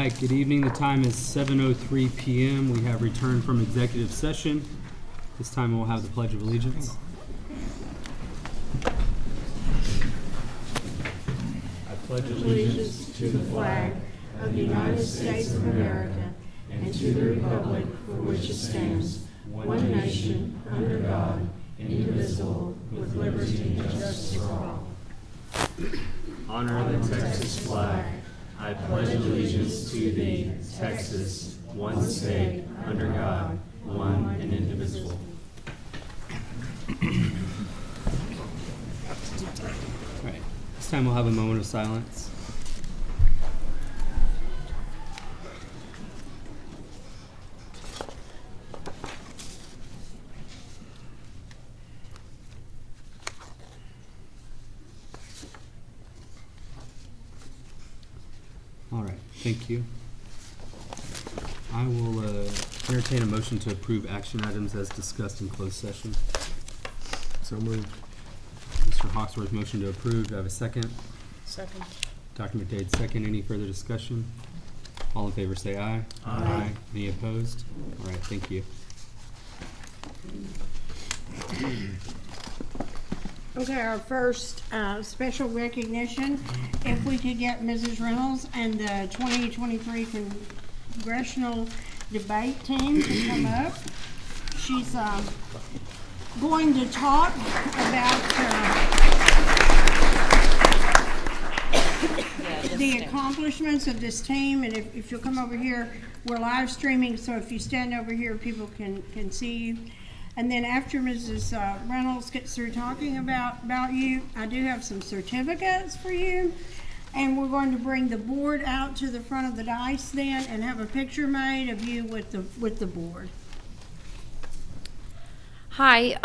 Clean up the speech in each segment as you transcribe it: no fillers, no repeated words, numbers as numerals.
right, good evening. The time is 7:03 p.m. We have returned from executive session. This time we'll have the Pledge of Allegiance. I pledge allegiance to the flag of the United States of America and to the republic for which it stands, one nation, under God, indivisible, with liberty and justice for all. Honor the Texas flag. I pledge allegiance to thee, Texas, one state, under God, one and indivisible. All right, this time we'll have a moment of silence. All right, thank you. I will entertain a motion to approve action items as discussed in closed session. So moved. Mr. Hawksworth, motion to approve. Do I have a second? Second. Dr. McDade, second. Any further discussion? All in favor say aye. Aye. Any opposed? All right, thank you. Okay, our first special recognition, if we could get Mrs. Reynolds and the 2023 Congressional debate team to come up. She's going to talk about the accomplishments of this team, and if you'll come over here, we're live streaming, so if you stand over here, people can see you. And then after Mrs. Reynolds gets through talking about you, I do have some certificates for you. And we're going to bring the board out to the front of the dais then and have a picture made of you with the board. Hi,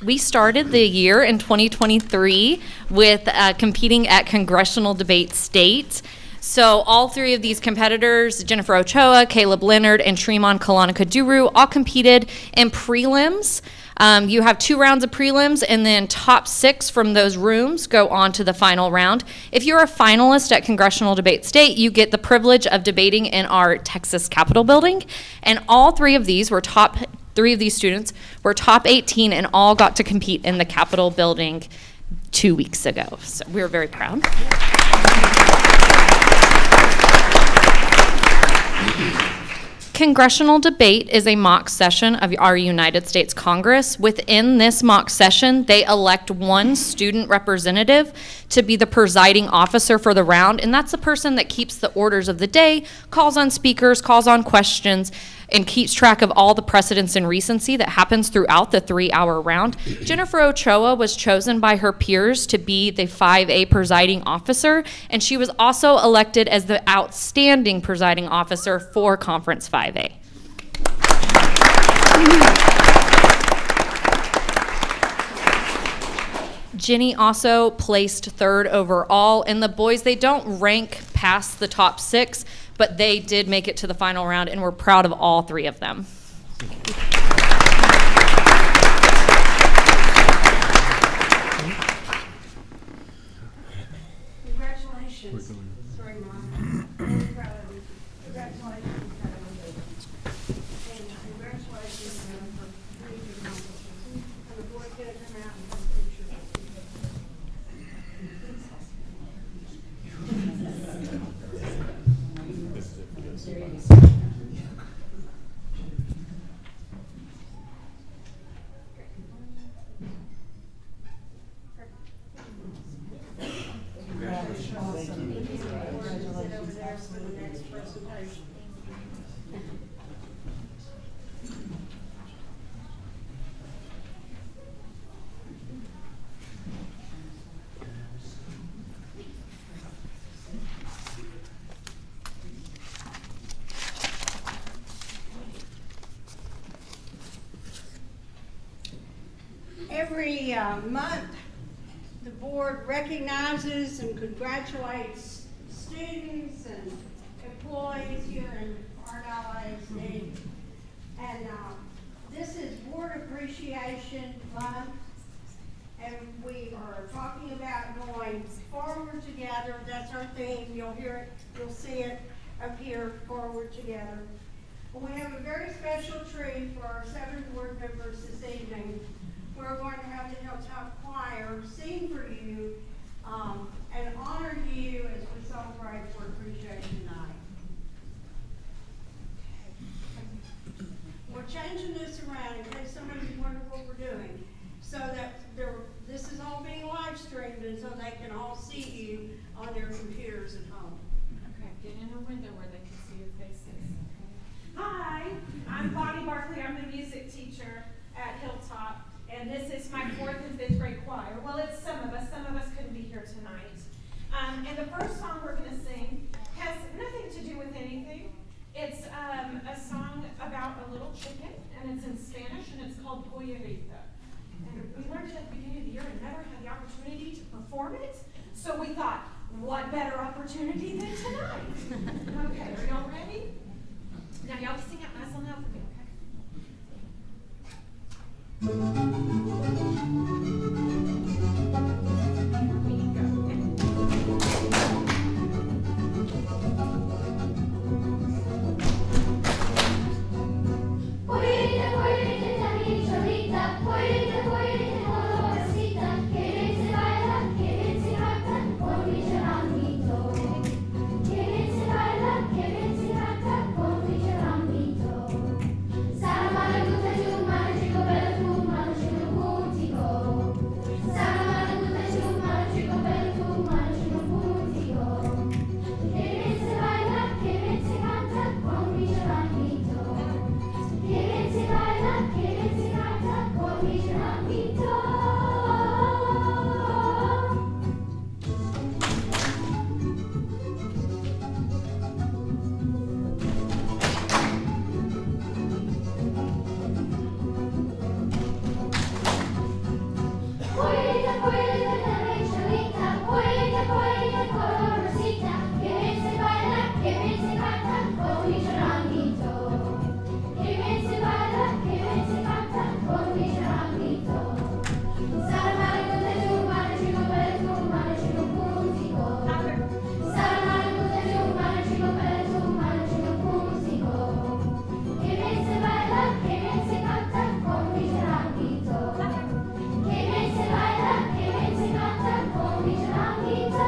we started the year in 2023 with competing at Congressional Debate State. So all three of these competitors, Jennifer Ochoa, Caleb Leonard, and Tremon Kalanika-Duru, all competed in prelims. You have 2 rounds of prelims, and then top 6 from those rooms go on to the final round. If you're a finalist at Congressional Debate State, you get the privilege of debating in our Texas Capitol building. And all 3 of these students were top 18 and all got to compete in the Capitol building 2 weeks ago. So we were very proud. Congressional debate is a mock session of our United States Congress. Within this mock session, they elect one student representative to be the presiding officer for the round, and that's the person that keeps the orders of the day, calls on speakers, calls on questions, and keeps track of all the precedents and recency that happens throughout the 3-hour round. Jennifer Ochoa was chosen by her peers to be the 5A presiding officer, and she was also elected as the outstanding presiding officer for Conference 5A. Jenny also placed 3rd overall, and the boys, they don't rank past the top 6, but they did make it to the final round, and we're proud of all 3 of them. Congratulations. Sorry, Mom. Very proud of you. Congratulations. And congratulations for your accomplishments. And the board's going to come out and have a picture of you. Every month, the board recognizes and congratulates students and employees here in Argyle AISD. And this is Board Appreciation Month, and we are talking about going forward together. That's our theme. You'll hear it, you'll see it up here forward together. And we have a very special treat for our 7 board members this evening. We're going to have the Hilltop Choir sing for you and honor you as we celebrate for Appreciation Night. We're changing this around in case somebody's wondering what we're doing, so that this is all being live streamed and so they can all see you on their computers at home. Okay, get in a window where they can see your faces. Hi, I'm Bonnie Barkley. I'm the music teacher at Hilltop, and this is my 4th and 5th grade choir. Well, it's some of us. Some of us couldn't be here tonight. And the first song we're going to sing has nothing to do with anything. It's a song about a little chicken, and it's in Spanish, and it's called Pollerita. And we learned it at the beginning of the year and never had the opportunity to perform it, so we thought, what better opportunity than tonight? Okay, are y'all ready? Now y'all just sing out nice and loud for me, okay? Here you go. Pollerita, pollerita, mi cholita, pollerita, pollerita, colorosita, que bien se baila, que bien se canta, con mi charanguito. Que bien se baila, que bien se canta, con mi charanguito. Sara malaguta, chuma, chico, bella, chuma, chico, puntico. Sara malaguta, chuma, chico, bella, chuma, chico, puntico. Que bien se baila, que bien se canta, con mi charanguito. Que bien se baila, que bien se canta, con mi charanguito. Pollerita, pollerita, mi cholita, pollerita, pollerita, colorosita, que bien se baila, que bien se canta, con mi charanguito. Que bien se baila, que bien se canta, con mi charanguito. Sara malaguta, chuma, chico, bella, chuma, chico, puntico. Sara malaguta, chuma, chico, bella, chuma, chico, puntico. Que bien se baila, que bien se canta, con mi charanguito. Que bien se baila, que bien se canta, con mi charanguito.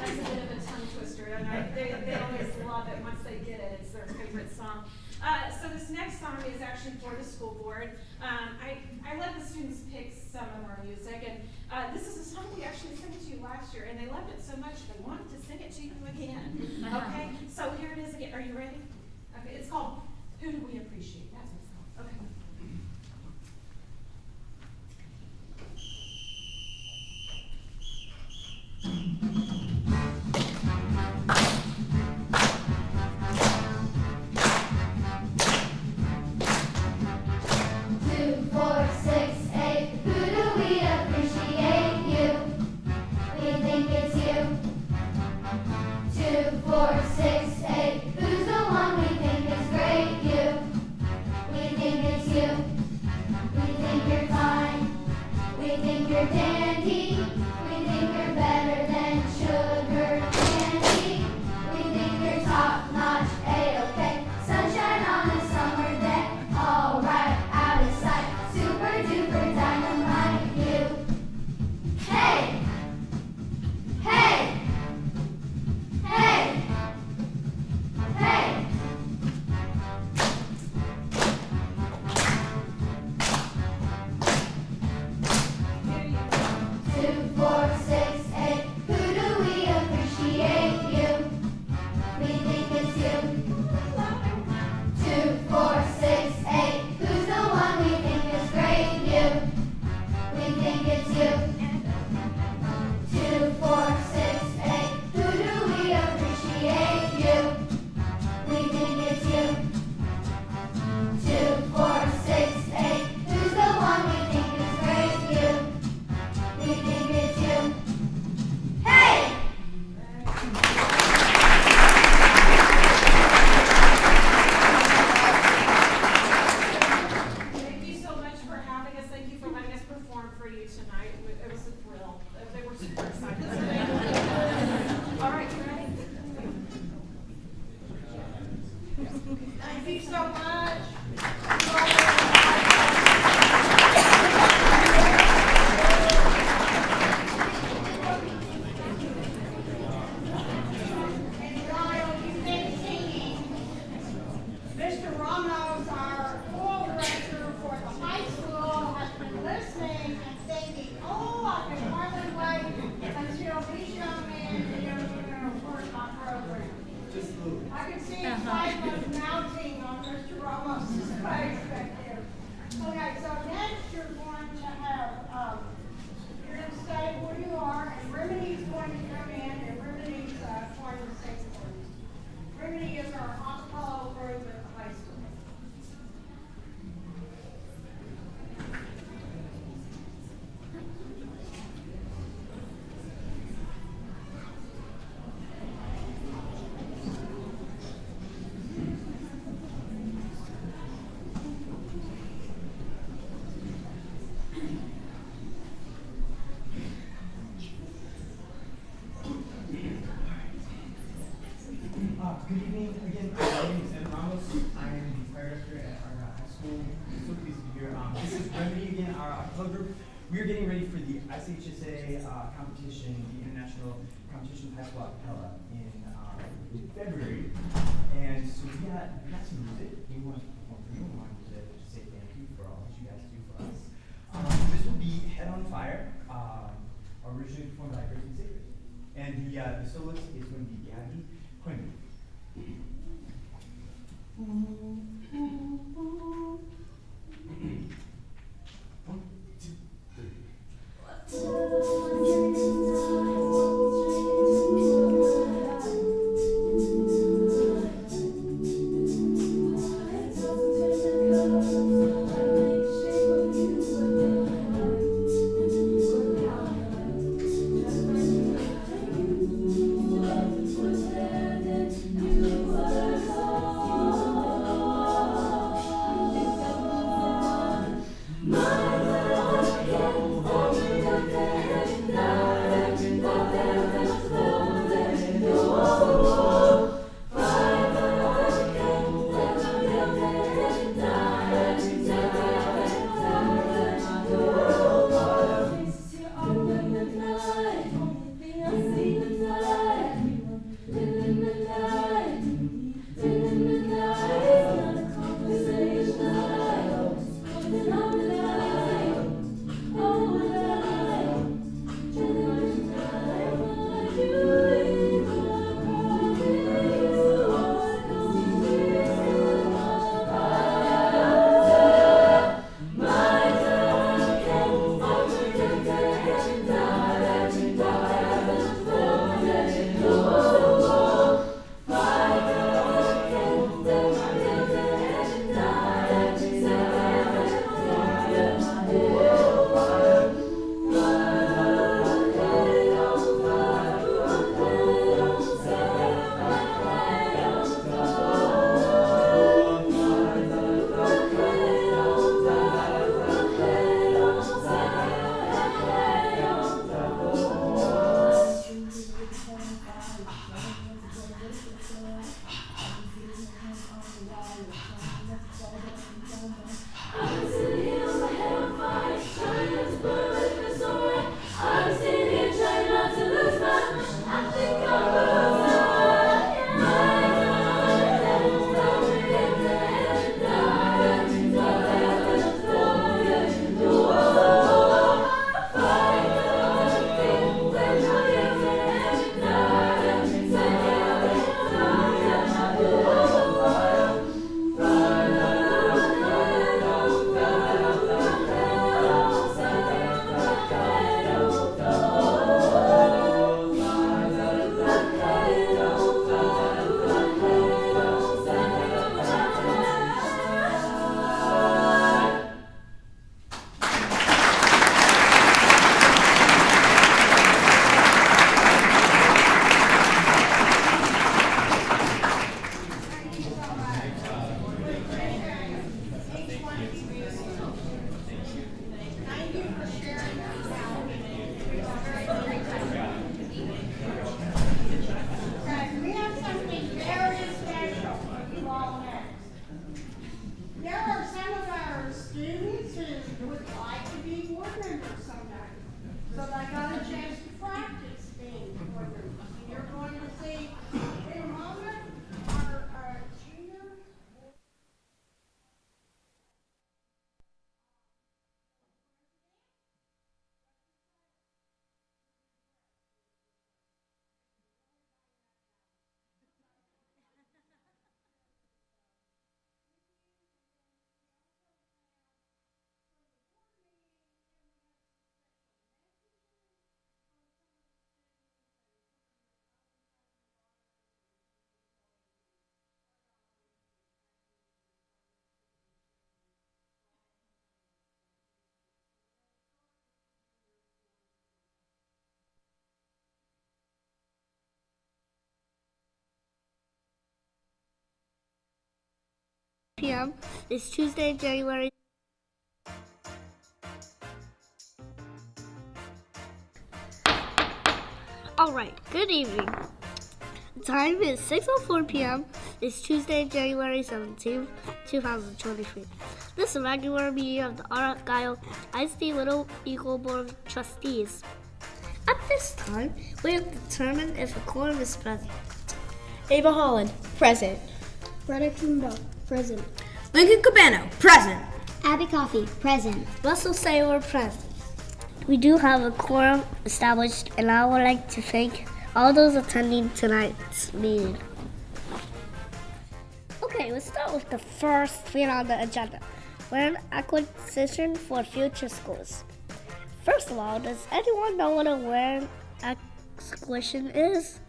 That's a bit of a tongue twister, and they always love it once they get it. It's their favorite song. So this next song is actually for the school board. I let the students pick some of our music, and this is a song we actually sang to you last year, and they loved it so much they wanted to sing it to you again. Okay, so here it is again. Are you ready? Okay, it's called Who Do We Appreciate? That's what it's called. Okay. Two, 4, 6, 8. Who do we appreciate? You. We think it's you. 2, 4, 6, 8. Who's the one we think is great? You. We think it's you. We think you're fine. We think you're dandy. We think you're better than sugar candy. We think you're top notch, A-OK. Sunshine on a summer day. All right, out of sight. Super duper dynamite. You. Hey! Hey! Hey! Hey! Here you go. here. This is Remedy again, our club group. We are getting ready for the ICHSA competition, the International Competition High School Acapella in February. And so we got some music. We want to perform for you. We wanted to say thank you for all that you guys do for us. This will be Head on Fire, originally performed by Griffin Singers. And the soloist is going to be Gabby Quimby. p.m. It's Tuesday, January. Alright, good evening. The time is 6:04 p.m. It's Tuesday, January 17th, 2023. This is a regular meeting of the Argyle ISD Little Eagle Board of Trustees. At this time, we have determined if a quorum is present. Ava Holland, present. Greta Thunberg, present. Lincoln Cabano, present. Abby Coffey, present. Russell Saylor, present. We do have a quorum established, and I would like to thank all those attending tonight's meeting. Okay, let's start with the first thing on the agenda. Land acquisition for future schools. First of all, does anyone know what a land acquisition is?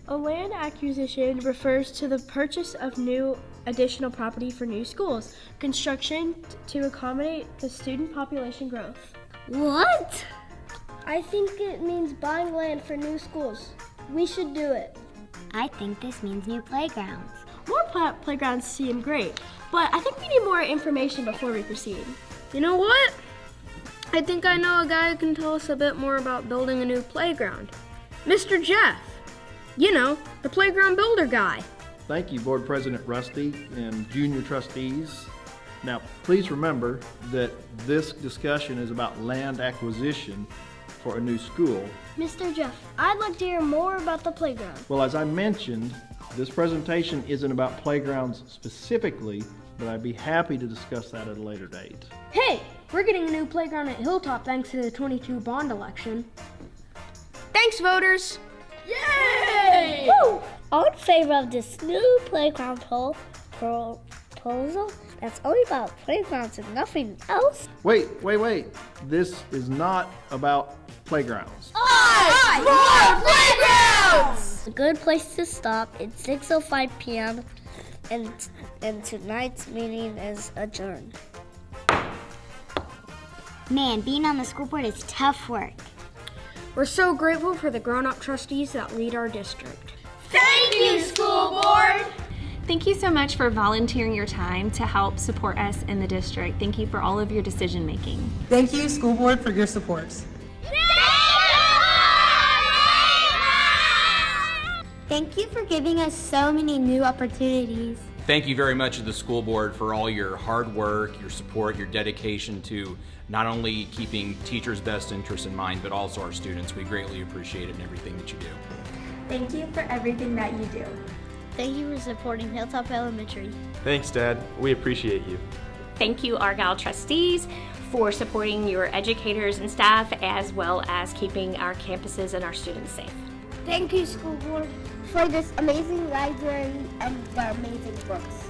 A land acquisition refers to the purchase of new additional property for new schools, construction to accommodate the student population growth. What? I think it means buying land for new schools. We should do it. I think this means new playgrounds. More playgrounds seem great, but I think we need more information before we proceed. You know what? I think I know a guy who can tell us a bit more about building a new playground. Mr. Jeff. You know, the playground builder guy. Thank you, Board President Rusty and junior trustees. Now, please remember that this discussion is about land acquisition for a new school. Mr. Jeff, I'd like to hear more about the playground. Well, as I mentioned, this presentation isn't about playgrounds specifically, but I'd be happy to discuss that at a later date. Hey, we're getting a new playground at Hilltop thanks to the 22 bond election. Thanks, voters. Yay! Woo! All in favor of this new playground proposal that's only about playgrounds and nothing else? Wait. This is not about playgrounds. More playgrounds! A good place to stop. It's 6:05 p.m. and tonight's meeting is adjourned. Man, being on the school board is tough work. We're so grateful for the grown-up trustees that lead our district. Thank you, school board! Thank you so much for volunteering your time to help support us in the district. Thank you for all of your decision making. Thank you, school board, for your support. Thank you for giving us so many new opportunities. Thank you very much to the school board for all your hard work, your support, your dedication to not only keeping teachers' best interests in mind, but also our students. We greatly appreciate it and everything that you do. Thank you for everything that you do. Thank you for supporting Hilltop Elementary. Thanks, Dad. We appreciate you. Thank you, Argyle trustees, for supporting your educators and staff, as well as keeping our campuses and our students safe. Thank you, school board, for this amazing library and the amazing books.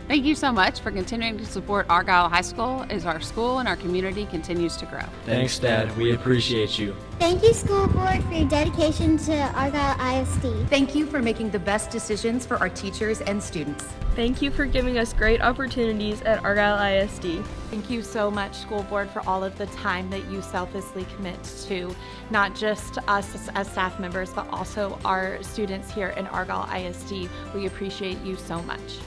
Thank you so much for continuing to support Argyle High School as our school and our community continues to grow. Thanks, Dad. We appreciate you. Thank you, school board, for your dedication to Argyle ISD. Thank you for making the best decisions for our teachers and students. Thank you for giving us great opportunities at Argyle ISD. Thank you so much, school board, for all of the time that you selflessly commit to not just us as staff members, but also our students here in Argyle ISD. We appreciate you so much.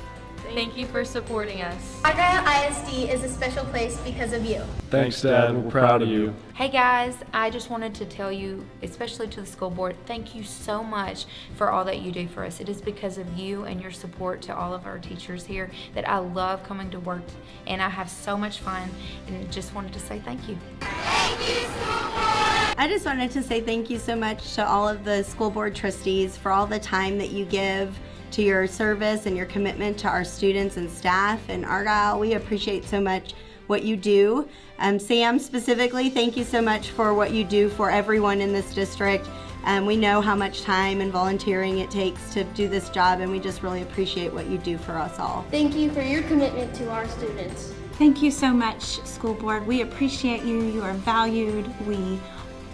Thank you for supporting us. Argyle ISD is a special place because of you. Thanks, Dad. We're proud of you. Hey guys, I just wanted to tell you, especially to the school board, thank you so much for all that you do for us. It is because of you and your support to all of our teachers here that I love coming to work, and I have so much fun, and just wanted to say thank you. Thank you, school board! I just wanted to say thank you so much to all of the school board trustees for all the time that you give to your service and your commitment to our students and staff in Argyle. We appreciate so much what you do. Sam, specifically, thank you so much for what you do for everyone in this district. We know how much time and volunteering it takes to do this job, and we just really appreciate what you do for us all. Thank you for your commitment to our students. Thank you so much, school board. We appreciate you. You are valued. We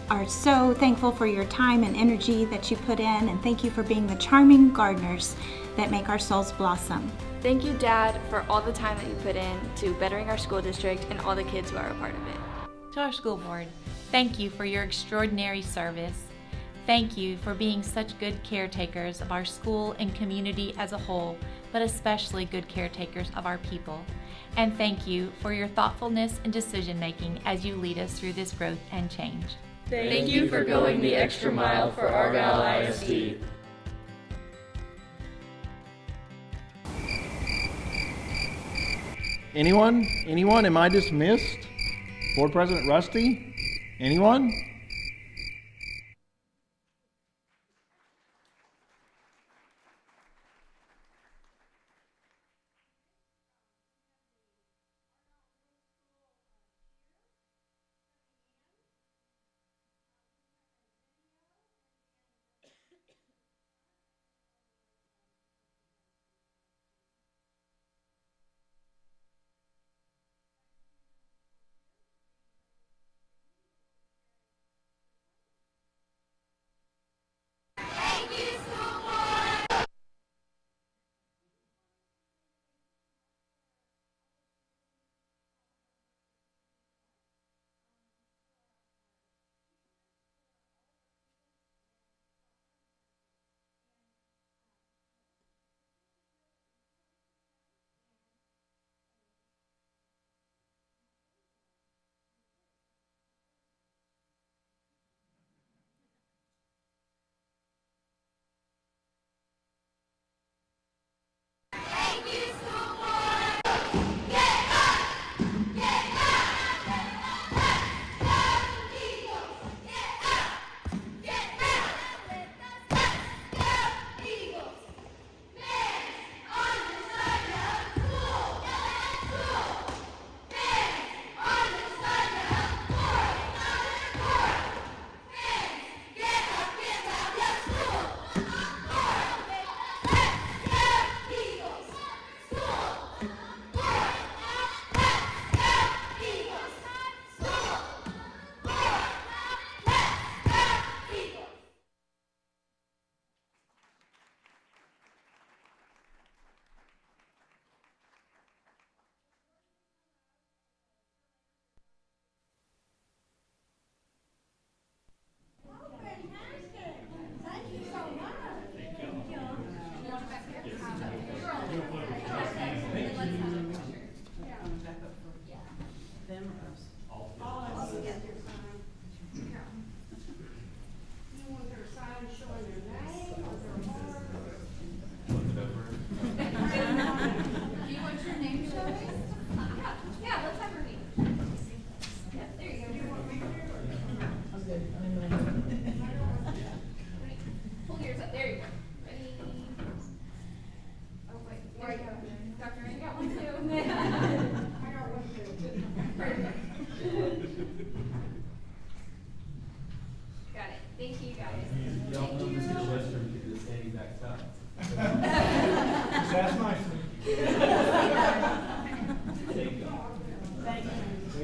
are so thankful for your time and energy that you put in, and thank you for being the charming gardeners that make our souls blossom. Thank you, Dad, for all the time that you put in to bettering our school district and all the kids who are a part of it. To our school board, thank you for your extraordinary service. Thank you for being such good caretakers of our school and community as a whole, but especially good caretakers of our people. And thank you for your thoughtfulness and decision making as you lead us through this growth and change. Thank you for going the extra mile for Argyle ISD. Anyone? Anyone? Am I dismissed? Board President Rusty? Anyone?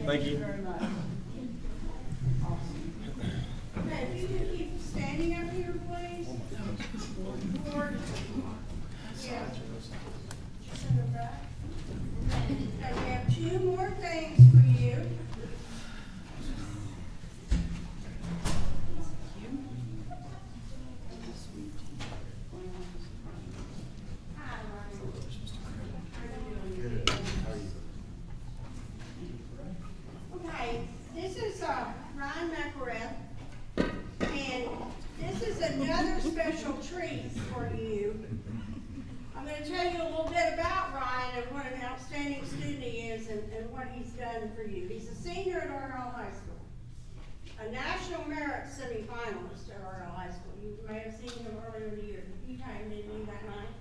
Thank you very much. Okay, if you can keep standing up here, please. Forward. Yeah. Send it back. Okay, we have two more things for you. Okay, this is Ryan McElrath, and this is another special treat for you. I'm going to tell you a little bit about Ryan and what an outstanding student he is and what he's done for you. He's a senior at Argyle High School, a National Merit semifinalist at Argyle High School. You may have seen him earlier in the year. He came, didn't he, that night?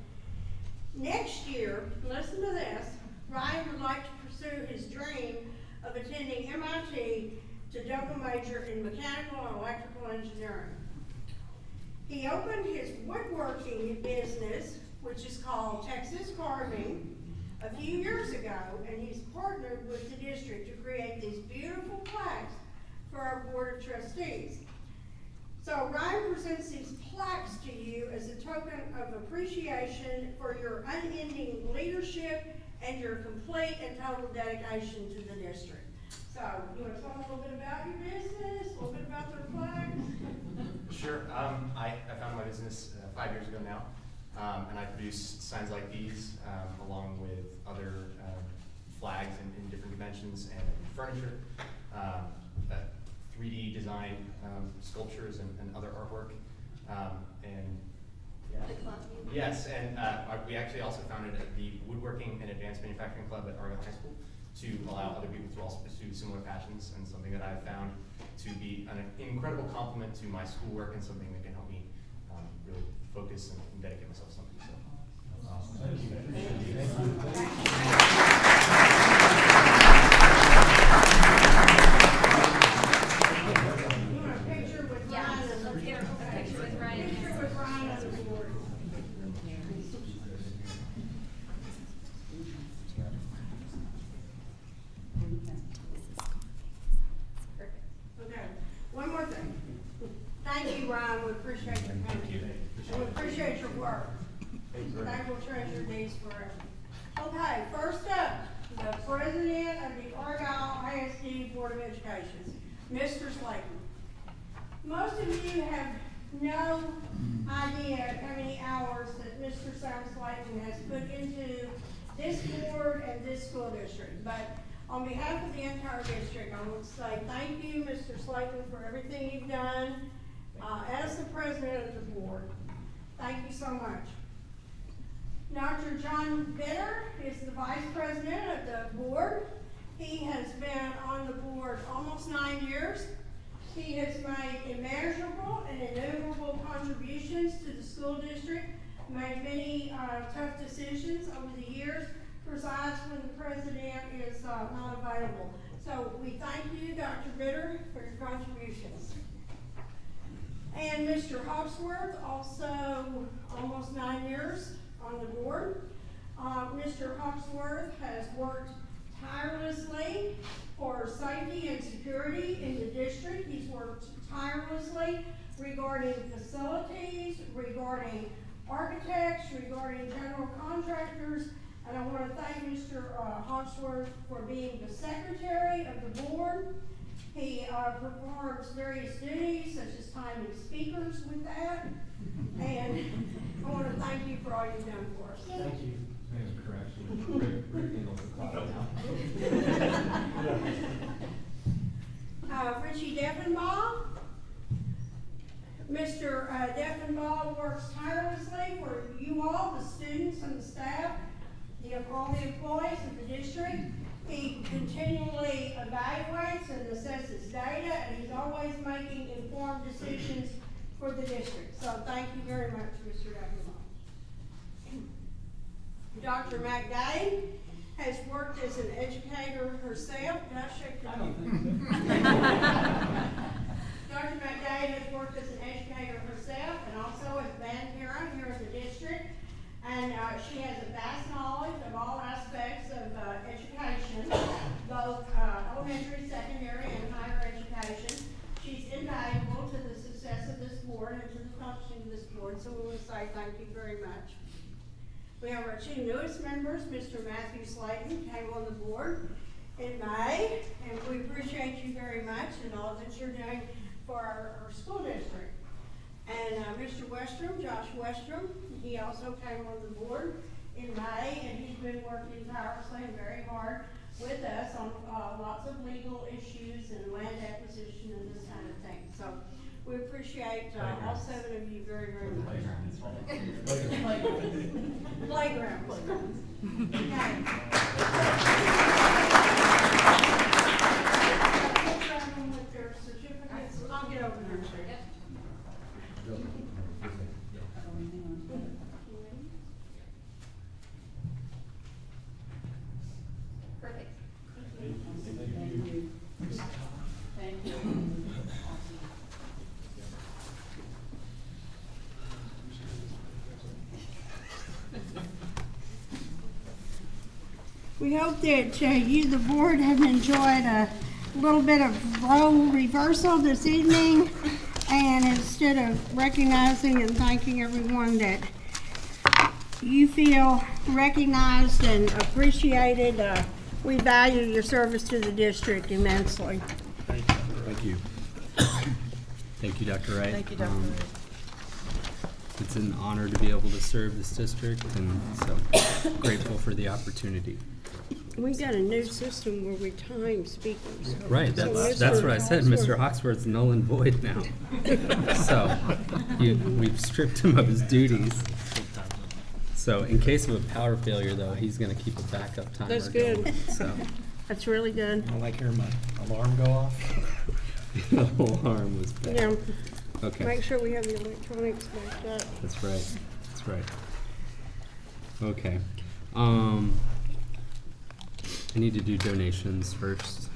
Next year, listen to this, Ryan would like to pursue his dream of attending MIT to double major in mechanical and electrical engineering. He opened his woodworking business, which is called Texas Carving, a few years ago, and he's partnered with the district to create these beautiful plaques for our Board of Trustees. So Ryan presents these plaques to you as a token of appreciation for your unending leadership and your complete and total dedication to the district. So, you want to tell them a little bit about your business, a little bit about their flags? Sure. I founded my business 5 years ago now, and I produce signs like these along with other flags in different dimensions and furniture, 3D design sculptures and other artwork. And Yes, and we actually also founded the Woodworking and Advanced Manufacturing Club at Argyle High School to allow other people to also pursue similar passions, and something that I've found to be an incredible complement to my schoolwork and something that can help me really focus and dedicate myself to something. So. Thank you. One more thing. Thank you, Ryan. We appreciate your coming. And we appreciate your work. They will treasure these forever. Okay, first up, the president of the Argyle AISD Board of Education, Mr. Slayton. Most of you have no idea how many hours that Mr. Sam Slayton has put into this board and this school district. But on behalf of the entire district, I want to say thank you, Mr. Slayton, for everything you've done as the president of the board. Thank you so much. Dr. John Bitter is the vice president of the board. He has been on the board almost 9 years. He has made immeasurable and innumerable contributions to the school district, made many tough decisions over the years, presides when the president is not available. So we thank you, Dr. Bitter, for your contributions. And Mr. Hawksworth, also almost 9 years on the board. Mr. Hawksworth has worked tirelessly for safety and security in the district. He's worked tirelessly regarding facilities, regarding architects, regarding general contractors. And I want to thank Mr. Hawksworth for being the secretary of the board. He performs various duties, such as timing speakers with that. And I want to thank you for all you've done for us. Thank you. Richie Deffenbaugh. Mr. Deffenbaugh works tirelessly for you all, the students and the staff, all the employees of the district. He continually evaluates and assesses data, and he's always making informed decisions for the district. So thank you very much, Mr. Deffenbaugh. Dr. McDade has worked as an educator herself. Did I shake your hand? Dr. McDade has worked as an educator herself and also as band parent here in the district. And she has a vast knowledge of all aspects of education, both elementary, secondary, and higher education. She's invaluable to the success of this board and to the functioning of this board, so we want to say thank you very much. We have our two newest members, Mr. Matthew Slayton, came on the board in May, and we appreciate you very much and all that you're doing for our school district. And Mr. Westrom, Josh Westrom, he also came on the board in May, and he's been working tirelessly and very hard with us on lots of legal issues and land acquisition and this kind of thing. So we appreciate all 7 of you very, very much. Playground. With their certificates. I'll get over there. Perfect. Thank you. We hope that you, the board, have enjoyed a little bit of role reversal this evening. And instead of recognizing and thanking everyone that you feel recognized and appreciated, we value your service to the district immensely. Thank you. Thank you, Dr. Wright. Thank you, Dr. Wright. It's an honor to be able to serve this district, and so grateful for the opportunity. We got a new system where we time speakers. Right, So that's what I said. Mr. Hawksworth- Hawksworth's null and void now. So, we've stripped him of his duties. So, in case of a power failure, though, he's gonna keep a backup timer That's going. good. So, That's really good. I like hearing my alarm go off. the alarm was bad. Yeah. Okay. Make sure we have the electronics backed up. That's right. That's right. Okay. I need to do donations first.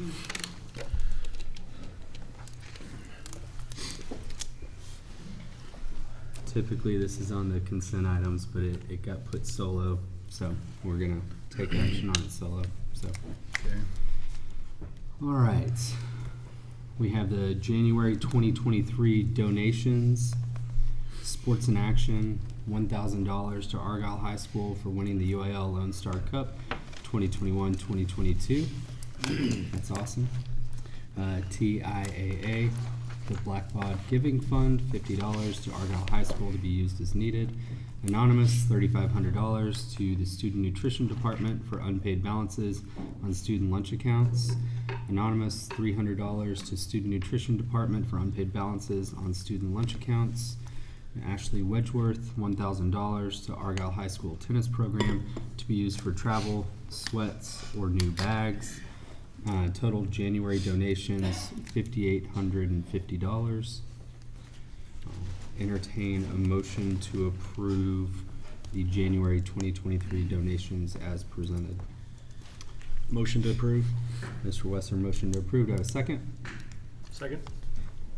Typically, this is on the consent items, but it got put solo, so we're gonna take action on it solo, so. Okay. All right. We have the January 2023 donations. Sports in Action, $1,000 to Argyle High School for winning the UIL Lone Star Cup 2021-2022. That's awesome. TIAA, the Blackbaud Giving Fund, $50 to Argyle High School to be used as needed. Anonymous, $3,500 to the Student Nutrition Department for unpaid balances on student lunch accounts. Anonymous, $300 to Student Nutrition Department for unpaid balances on student lunch accounts. Ashley Wedgeworth, $1,000 to Argyle High School Tennis Program to be used for travel, sweats, or new bags. Total January donations, $5,850. Entertain a motion to approve the January 2023 donations as presented. Motion to approve. Mr. Wesser, motion to approve. Do I have a second? Second.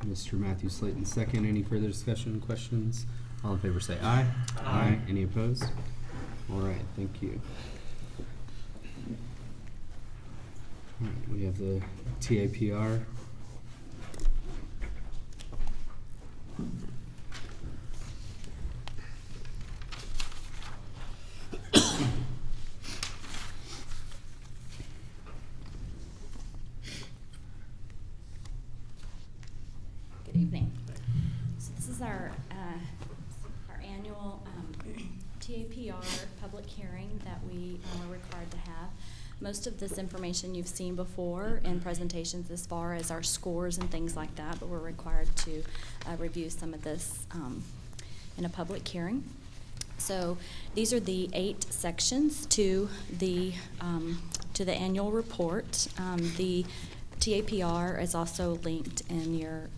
Mr. Matthew Slayton, second. Any further discussion, questions? All in favor say aye. Aye. Any opposed? All right, thank you. All right, we have the TAPR. Good evening. So this is our annual TAPR public hearing that we are required to have. Most of this information you've seen before in presentations as far as our scores and things like that, but we're required to review some of this in a public hearing. So these are the 8 sections to the annual report. The TAPR is also linked in your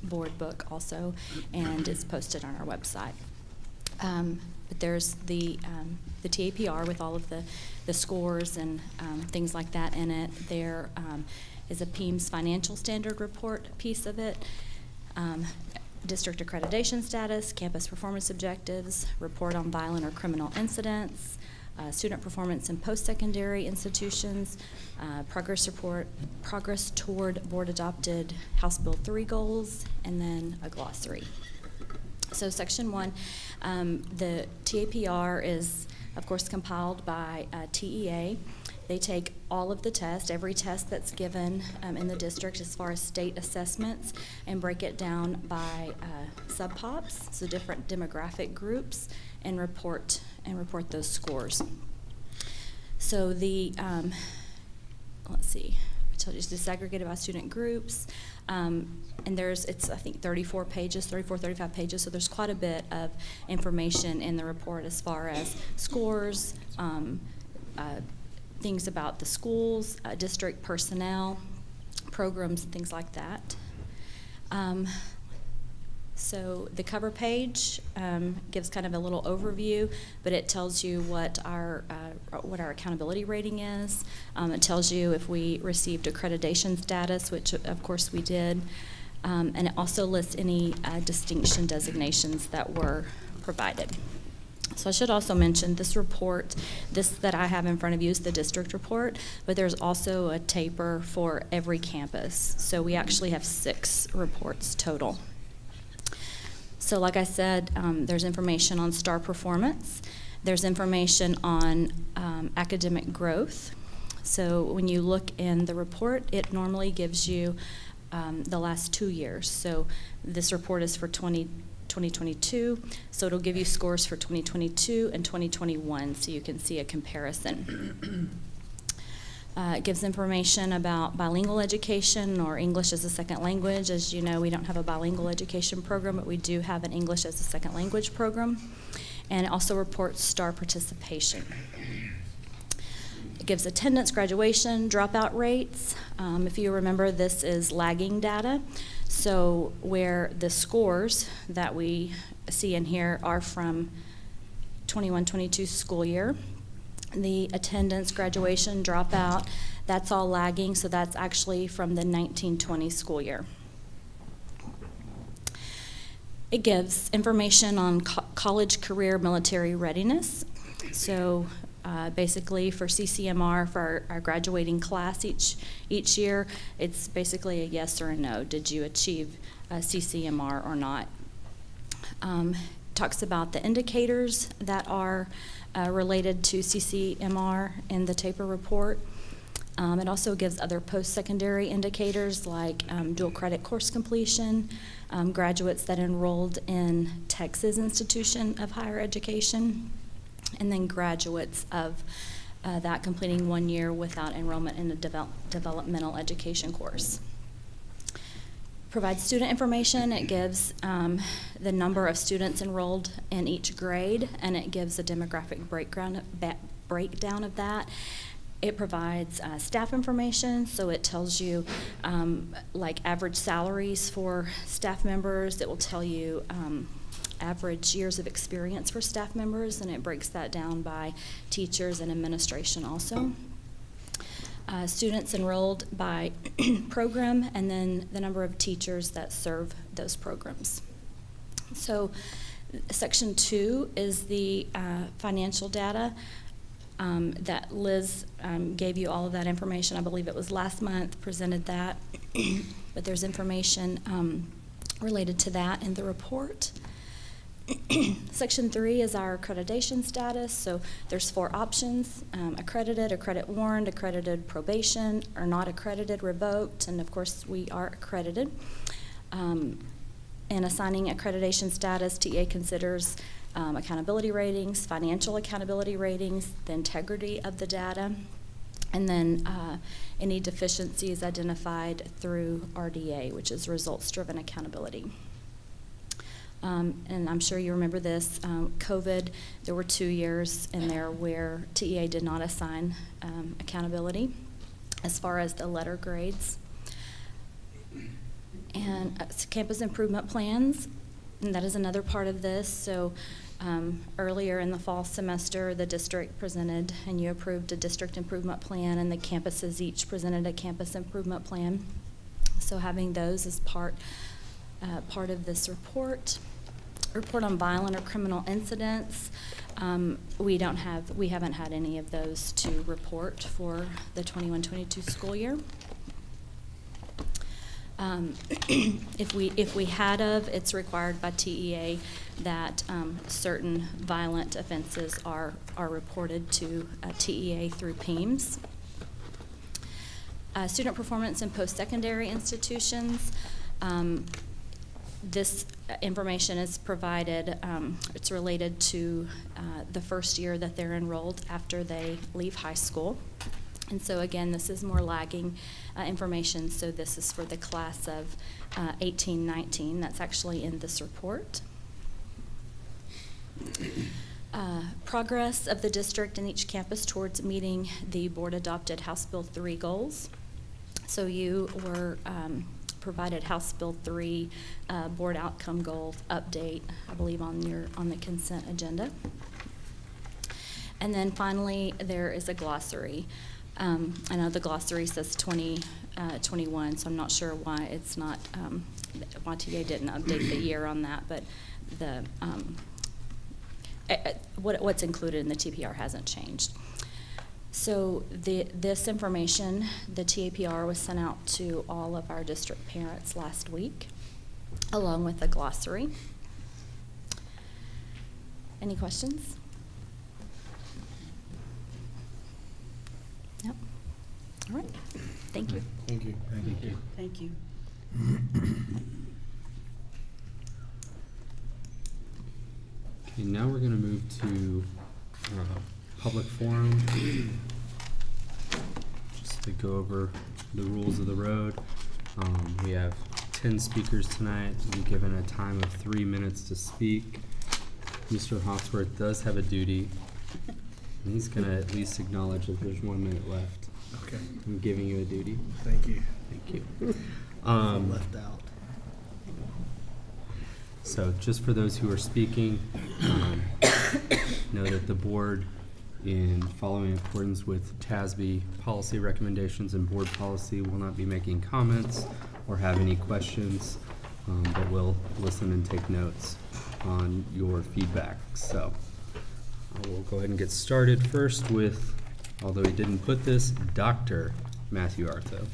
board book also, and it's posted on our website. But there's the TAPR with all of the scores and things like that in it. There is a PEIMS financial standard report piece of it, district accreditation status, campus performance objectives, report on violent or criminal incidents, student performance in post-secondary institutions, progress report, progress toward board-adopted House Bill 3 goals, and then a glossary. So Section 1, the TAPR is, of course, compiled by TEA. They take all of the tests, every test that's given in the district as far as state assessments, and break it down by sub-pops, so different demographic groups, and report those scores. So the, let's see, I told you it's disaggregated by student groups, and it's I think 34 pages, 35 pages, so there's quite a bit of information in the report as far as scores, things about the schools, district personnel, programs, things like that. So the cover page gives kind of a little overview, but it tells you what our accountability rating is. It tells you if we received accreditation status, which of course we did, and it also lists any distinction designations that were provided. So I should also mention this report, this that I have in front of you is the district report, but there's also a TAPR for every campus. So we actually have 6 reports total. So like I said, there's information on STAR performance. There's information on academic growth. So when you look in the report, it normally gives you the last 2 years. So this report is for 2022, so it'll give you scores for 2022 and 2021, so you can see a comparison. It gives information about bilingual education or English as a second language. As you know, we don't have a bilingual education program, but we do have an English as a second language program. And it also reports STAR participation. It gives attendance, graduation, dropout rates. If you remember, this is lagging data. So where the scores that we see in here are from 21-22 school year. The attendance, graduation, dropout, that's all lagging, so that's actually from the 19-20 school year. It gives information on college, career, military readiness. So basically for CCMR, for our graduating class each year, it's basically a yes or a no. Did you achieve CCMR or not? Talks about the indicators that are related to CCMR in the TAPR report. It also gives other post-secondary indicators like dual credit course completion, graduates that enrolled in Texas Institution of Higher Education, and then graduates of that completing 1 year without enrollment in a developmental education course. Provides student information. It gives the number of students enrolled in each grade, and it gives a demographic breakdown of that. It provides staff information, so it tells you like average salaries for staff members. It will tell you average years of experience for staff members, and it breaks that down by teachers and administration also. Students enrolled by program, and then the number of teachers that serve those programs. So section 2 is the financial data that Liz gave you all of that information. I believe it was last month, presented that, but there's information related to that in the report. Section 3 is our accreditation status. So there's 4 options: accredited, accredit warned, accredited probation, or not accredited, revoked, and of course we are accredited. In assigning accreditation status, TA considers accountability ratings, financial accountability ratings, the integrity of the data, and then any deficiencies identified through RDA, which is results-driven accountability. And I'm sure you remember this, COVID, there were 2 years in there where TEA did not assign accountability as far as the letter grades. And campus improvement plans, and that is another part of this. So earlier in the fall semester, the district presented and you approved a district improvement plan, and the campuses each presented a campus improvement plan. So having those as part of this report. Report on violent or criminal incidents. We haven't had any of those to report for the 21-22 school year. If we had of, it's required by TEA that certain violent offenses are reported to TEA through PEAMS. Student performance in post-secondary institutions. This information is provided, it's related to the first year that they're enrolled after they leave high school. And so again, this is more lagging information, so this is for the class of 18-19. That's actually in this report. Progress of the district and each campus towards meeting the board-adopted House Bill 3 goals. So you were provided House Bill 3 board outcome goal update, I believe, on the consent agenda. And then finally, there is a glossary. I know the glossary says 2021, so I'm not sure why it's not, why TA didn't update the year on that, but the what's included in the TPR hasn't changed. So this information, the TAPR, was sent out to all of our district parents last week, along with a glossary. Any questions? Yep. All right. Thank you. Thank you. Thank you. Thank you. Okay, now we're going to move to public forum. to go over the rules of the road. We have 10 speakers tonight. We're given a time of 3 minutes to speak. Mr. Hawksworth does have a duty. And he's going to at least acknowledge that there's 1 minute left. Okay. I'm giving you a duty. Thank you. Thank you. Left out. So just for those who are speaking, know that the board, in following accordance with TASB policy recommendations and board policy, will not be making comments or have any questions, but will listen and take notes on your feedback. So I will go ahead and get started first with, although he didn't put this, Dr. Matthew Artho.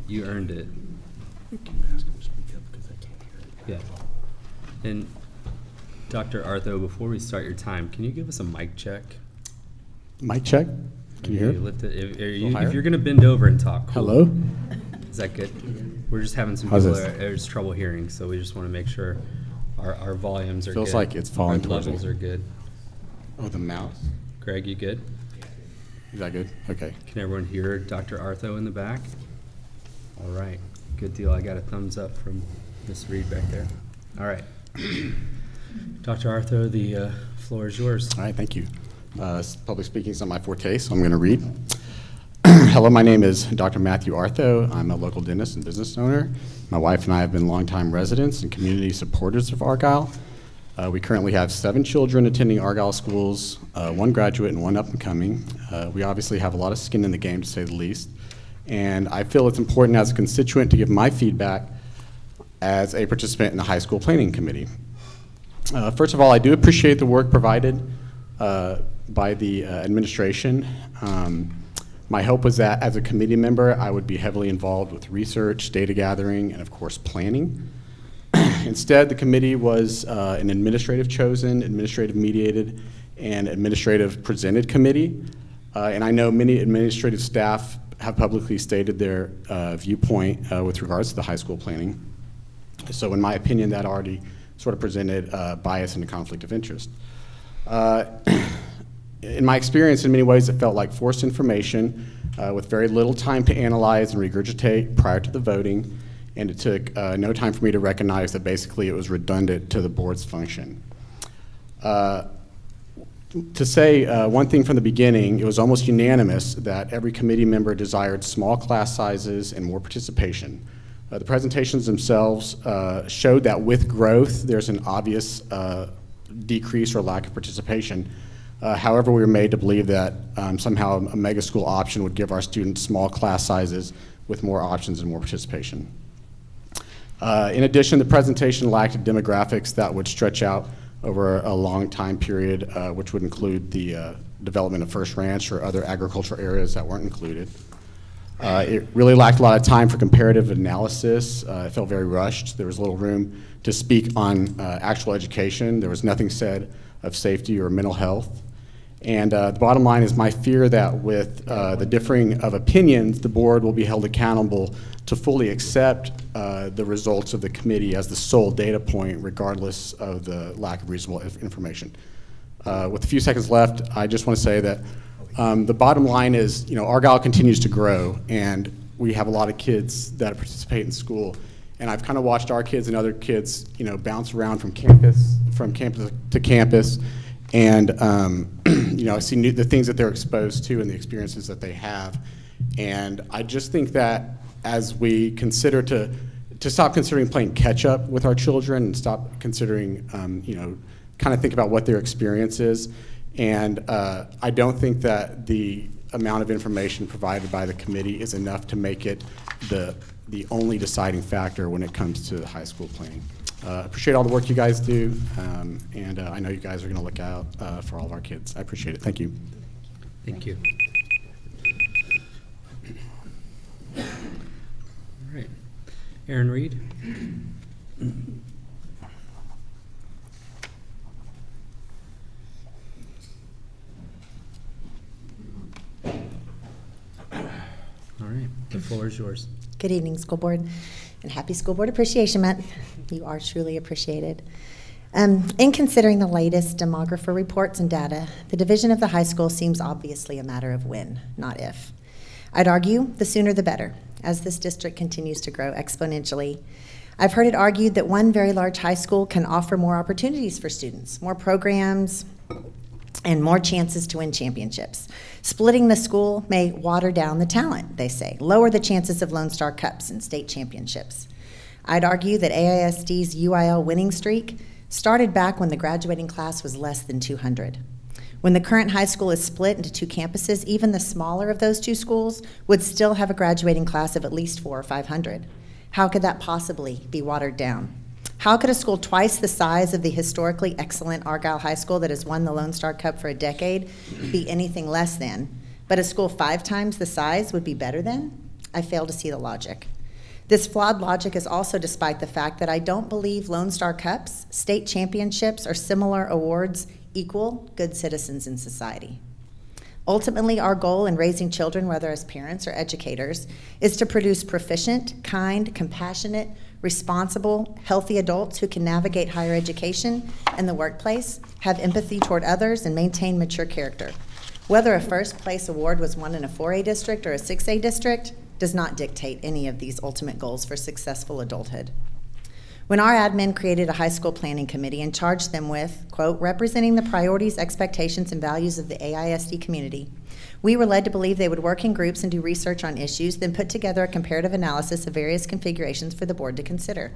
You earned it. You can ask him to speak up because I can't hear it. Yeah. And Dr. Artho, before we start your time, can you give us a mic check? Mic check? Can you hear? Lift it. If you're going to bend over and talk. Cool. Hello? Is that good? We're just having some How's people this? there's trouble hearing, so we just want to make sure our volumes are Feels good. like it's falling Our towards levels me. are good. Oh, the mouse? Greg, you good? Is that good? Okay. Can everyone hear Dr. Artho in the back? All right. Good deal. I got a thumbs up from Ms. Reed back there. All right. Dr. Artho, the floor is yours. All right, thank you. Public speaking is not my forte, so I'm going to read. Hello, my name is Dr. Matthew Artho. I'm a local dentist and business owner. My wife and I have been longtime residents and community supporters of Argyle. We currently have 7 children attending Argyle schools, 1 graduate and 1 up and coming. We obviously have a lot of skin in the game, to say the least. And I feel it's important as a constituent to give my feedback as a participant in the high school planning committee. First of all, I do appreciate the work provided by the administration. My hope was that as a committee member, I would be heavily involved with research, data gathering, and of course planning. Instead, the committee was an administrative chosen, administrative mediated, and administrative presented committee. And I know many administrative staff have publicly stated their viewpoint with regards to the high school planning. So in my opinion, that already sort of presented bias and a conflict of interest. In my experience, in many ways, it felt like forced information with very little time to analyze and regurgitate prior to the voting, and it took no time for me to recognize that basically it was redundant to the board's function. To say one thing from the beginning, it was almost unanimous that every committee member desired small class sizes and more participation. The presentations themselves showed that with growth, there's an obvious decrease or lack of participation. However, we were made to believe that somehow a mega school option would give our students small class sizes with more options and more participation. In addition, the presentation lacked demographics that would stretch out over a long time period, which would include the development of First Ranch or other agricultural areas that weren't included. It really lacked a lot of time for comparative analysis. It felt very rushed. There was little room to speak on actual education. There was nothing said of safety or mental health. And the bottom line is my fear that with the differing of opinions, the board will be held accountable to fully accept the results of the committee as the sole data point, regardless of the lack of reasonable information. With a few seconds left, I just want to say that the bottom line is, Argyle continues to grow, and we have a lot of kids that participate in school. And I've kind of watched our kids and other kids, bounce around from campus to campus. And I see the things that they're exposed to and the experiences that they have. And I just think that as we consider to stop considering playing catch up with our children and stop considering, kind of think about what their experience is. And I don't think that the amount of information provided by the committee is enough to make it the only deciding factor when it comes to high school planning. Appreciate all the work you guys do, and I know you guys are going to look out for all of our kids. I appreciate it. Thank you. Thank you. All right. Aaron Reed. All right. The floor is yours. Good evening, School Board, and happy School Board Appreciation Month. You are truly appreciated. In considering the latest demographer reports and data, the division of the high school seems obviously a matter of when, not if. I'd argue the sooner the better, as this district continues to grow exponentially. I've heard it argued that one very large high school can offer more opportunities for students, more programs, and more chances to win championships. Splitting the school may water down the talent, they say, lower the chances of Lone Star Cups and state championships. I'd argue that AISD's UIL winning streak started back when the graduating class was less than 200. When the current high school is split into two campuses, even the smaller of those two schools would still have a graduating class of at least 400 or 500. How could that possibly be watered down? How could a school twice the size of the historically excellent Argyle High School that has won the Lone Star Cup for a decade be anything less than, but a school 5 times the size would be better than? I fail to see the logic. This flawed logic is also despite the fact that I don't believe Lone Star Cups, state championships, or similar awards equal good citizens in society. Ultimately, our goal in raising children, whether as parents or educators, is to produce proficient, kind, compassionate, responsible, healthy adults who can navigate higher education and the workplace, have empathy toward others, and maintain mature character. Whether a first place award was won in a 4A district or a 6A district does not dictate any of these ultimate goals for successful adulthood. When our admin created a high school planning committee and charged them with, quote, representing the priorities, expectations, and values of the AISD community, we were led to believe they would work in groups and do research on issues, then put together a comparative analysis of various configurations for the board to consider.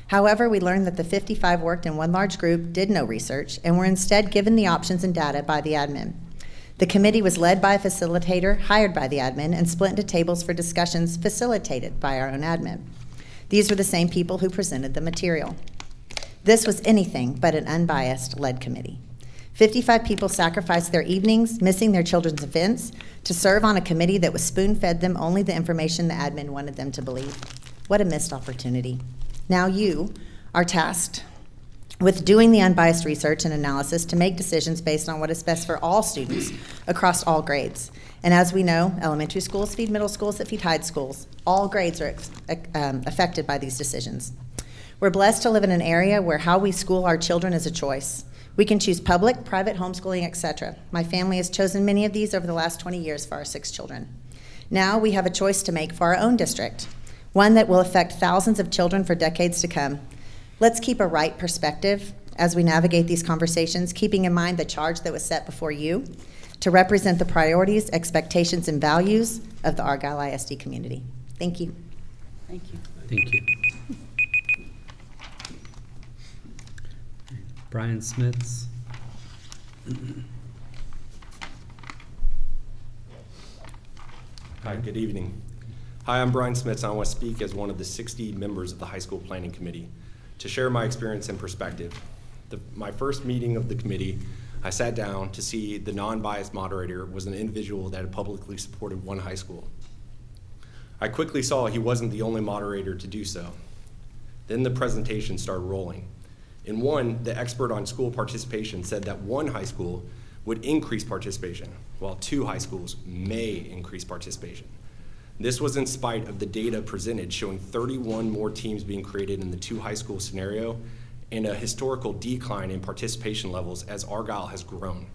However, we learned that the 55 worked in one large group, did no research, and were instead given the options and data by the admin. The committee was led by a facilitator hired by the admin and split into tables for discussions facilitated by our own admin. These were the same people who presented the material. This was anything but an unbiased led committee. 55 people sacrificed their evenings, missing their children's events, to serve on a committee that was spoon-fed them only the information the admin wanted them to believe. What a missed opportunity. Now you are tasked with doing the unbiased research and analysis to make decisions based on what is best for all students across all grades. And as we know, elementary schools feed middle schools that feed high schools. All grades are affected by these decisions. We're blessed to live in an area where how we school our children is a choice. We can choose public, private, homeschooling, etc. My family has chosen many of these over the last 20 years for our 6 children. Now we have a choice to make for our own district, one that will affect thousands of children for decades to come. Let's keep a right perspective as we navigate these conversations, keeping in mind the charge that was set before you to represent the priorities, expectations, and values of the Argyle ISD community. Thank you. Thank you. Thank you. Brian Smits. Hi, good evening. Hi, I'm Brian Smits, and I want to speak as one of the 60 members of the High School Planning Committee to share my experience and perspective. My first meeting of the committee, I sat down to see the non-biased moderator was an individual that had publicly supported one high school. I quickly saw he wasn't the only moderator to do so. Then the presentation started rolling. In one, the expert on school participation said that one high school would increase participation, while 2 high schools may increase participation. This was in spite of the data presented showing 31 more teams being created in the 2 high school scenario and a historical decline in participation levels as Argyle has grown.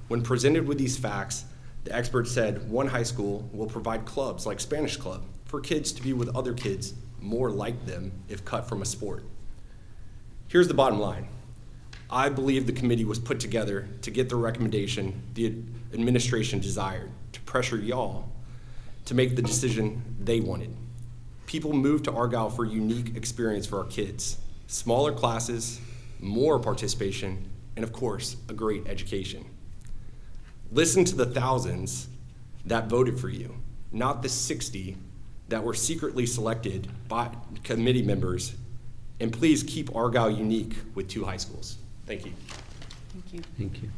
When presented with these facts, the expert said one high school will provide clubs like Spanish Club for kids to be with other kids more like them if cut from a sport. Here's the bottom line. I believe the committee was put together to get the recommendation the administration desired, to pressure y'all to make the decision they wanted. People moved to Argyle for a unique experience for our kids. Smaller classes, more participation, and of course, a great education. Listen to the thousands that voted for you, not the 60 that were secretly selected by committee members, and please keep Argyle unique with 2 high schools. Thank you. Thank you. Thank you.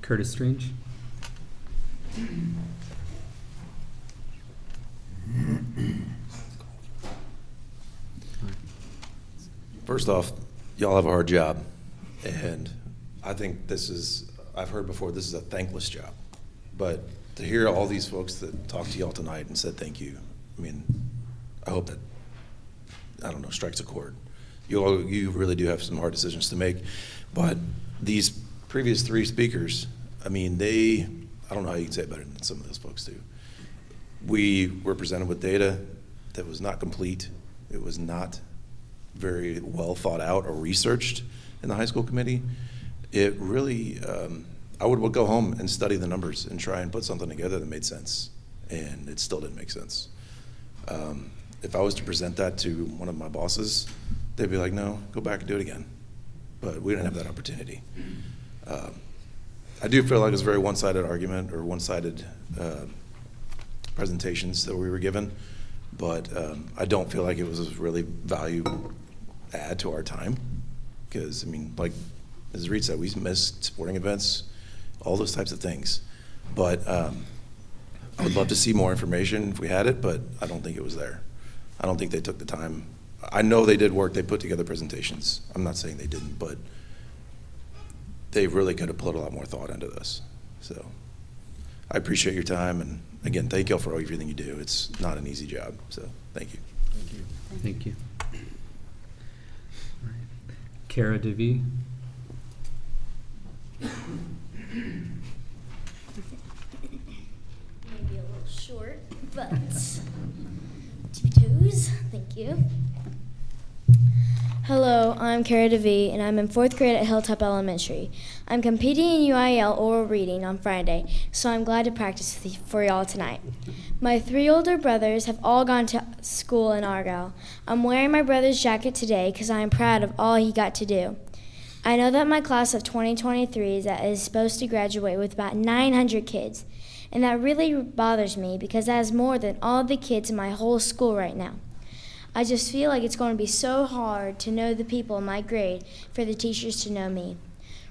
Curtis Strange. First off, y'all have a hard job, and I think I've heard before, this is a thankless job. But to hear all these folks that talked to y'all tonight and said thank you, I mean, I hope that, strikes a chord. You really do have some hard decisions to make, but these previous 3 speakers, I mean, I don't know how you can say it better than some of those folks do. We were presented with data that was not complete. It was not very well thought out or researched in the high school committee. It really, I would go home and study the numbers and try and put something together that made sense, and it still didn't make sense. If I was to present that to one of my bosses, they'd be like, no, go back and do it again. But we didn't have that opportunity. I do feel like it was a very one-sided argument or one-sided presentations that we were given, but I don't feel like it was really value add to our time, because, I mean, like as Reed said, we missed sporting events, all those types of things. But I would love to see more information if we had it, but I don't think it was there. I don't think they took the time. I know they did work, they put together presentations. I'm not saying they didn't, but they really could have put a lot more thought into this. So I appreciate your time, and again, thank you all for everything you do. It's not an easy job, so thank you. Thank you. Thank you. All right. Kara DeVee. Maybe a little short, but two twos. Thank you. Hello, I'm Kara DeVee, and I'm in 4th grade at Hilltop Elementary. I'm competing in UIL oral reading on Friday, so I'm glad to practice for y'all tonight. My 3 older brothers have all gone to school in Argyle. I'm wearing my brother's jacket today because I am proud of all he got to do. I know that my class of 2023 is supposed to graduate with about 900 kids, and that really bothers me because that is more than all the kids in my whole school right now. I just feel like it's going to be so hard to know the people in my grade for the teachers to know me.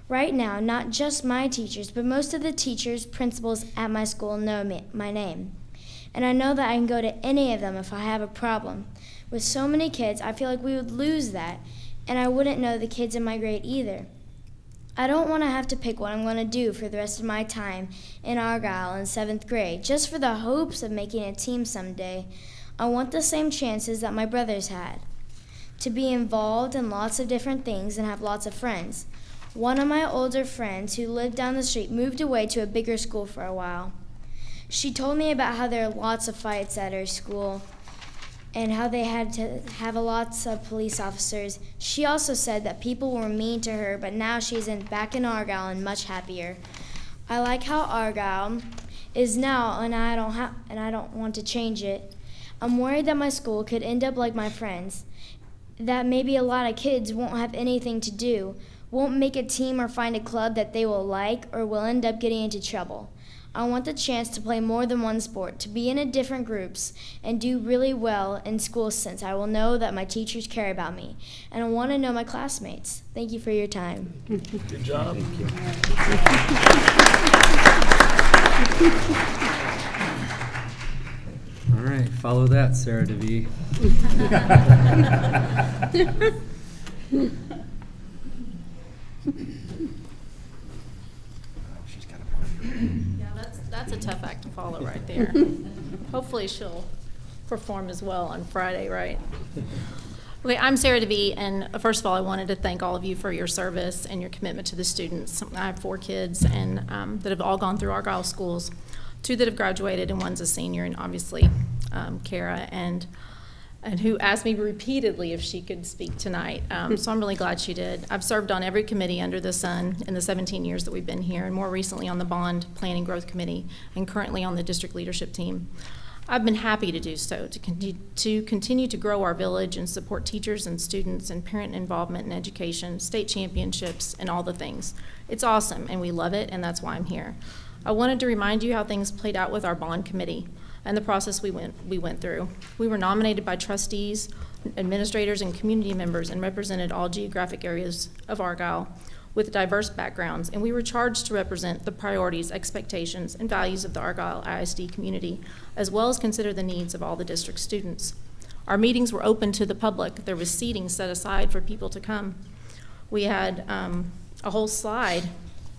Right now, not just my teachers, but most of the teachers, principals at my school know my name. And I know that I can go to any of them if I have a problem. With so many kids, I feel like we would lose that, and I wouldn't know the kids in my grade either. I don't want to have to pick what I'm going to do for the rest of my time in Argyle in 7th grade, just for the hopes of making a team someday. I want the same chances that my brothers had, to be involved in lots of different things and have lots of friends. One of my older friends who lived down the street moved away to a bigger school for a while. She told me about how there are lots of fights at her school and how they had to have lots of police officers. She also said that people were mean to her, but now she's back in Argyle and much happier. I like how Argyle is now, and I don't want to change it. I'm worried that my school could end up like my friends, that maybe a lot of kids won't have anything to do, won't make a team or find a club that they will like, or will end up getting into trouble. I want the chance to play more than one sport, to be in different groups, and do really well in school since I will know that my teachers care about me, and I want to know my classmates. Thank you for your time. Good job. Thank you. All right, follow that, Sarah DeVee. Yeah, that's a tough act to follow right there. Hopefully she'll perform as well on Friday, right? Okay, I'm Sarah DeVee, and first of all, I wanted to thank all of you for your service and your commitment to the students. I have 4 kids and that have all gone through Argyle schools, 2 that have graduated, and one's a senior, and obviously Kara, and who asked me repeatedly if she could speak tonight. So I'm really glad she did. I've served on every committee under the sun in the 17 years that we've been here, and more recently on the Bond Planning Growth Committee, and currently on the district leadership team. I've been happy to do so, to continue to grow our village and support teachers and students and parent involvement in education, state championships, and all the things. It's awesome, and we love it, and that's why I'm here. I wanted to remind you how things played out with our bond committee and the process we went through. We were nominated by trustees, administrators, and community members and represented all geographic areas of Argyle with diverse backgrounds, and we were charged to represent the priorities, expectations, and values of the Argyle ISD community, as well as consider the needs of all the district students. Our meetings were open to the public. There was seating set aside for people to come. We had a whole slide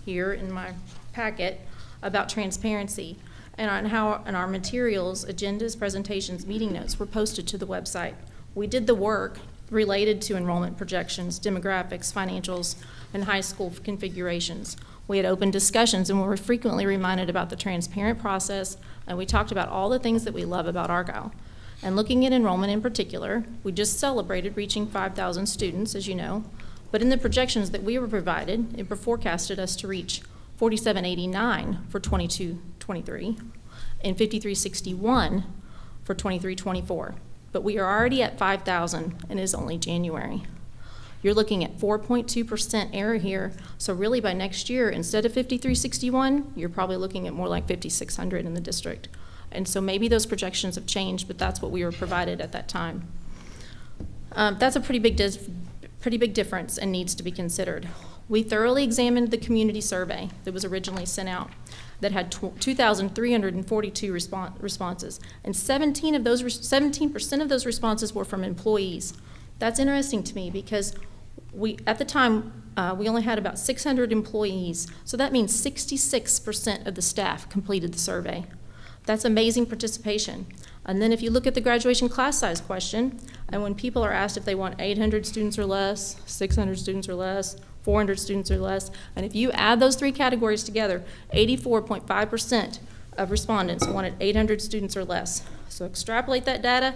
here in my packet about transparency and on how our materials, agendas, presentations, meeting notes were posted to the website. We did the work related to enrollment projections, demographics, financials, and high school configurations. We had open discussions, and we were frequently reminded about the transparent process, and we talked about all the things that we love about Argyle. And looking at enrollment in particular, we just celebrated reaching 5,000 students, as you know, but in the projections that we were provided, it forecasted us to reach 4,789 for 22-23 and 5,361 for 23-24. But we are already at 5,000 and it is only January. You're looking at 4.2% error here, so really by next year, instead of 5,361, you're probably looking at more like 5,600 in the district. And so maybe those projections have changed, but that's what we were provided at that time. That's a pretty big difference and needs to be considered. We thoroughly examined the community survey that was originally sent out that had 2,342 responses, and 17% of those responses were from employees. That's interesting to me because at the time, we only had about 600 employees, so that means 66% of the staff completed the survey. That's amazing participation. And then if you look at the graduation class size question, and when people are asked if they want 800 students or less, 600 students or less, 400 students or less, and if you add those three categories together, 84.5% of respondents wanted 800 students or less. So extrapolate that data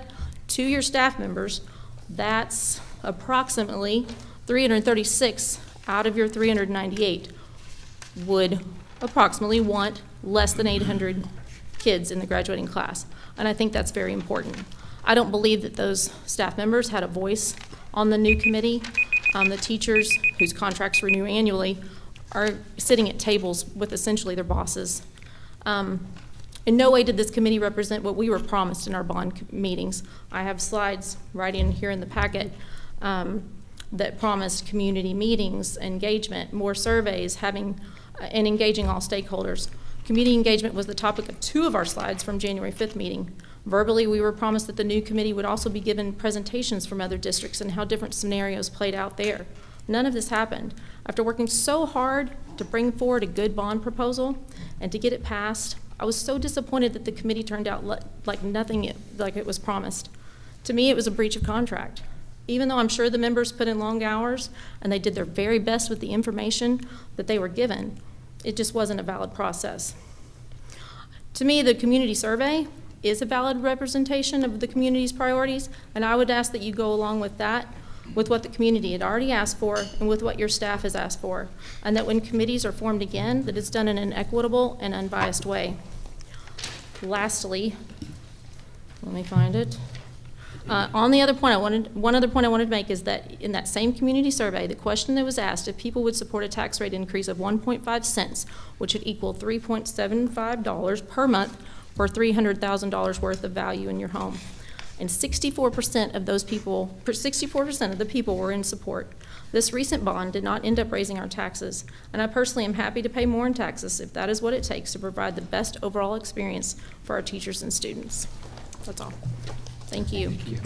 to your staff members, that's approximately 336 out of your 398 would approximately want less than 800 kids in the graduating class. And I think that's very important. I don't believe that those staff members had a voice on the new committee. The teachers whose contracts renew annually are sitting at tables with essentially their bosses. In no way did this committee represent what we were promised in our bond meetings. I have slides right in here in the packet that promised community meetings, engagement, more surveys, and engaging all stakeholders. Community engagement was the topic of 2 of our slides from January 5th meeting. Verbally, we were promised that the new committee would also be given presentations from other districts and how different scenarios played out there. None of this happened. After working so hard to bring forward a good bond proposal and to get it passed, I was so disappointed that the committee turned out like nothing like it was promised. To me, it was a breach of contract. Even though I'm sure the members put in long hours and they did their very best with the information that they were given, it just wasn't a valid process. To me, the community survey is a valid representation of the community's priorities, and I would ask that you go along with that, with what the community had already asked for and with what your staff has asked for, and that when committees are formed again, that it's done in an equitable and unbiased way. Lastly, let me find it. One other point I wanted to make is that in that same community survey, the question that was asked if people would support a tax rate increase of 1.5 cents, which would equal $3.75 per month for $300,000 worth of value in your home. And 64% of those people, 64% of the people were in support. This recent bond did not end up raising our taxes, and I personally am happy to pay more in taxes if that is what it takes to provide the best overall experience for our teachers and students. That's all. Thank you. Thank you.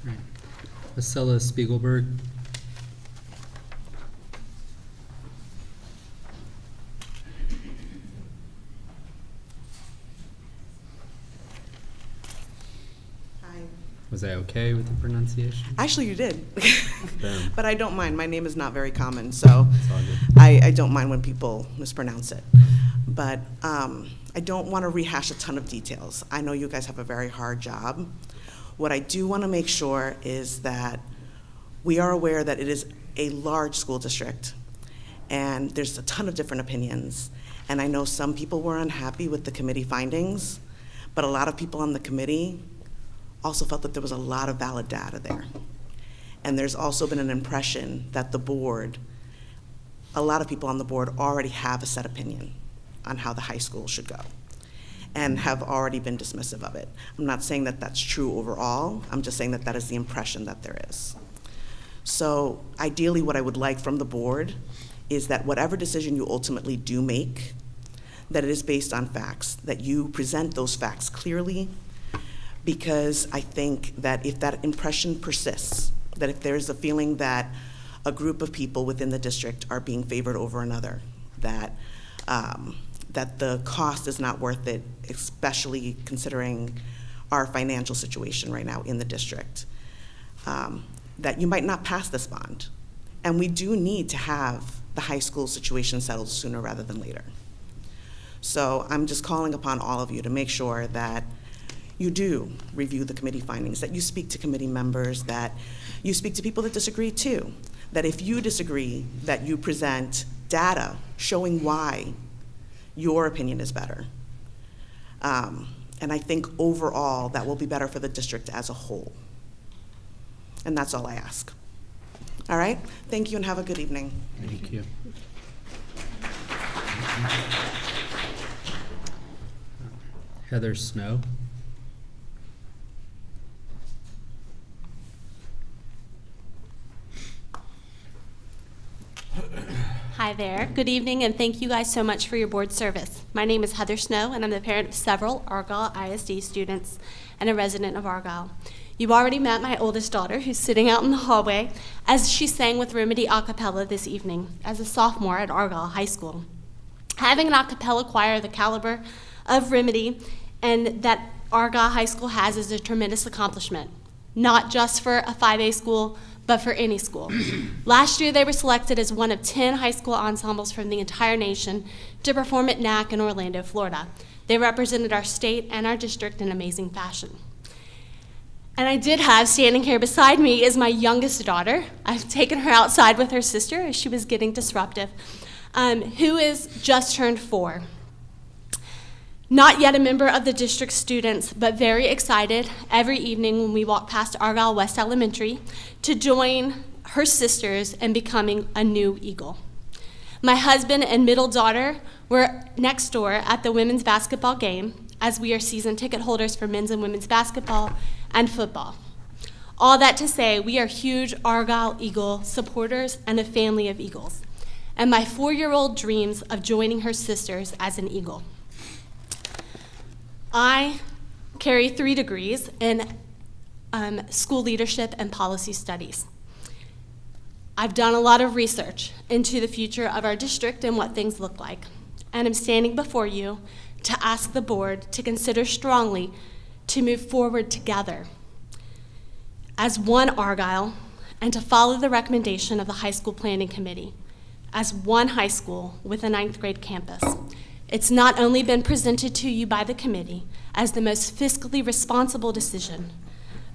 Right. Acela Spiegelberg. Was I okay with the pronunciation? Actually, you did. Boom. But I don't mind. My name is not very common, so It's all good. I don't mind when people mispronounce it. But I don't want to rehash a ton of details. I know you guys have a very hard job. What I do want to make sure is that we are aware that it is a large school district, and there's a ton of different opinions. And I know some people were unhappy with the committee findings, but a lot of people on the committee also felt that there was a lot of valid data there. And there's also been an impression that the board, a lot of people on the board already have a set opinion on how the high school should go and have already been dismissive of it. I'm not saying that that's true overall, I'm just saying that that is the impression that there is. So ideally what I would like from the board is that whatever decision you ultimately do make, that it is based on facts, that you present those facts clearly, because I think that if that impression persists, that if there is a feeling that a group of people within the district are being favored over another, that that the cost is not worth it, especially considering our financial situation right now in the district, that you might not pass this bond. And we do need to have the high school situation settled sooner rather than later. So I'm just calling upon all of you to make sure that you do review the committee findings, that you speak to committee members, that you speak to people that disagree too, that if you disagree, that you present data showing why your opinion is better. And I think overall that will be better for the district as a whole. And that's all I ask. All right? Thank you and have a good evening. Thank you. Heather Snow. Hi there. Good evening, and thank you guys so much for your board service. My name is Heather Snow, and I'm the parent of several Argyle ISD students and a resident of Argyle. You've already met my oldest daughter, who's sitting out in the hallway, as she sang with Remedy a cappella this evening as a sophomore at Argyle High School. Having an a cappella choir the caliber of Remedy and that Argyle High School has is a tremendous accomplishment, not just for a 5A school, but for any school. Last year, they were selected as one of 10 high school ensembles from the entire nation to perform at NAC in Orlando, Florida. They represented our state and our district in amazing fashion. And I did have, standing here beside me, is my youngest daughter. I've taken her outside with her sister as she was getting disruptive, who is just turned 4. Not yet a member of the district students, but very excited every evening when we walk past Argyle West Elementary to join her sisters in becoming a new Eagle. My husband and middle daughter were next door at the women's basketball game, as we are season ticket holders for men's and women's basketball and football. All that to say, we are huge Argyle Eagle supporters and a family of Eagles. And my 4-year-old dreams of joining her sisters as an Eagle. I carry 3 degrees in school leadership and policy studies. I've done a lot of research into the future of our district and what things look like. And I'm standing before you to ask the board to consider strongly to move forward together as one Argyle and to follow the recommendation of the High School Planning Committee as one high school with a 9th grade campus. It's not only been presented to you by the committee as the most fiscally responsible decision,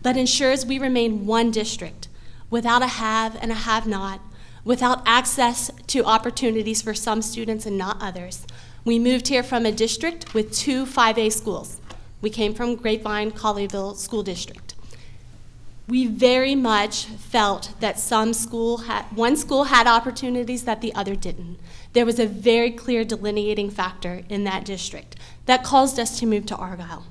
but ensures we remain one district without a have and a have-not, without access to opportunities for some students and not others. We moved here from a district with 2 5A schools. We came from Grapevine, Colleyville School District. We very much felt that one school had opportunities that the other didn't. There was a very clear delineating factor in that district that caused us to move to Argyle.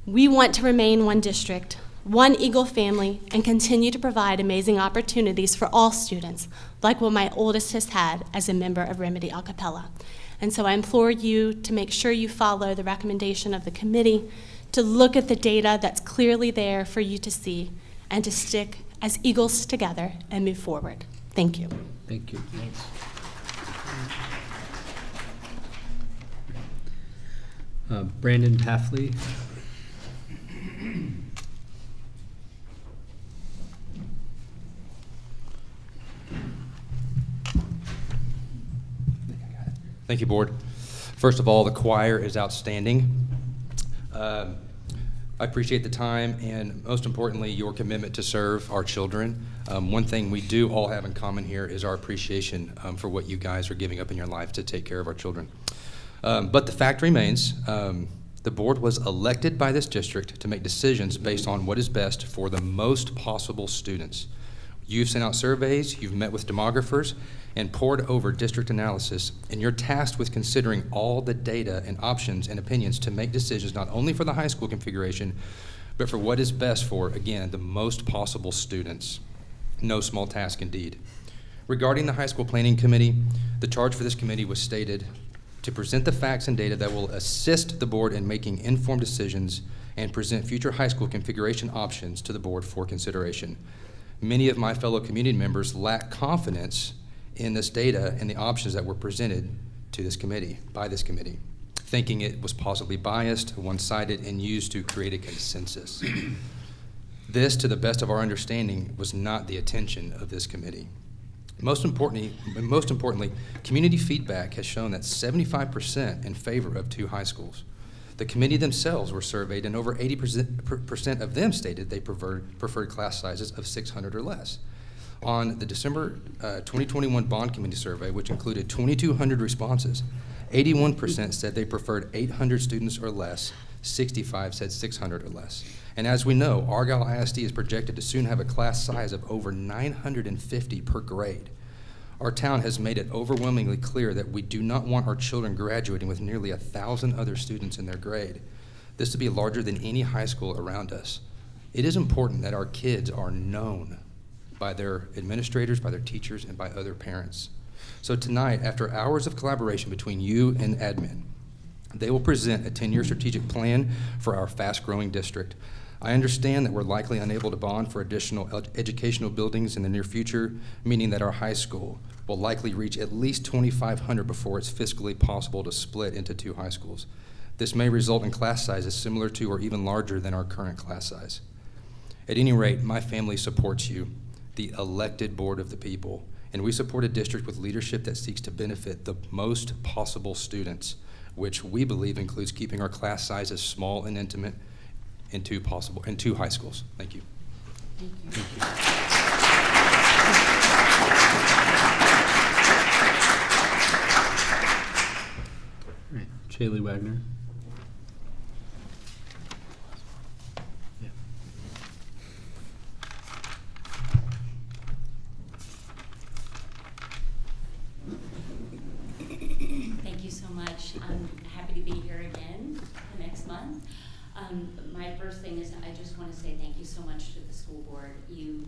We want to remain one district, one Eagle family, and continue to provide amazing opportunities for all students, like what my oldest has had as a member of Remedy a cappella. And so I implore you to make sure you follow the recommendation of the committee, to look at the data that's clearly there for you to see, and to stick as Eagles together and move forward. Thank you. Thank you. Thanks. Brandon Taffley. Thank you, Board. First of all, the choir is outstanding. I appreciate the time and, most importantly, your commitment to serve our children. One thing we do all have in common here is our appreciation for what you guys are giving up in your life to take care of our children. But the fact remains, the board was elected by this district to make decisions based on what is best for the most possible students. You've sent out surveys, you've met with demographers, and poured over district analysis, and you're tasked with considering all the data and options and opinions to make decisions not only for the high school configuration, but for what is best for, again, the most possible students. No small task indeed. Regarding the High School Planning Committee, the charge for this committee was stated to present the facts and data that will assist the board in making informed decisions and present future high school configuration options to the board for consideration. Many of my fellow community members lack confidence in this data and the options that were presented to this committee, by this committee, thinking it was possibly biased, one-sided, and used to create a consensus. This, to the best of our understanding, was not the intention of this committee. Most importantly, community feedback has shown that 75% in favor of 2 high schools. The committee themselves were surveyed, and over 80% of them stated they preferred class sizes of 600 or less. On the December 2021 Bond Committee survey, which included 2,200 responses, 81% said they preferred 800 students or less, 65 said 600 or less. And as we know, Argyle ISD is projected to soon have a class size of over 950 per grade. Our town has made it overwhelmingly clear that we do not want our children graduating with nearly 1,000 other students in their grade. This to be larger than any high school around us. It is important that our kids are known by their administrators, by their teachers, and by other parents. So tonight, after hours of collaboration between you and admin, they will present a 10-year strategic plan for our fast-growing district. I understand that we're likely unable to bond for additional educational buildings in the near future, meaning that our high school will likely reach at least 2,500 before it's fiscally possible to split into 2 high schools. This may result in class sizes similar to or even larger than our current class size. At any rate, my family supports you, the elected board of the people, and we support a district with leadership that seeks to benefit the most possible students, which we believe includes keeping our class sizes small and intimate in 2 high schools. Thank you. Thank you. All right, Shaylee Wagner. Thank you so much. I'm happy to be here again next month. My first thing is I just want to say thank you so much to the school board. You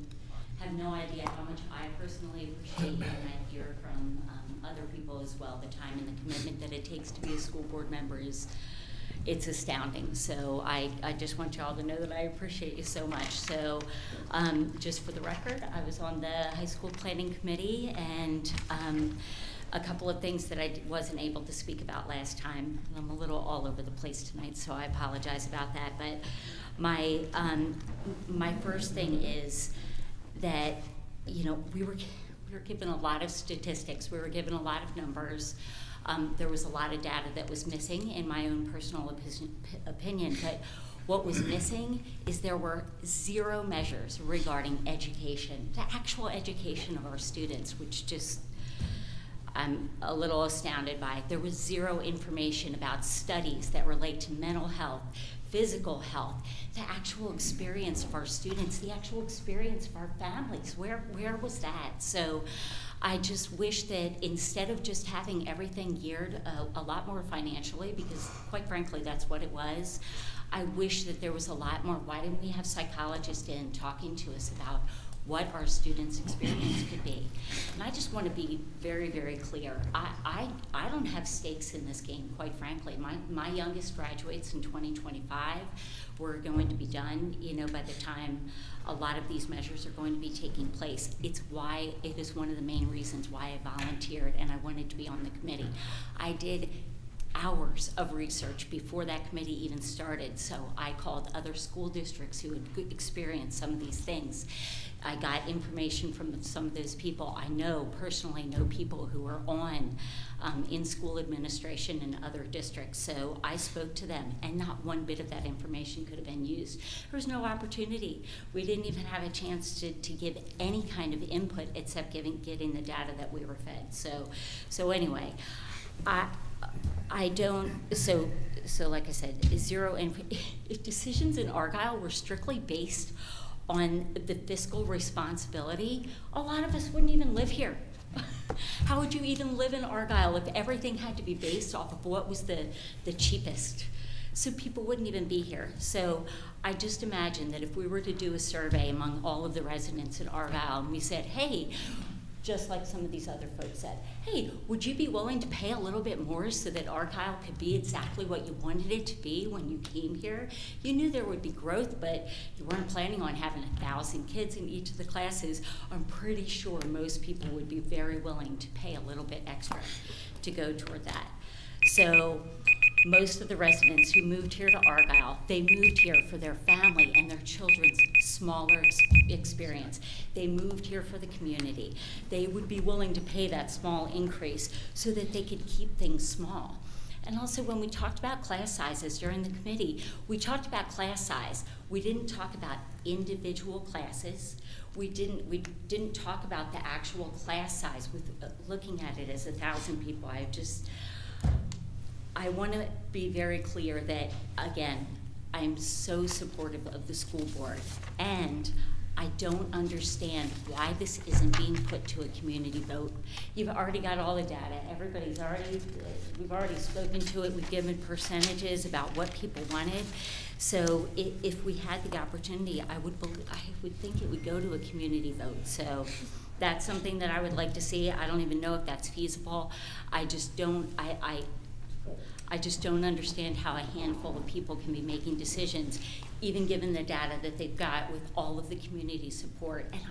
have no idea how much I personally appreciate you, and I hear from other people as well. The time and the commitment that it takes to be a school board member it's astounding. So I just want y'all to know that I appreciate you so much. So just for the record, I was on the high school planning committee, and a couple of things that I wasn't able to speak about last time. I'm a little all over the place tonight, so I apologize about that. But my first thing is that, you know, we were given a lot of statistics. We were given a lot of numbers. There was a lot of data that was missing, in my own personal opinion. But what was missing is there were 0 measures regarding education, the actual education of our students, which just I'm a little astounded by. There was 0 information about studies that relate to mental health, physical health, the actual experience of our students, the actual experience of our families. Where was that? So I just wish that instead of just having everything geared a lot more financially, because quite frankly, that's what it was, I wish that there was a lot more. Why didn't we have psychologists in talking to us about what our students' experience could be? And I just want to be very, very clear. I don't have stakes in this game, quite frankly. My youngest graduates in 2025. We're going to be done, you know, by the time a lot of these measures are going to be taking place. It is one of the main reasons why I volunteered and I wanted to be on the committee. I did hours of research before that committee even started. So I called other school districts who had experienced some of these things. I got information from some of those people. I personally know people who are on in school administration in other districts. So I spoke to them, and not one bit of that information could have been used. There was no opportunity. We didn't even have a chance to give any kind of input except getting the data that we were fed. So anyway, so like I said, 0 if decisions in Argyle were strictly based on the fiscal responsibility, a lot of us wouldn't even live here. How would you even live in Argyle if everything had to be based off of what was the cheapest? So people wouldn't even be here. So I just imagine that if we were to do a survey among all of the residents in Argyle and we said, hey, just like some of these other folks said, hey, would you be willing to pay a little bit more so that Argyle could be exactly what you wanted it to be when you came here? You knew there would be growth, but you weren't planning on having 1,000 kids in each of the classes. I'm pretty sure most people would be very willing to pay a little bit extra to go toward that. So Most of the residents who moved here to Argyle, they moved here for their family and their children's smaller experience. They moved here for the community. They would be willing to pay that small increase so that they could keep things small. And also, when we talked about class sizes during the committee, we talked about class size. We didn't talk about individual classes. We didn't talk about the actual class size with looking at it as 1,000 people. I want to be very clear that, again, I'm so supportive of the school board, and I don't understand why this isn't being put to a community vote. You've already got all the data. We've already spoken to it. We've given percentages about what people wanted. So if we had the opportunity, I would think it would go to a community vote. So that's something that I would like to see. I don't even know if that's feasible. I just don't understand how a handful of people can be making decisions, even given the data that they've got with all of the community support. And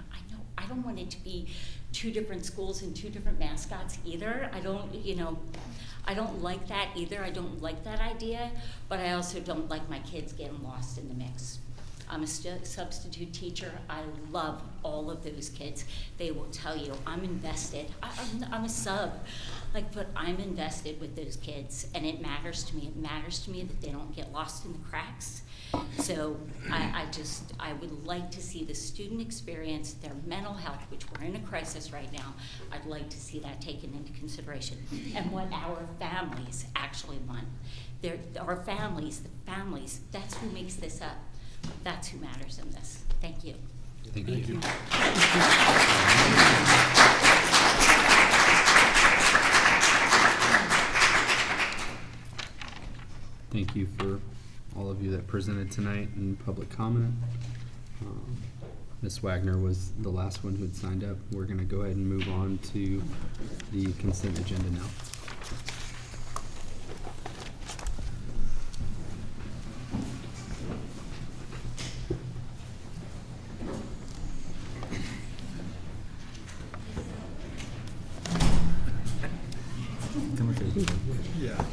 I don't want it to be two different schools and two different mascots either. I don't like that either. I don't like that idea, but I also don't like my kids getting lost in the mix. I'm a substitute teacher. I love all of those kids. They will tell you, I'm invested. I'm a sub, but I'm invested with those kids, and it matters to me. It matters to me that they don't get lost in the cracks. So I would like to see the student experience, their mental health, which we're in a crisis right now. I'd like to see that taken into consideration, and what our families actually want. Our families, that's who makes this up. That's who matters in this. Thank you. Thank you. Thank you for all of you that presented tonight in public comment. Ms. Wagner was the last one who had signed up. We're going to go ahead and move on to the consent agenda now. Yeah.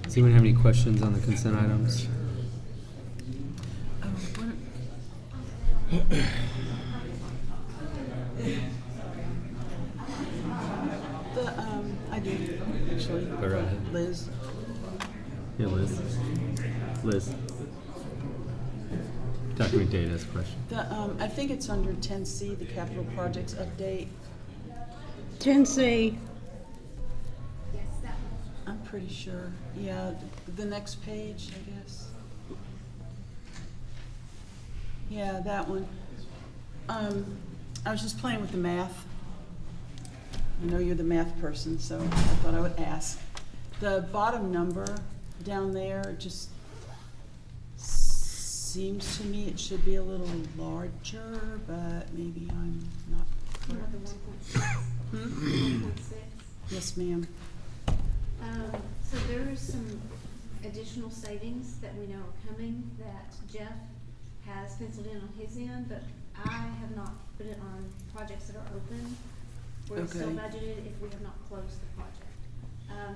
Does anyone have any questions on the consent items? I do, actually. Go right ahead. Liz. Yeah, Liz. Dr. McDade has a question. I think it's under 10C, the capital projects update. 10C. I'm pretty sure. Yeah, the next page, I guess. Yeah, that one. I was just playing with the math. I know you're the math person, so I thought I would ask. The bottom number down there just seems to me it should be a little larger, but maybe I'm not correct. Yes, ma'am. So there is some additional savings that we know are coming that Jeff has penciled in on his end, but I have not put it on projects that are open. We're still budgeted if we have not closed the project.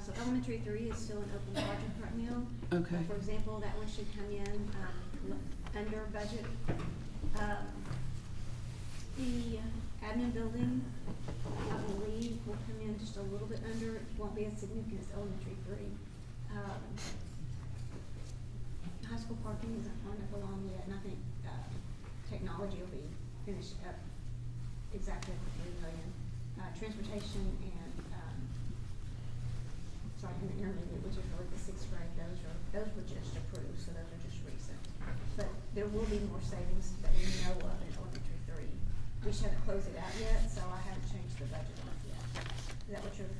So Elementary 3 is still an open project right now. Okay. For example, that one should come in under budget. The admin building, I believe, will come in just a little bit under. It won't be as significant as Elementary 3. High school parking isn't far enough along yet, and I think technology will be finished up exactly at the $3 million. Transportation and and the intermediate, which is really the 6th grade, those were just approved, so those are just recent. But there will be more savings that we know of in Elementary 3. We just haven't closed it out yet, so I haven't changed the budget on it yet. Is that what you're?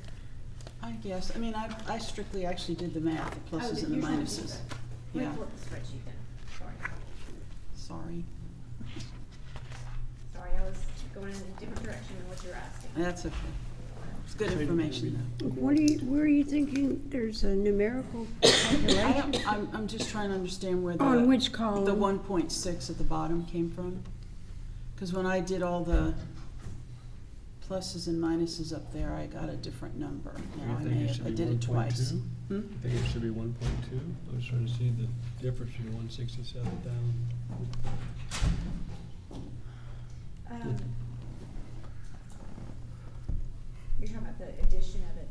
I guess. I mean, I strictly actually did the math, the pluses and the minuses. Yeah. Flip the spreadsheet then. Sorry. Sorry, I was going in a different direction than what you're asking. That's okay. It's good information, though. Where are you thinking there's a numerical calculation? I'm just trying to understand where On which column? the 1.6 at the bottom came from. Because when I did all the pluses and minuses up there, I got a different number. Now, I did it twice. I think it should be 1.2. I was trying to see the difference between 167 down. You're talking about the addition of it.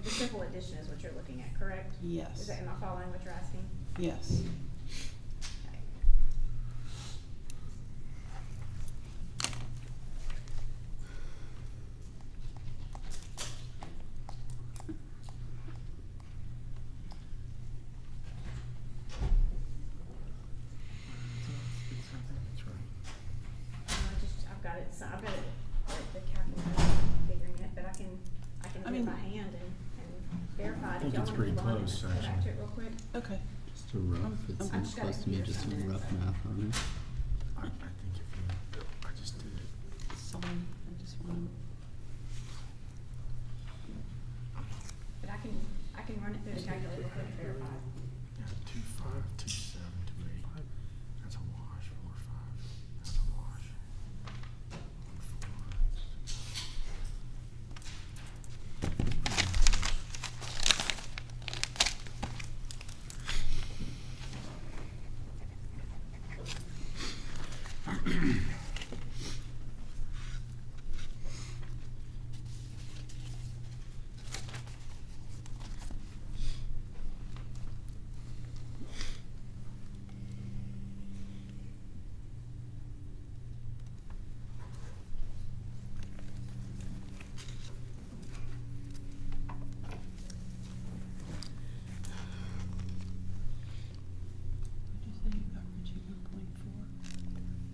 The simple addition is what you're looking at, correct? Yes. Am I following what you're asking? Yes. I've got it at the calculator figuring it, but I can do it by hand and verify it. If y'all want to move on and go back to it real quick. Okay. Just a rough, it seems close to me, just a rough math on it. I think if you, I just did it. Sorry, I just want to. But I can run it through the calculator real quick and verify it. 252728. That's a wash. 45. That's a wash. 14.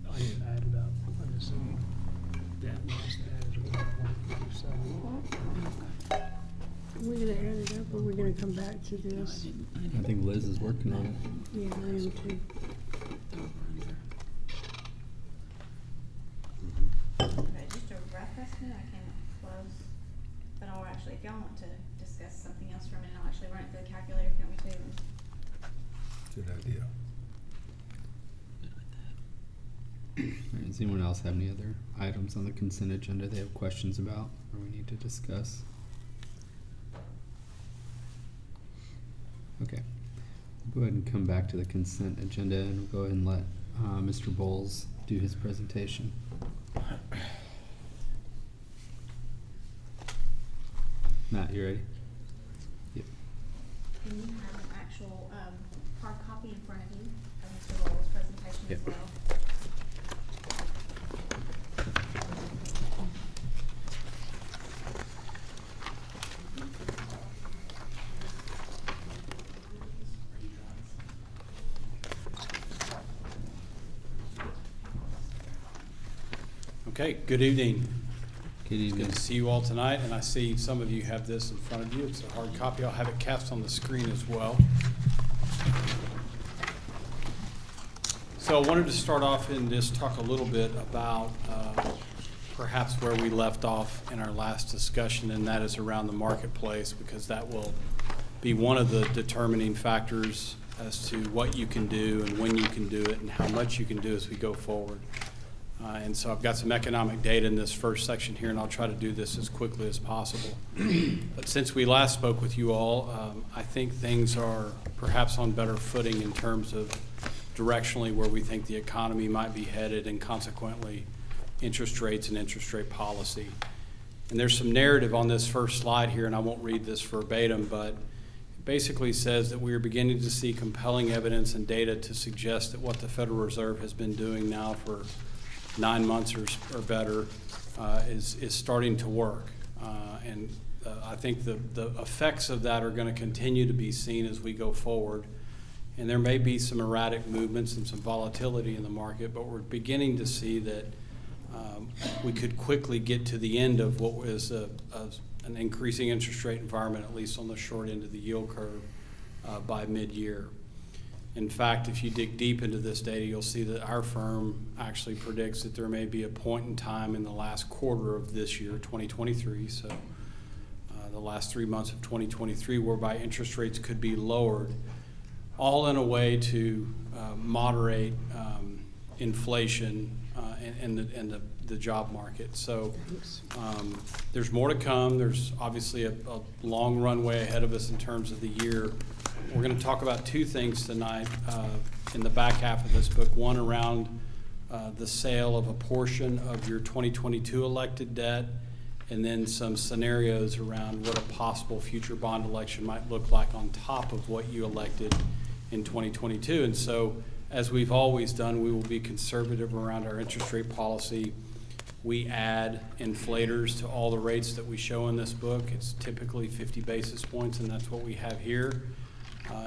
I added up. I'm assuming that was added up 1.27. We're gonna add it up, or we're gonna come back to this? I think Liz is working on it. Yeah, I am too. Okay, just a rough estimate, I can close, but I'll actually, if y'all want to discuss something else for a minute, I'll actually run it through the calculator if you want me to. Good idea. All right, does anyone else have any other items on the consent agenda they have questions about or we need to discuss? Okay, we'll go ahead and come back to the consent agenda and we'll go ahead and let Mr. Bowles do his presentation. Matt, you ready? Yep. And you have an actual hard copy in front of you of Mr. Lowell's presentation as well. Okay, good evening. Good evening. It's good to see you all tonight, and I see some of you have this in front of you. It's a hard copy. I'll have it cast on the screen as well. So I wanted to start off and just talk a little bit about perhaps where we left off in our last discussion, and that is around the marketplace, because that will be one of the determining factors as to what you can do and when you can do it and how much you can do as we go forward. And so I've got some economic data in this first section here, and I'll try to do this as quickly as possible. But since we last spoke with you all, I think things are perhaps on better footing in terms of directionally where we think the economy might be headed, and consequently interest rates and interest rate policy. And there's some narrative on this first slide here, and I won't read this verbatim, but it basically says that we are beginning to see compelling evidence and data to suggest that what the Federal Reserve has been doing now for 9 months or better is starting to work. I think the effects of that are going to continue to be seen as we go forward. And there may be some erratic movements and some volatility in the market, but we're beginning to see that we could quickly get to the end of what was an increasing interest rate environment, at least on the short end of the yield curve, by mid-year. In fact, if you dig deep into this data, you'll see that our firm actually predicts that there may be a point in time in the last quarter of this year, 2023, so the last 3 months of 2023, whereby interest rates could be lowered, all in a way to moderate inflation and the job market. So there's more to come. There's obviously a long runway ahead of us in terms of the year. We're going to talk about two things tonight in the back half of this book. One around the sale of a portion of your 2022 elected debt, and then some scenarios around what a possible future bond election might look like on top of what you elected in 2022. And so, as we've always done, we will be conservative around our interest rate policy. We add inflators to all the rates that we show in this book. It's typically 50 basis points, and that's what we have here.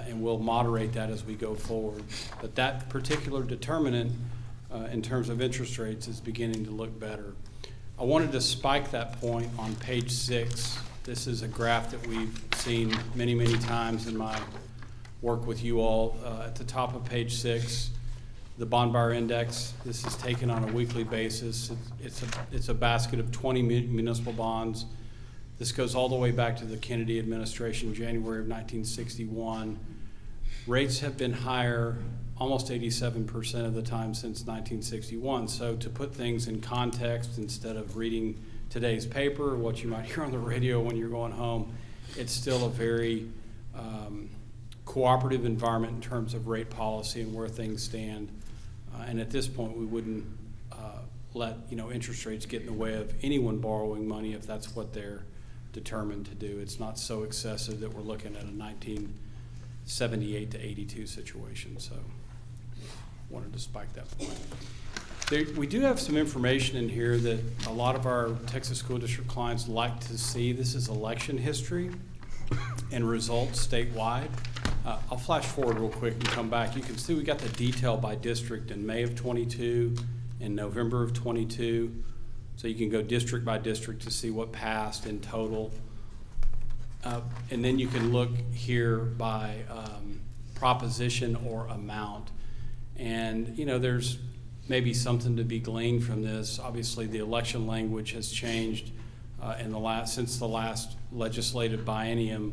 And we'll moderate that as we go forward. But that particular determinant in terms of interest rates is beginning to look better. I wanted to spike that point on page 6. This is a graph that we've seen many, many times in my work with you all. At the top of page 6, the bond buyer index. This is taken on a weekly basis. It's a basket of 20 municipal bonds. This goes all the way back to the Kennedy administration, January of 1961. Rates have been higher almost 87% of the time since 1961. So to put things in context, instead of reading today's paper or what you might hear on the radio when you're going home, it's still a very cooperative environment in terms of rate policy and where things stand. And at this point, we wouldn't let interest rates get in the way of anyone borrowing money if that's what they're determined to do. It's not so excessive that we're looking at a 1978 to 82 situation. So wanted to spike that point. We do have some information in here that a lot of our Texas school district clients like to see. This is election history and results statewide. I'll flash forward real quick and come back. You can see we got the detail by district in May of 22 and November of 22. So you can go district by district to see what passed in total. And then you can look here by proposition or amount. And there's maybe something to be gleaned from this. Obviously, the election language has changed since the last legislative biennium,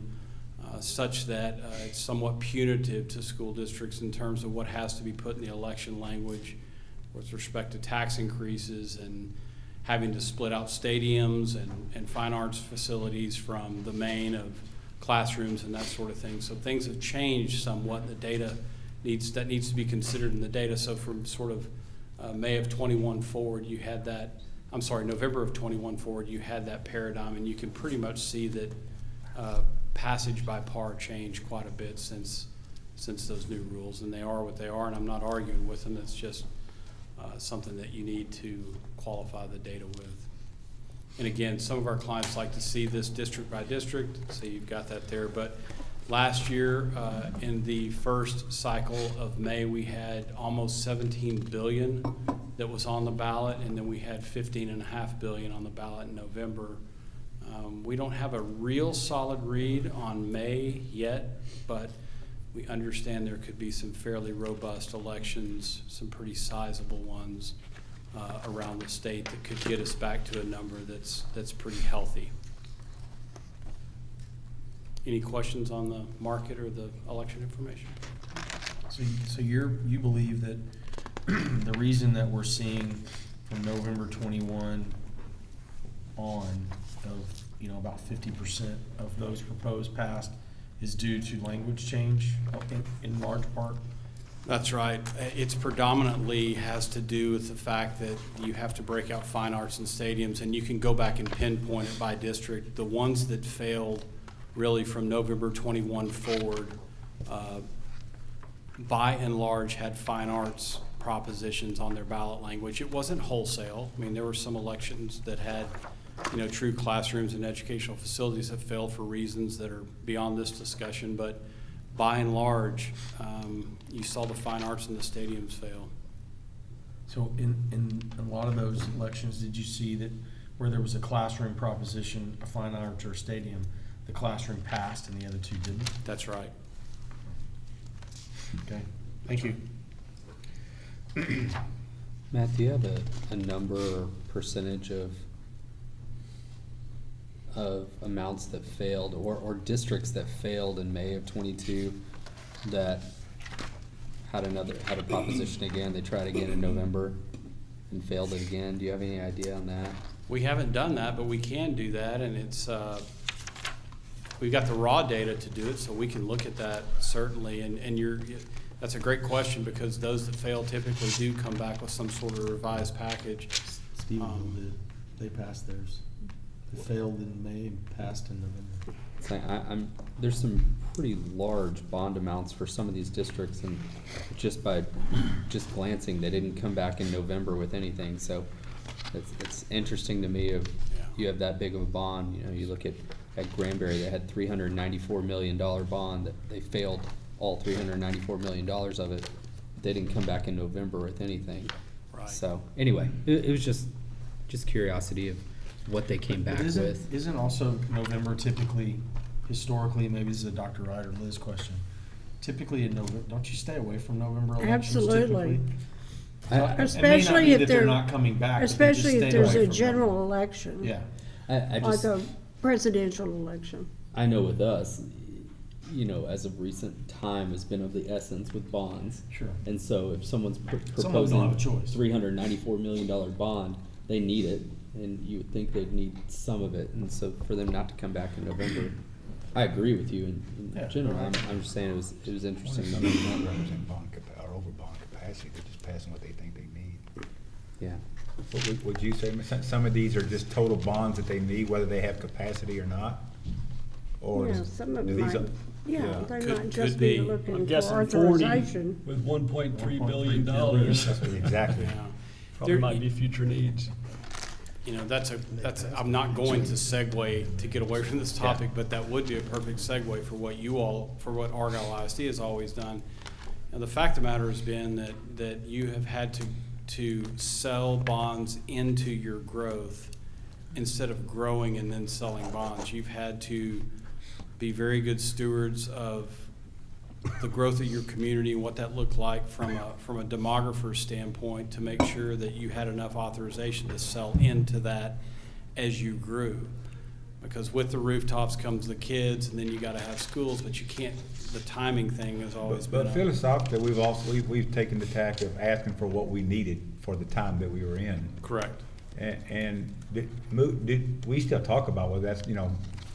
such that it's somewhat punitive to school districts in terms of what has to be put in the election language with respect to tax increases and having to split out stadiums and fine arts facilities from the main of classrooms and that sort of thing. So things have changed somewhat. The data needs to be considered in the data. So from sort of May of 21 forward, you had that. I'm sorry, November of 21 forward, you had that paradigm, and you can pretty much see that passage by par changed quite a bit since those new rules, and they are what they are. And I'm not arguing with them. It's just something that you need to qualify the data with. And again, some of our clients like to see this district by district, so you've got that there. But last year, in the first cycle of May, we had almost $17 billion that was on the ballot, and then we had $15.5 billion on the ballot in November. We don't have a real solid read on May yet, but we understand there could be some fairly robust elections, some pretty sizable ones around the state that could get us back to a number that's pretty healthy. Any questions on the market or the election information? So you believe that the reason that we're seeing from November 21 on of about 50% of those proposed passed is due to language change in large part? That's right. It's predominantly has to do with the fact that you have to break out fine arts and stadiums, and you can go back and pinpoint it by district. The ones that failed really from November 21 forward, by and large, had fine arts propositions on their ballot language. It wasn't wholesale. I mean, there were some elections that had true classrooms and educational facilities that failed for reasons that are beyond this discussion, but by and large, you saw the fine arts and the stadiums fail. So in a lot of those elections, did you see that where there was a classroom proposition, a fine arts or a stadium, the classroom passed and the other two didn't? That's right. Okay, thank you. Matt, do you have a number or percentage of of amounts that failed or districts that failed in May of '22 that had a proposition again? They tried again in November and failed it again. Do you have any idea on that? We haven't done that, but we can do that, and it's, we've got the raw data to do it, so we can look at that certainly, and that's a great question, because those that fail typically do come back with some sort of revised package. Stephenville did. They passed theirs. They failed in May and passed in November. There's some pretty large bond amounts for some of these districts, and just glancing, they didn't come back in November with anything. So it's interesting to me you have that big of a bond. You know, you look at Granbury, they had $394 million bond that they failed all $394 million of it. They didn't come back in November with anything. Right. So anyway, it was just curiosity of what they came back with. Isn't also November typically, historically, maybe this is a Dr. Wright or Liz question, typically in November, don't you stay away from November elections Absolutely. typically? Especially if they're not coming back. Especially if there's a general November. election. Yeah. Like a presidential election. I know with us, you know, as of recent time has been of the essence with bonds. Sure. And so if someone's Someone don't have a choice. $394 million bond, they need it, and you would think they'd need some of it. And so for them not to come back in November, I agree with you in general. I'm just saying it was interesting. Some of them don't represent bond or over bond capacity. They're just passing what they think they need. Yeah. What would you say? Some of these are just total bonds that they need, whether they have capacity or not? Or Yeah, some of them these might. are- Yeah, they Could might just be. be looking I'm for guessing 40 authorization. with $1.3 billion. Exactly. Probably might be future needs. You know, I'm not going to segue to get away from this topic, but that would be a perfect segue for what Argyle ISD has always done. And the fact of the matter has been that you have had to sell bonds into your growth instead of growing and then selling bonds. You've had to be very good stewards of the growth of your community and what that looked like from a demographer standpoint to make sure that you had enough authorization to sell into that as you grew. Because with the rooftops comes the kids, and then you gotta have schools, but you can't, the timing thing has always been. But philosophically, we've taken the tack of asking for what we needed for the time that we were in. Correct. And did we still talk about whether that's, you know,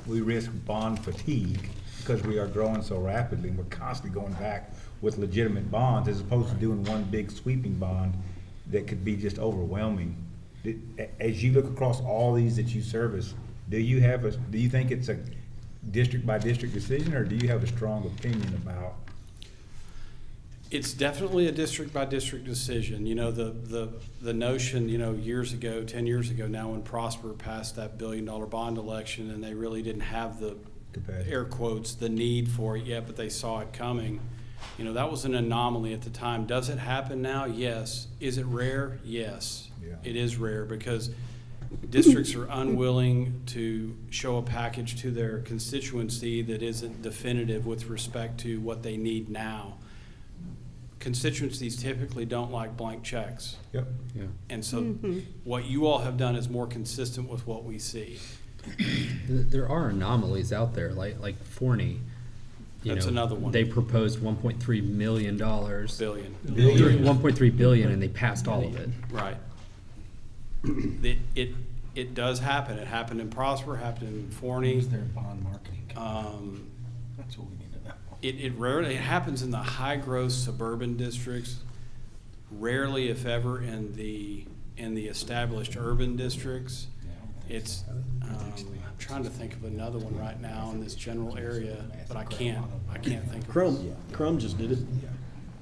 we risk bond fatigue because we are growing so rapidly, and we're constantly going back with legitimate bonds as opposed to doing one big sweeping bond that could be just overwhelming. As you look across all these that you service, do you think it's a district by district decision, or do you have a strong opinion about? It's definitely a district by district decision. You know, the notion, you know, years ago, 10 years ago now, when Prosper passed that $1 billion bond election, and they really didn't have the capacity, air quotes, the need for it yet, but they saw it coming. You know, that was an anomaly at the time. Does it happen now? Yes. Is it rare? Yes. Yeah. It is rare because districts are unwilling to show a package to their constituency that isn't definitive with respect to what they need now. Constituencies typically don't like blank checks. Yep. Yeah. And so what you all have done is more consistent with what we see. There are anomalies out there, like Forney. That's another one. They proposed $1.3 million. Billion. 1.3 billion, and they passed all of it. Right. It does happen. It happened in Prosper, happened in Forney. Who's their bond marketing company? That's what we need to know. It rarely, it happens in the high growth suburban districts, rarely if ever in the established urban districts. It's, I'm trying to think of another one right now in this general area, but I can't think of it. Crum just did it.